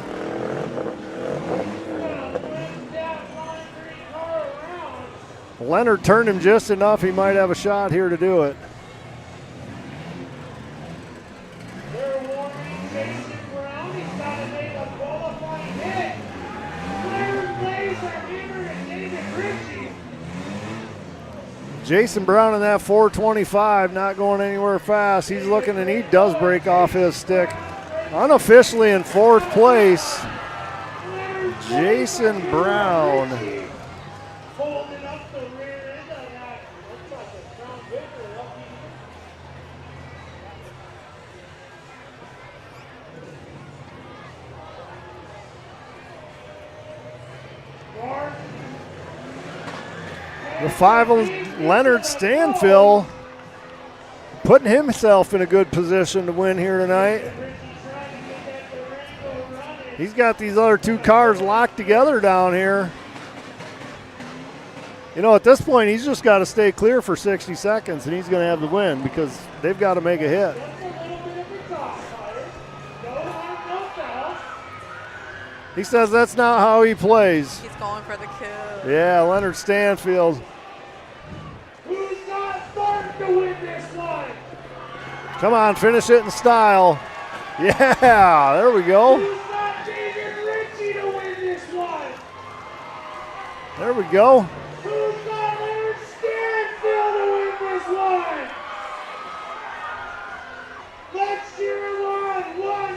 Leonard turned him just enough. He might have a shot here to do it. Jason Brown in that 425, not going anywhere fast. He's looking, and he does break off his stick. Unofficially in 4th place, Jason Brown. Folding up the rear end of that. Looks like a Crown Vicar. The 5 of Leonard Stanfill putting himself in a good position to win here tonight. He's got these other 2 cars locked together down here. You know, at this point, he's just got to stay clear for 60 seconds, and he's going to have the win because they've got to make a hit. He says that's not how he plays. He's going for the kill. Yeah, Leonard Stanfield. Who's not starting to win this one? Come on, finish it in style. Yeah, there we go. Who's not David Ritchie to win this one? There we go. Who's not Leonard Stanfield to win this one? Let's hear one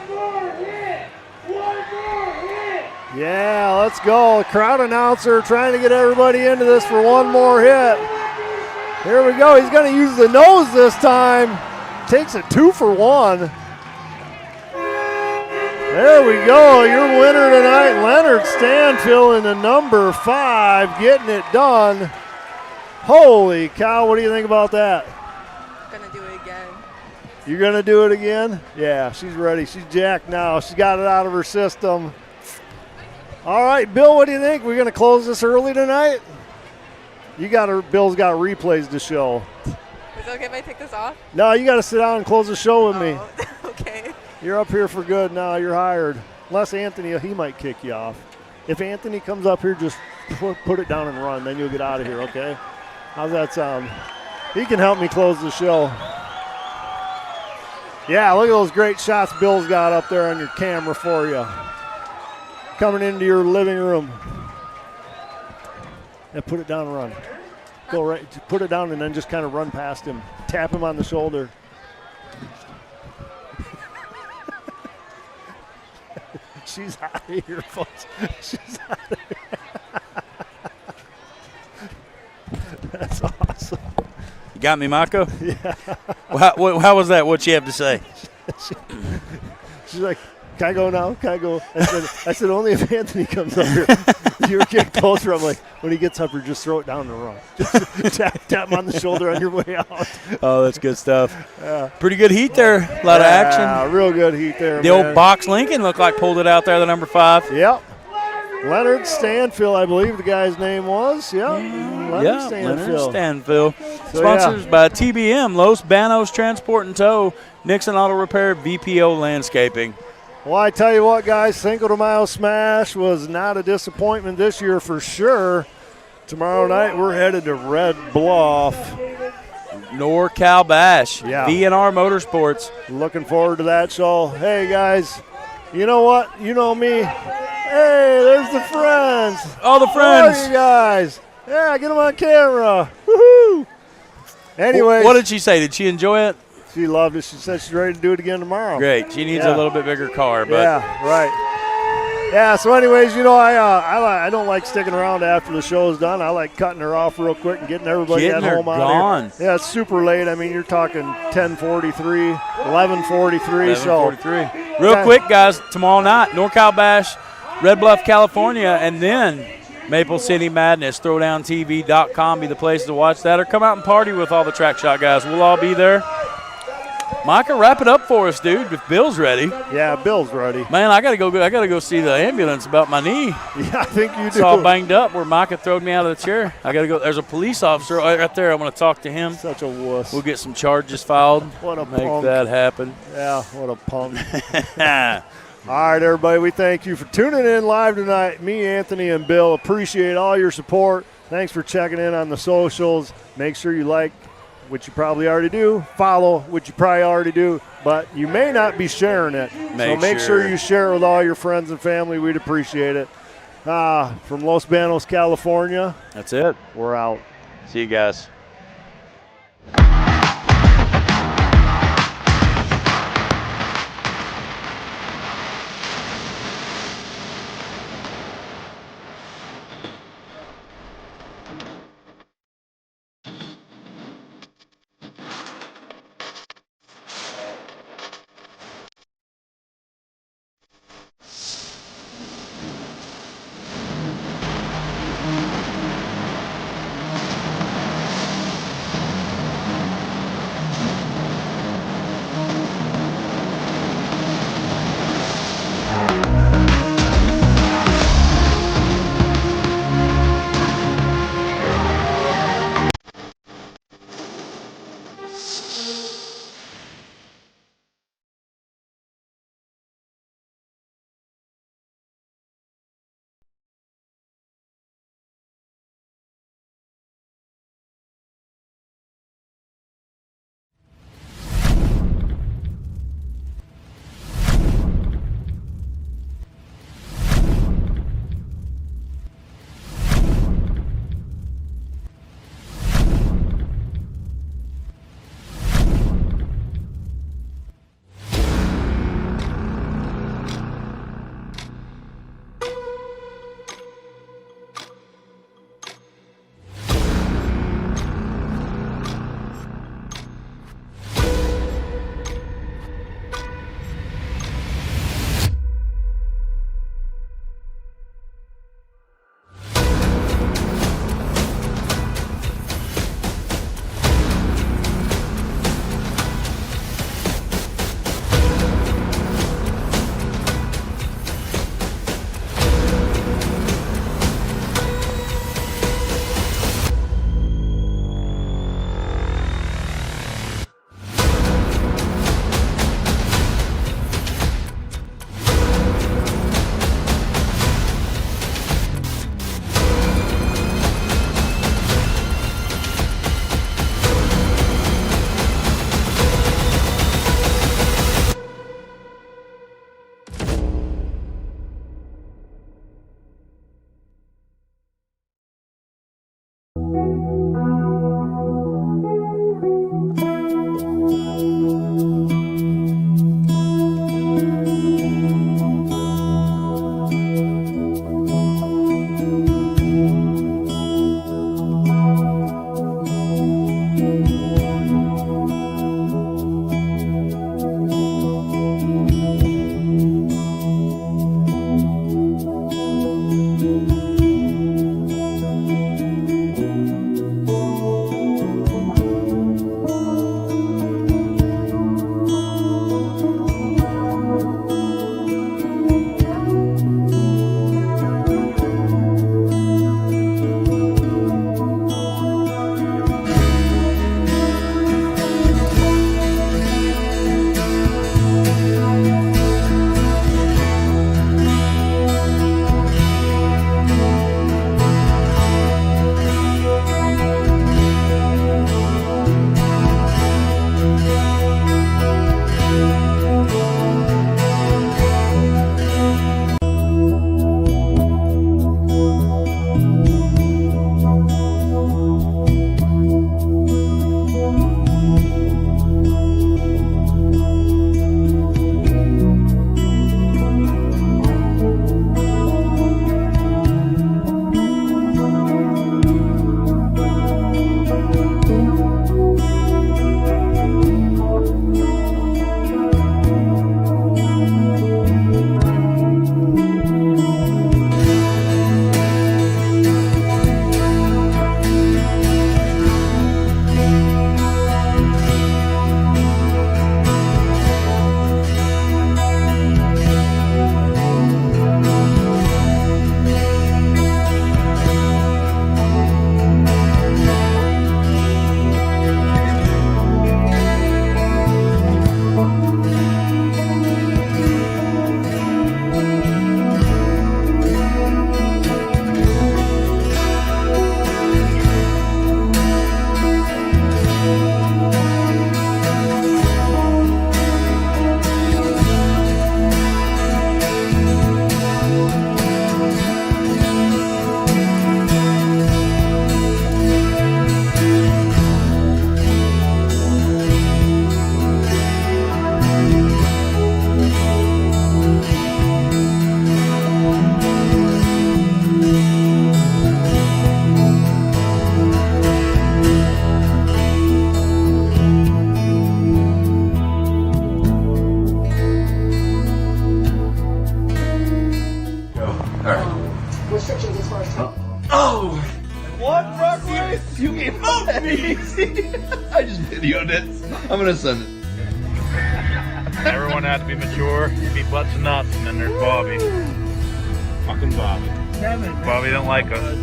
more hit. One more hit. Yeah, let's go. The crowd announcer trying to get everybody into this for one more hit. Here we go. He's going to use the nose this time. Takes it 2 for 1. There we go. Your winner tonight, Leonard Stanfield in the number 5, getting it done. Holy cow, what do you think about that? Gonna do it again. You're going to do it again? Yeah, she's ready. She's jacked now. She's got it out of her system. All right, Bill, what do you think? We're going to close this early tonight? Bill's got replays to show. Is it okay if I take this off? No, you got to sit down and close the show with me. Okay. You're up here for good now. You're hired. Unless Anthony, he might kick you off. If Anthony comes up here, just put it down and run. Then you'll get out of here, okay? How's that sound? He can help me close the show. Yeah, look at those great shots Bill's got up there on your camera for you. Coming into your living room. And put it down and run. Go right, put it down and then just kind of run past him. Tap him on the shoulder. She's out of here, folks. She's out of here. That's awesome. You got me, Mako? Yeah. How was that? What'd she have to say? She's like, can I go now? Can I go? I said only if Anthony comes up here. You were getting closer. I'm like, when he gets up here, just throw it down and run. Just tap him on the shoulder on your way out. Oh, that's good stuff. Yeah. Pretty good heat there. A lot of action. Real good heat there, The old Box Lincoln looked like pulled it out there, the number 5. Yep. Leonard Stanfield, I believe the guy's name was. Yep. Leonard Stanfield. Sponsors by TBM, Los Banos Transport and Tow, Nixon Auto Repair, VPO Landscaping. Well, I tell you what, guys, Cinco de Mayo Smash was not a disappointment this year for sure. Tomorrow night, we're headed to Red Bluff. NorCal Bash, Yeah. VNR Motorsports. Looking forward to that show. Hey, guys, you know what? You know me. Hey, there's the friends. All the friends. How are you guys? Yeah, get them on camera. Woohoo! Anyways. What did she say? Did she enjoy it? She loved it. She said she's ready to do it again tomorrow. Great. She needs a little bit bigger car. But yeah, right. Yeah, so anyways, you know, I don't like sticking around after the show's done. I like cutting her off real quick and getting everybody at home out of here. Yeah, it's super late. I mean, you're talking 10:43, 11:43. So 11:43. Real quick, guys, tomorrow night, NorCal Bash, Red Bluff, California, and then Maple City Madness. ThrowdownTV.com be the place to watch that, or come out and party with all the Track Shot guys. We'll all be there. Micah, wrap it up for us, dude. If Bill's ready. Yeah, Bill's ready. Man, I gotta go see the ambulance about my knee. Yeah, I think you do. It's all banged up where Micah throwed me out of the chair. I gotta go. There's a police officer right there. I want to talk to him. Such a wuss. We'll get some charges filed. What a Make punk. that happen. Yeah, what a punk. All right, everybody, we thank you for tuning in live tonight. Me, Anthony, and Bill appreciate all your support. Thanks for checking in on the socials. Make sure you like, which you probably already do, follow, which you probably already do, but you may not be sharing it. So make sure you share it with all your friends and family. We'd appreciate it. From Los Banos, California. That's it. We're out. See you guys. I just videoed it. I'm gonna send it. Everyone has to be mature, be butts and nuts, and then there's Bobby. Fucking Bobby. Bobby don't like us.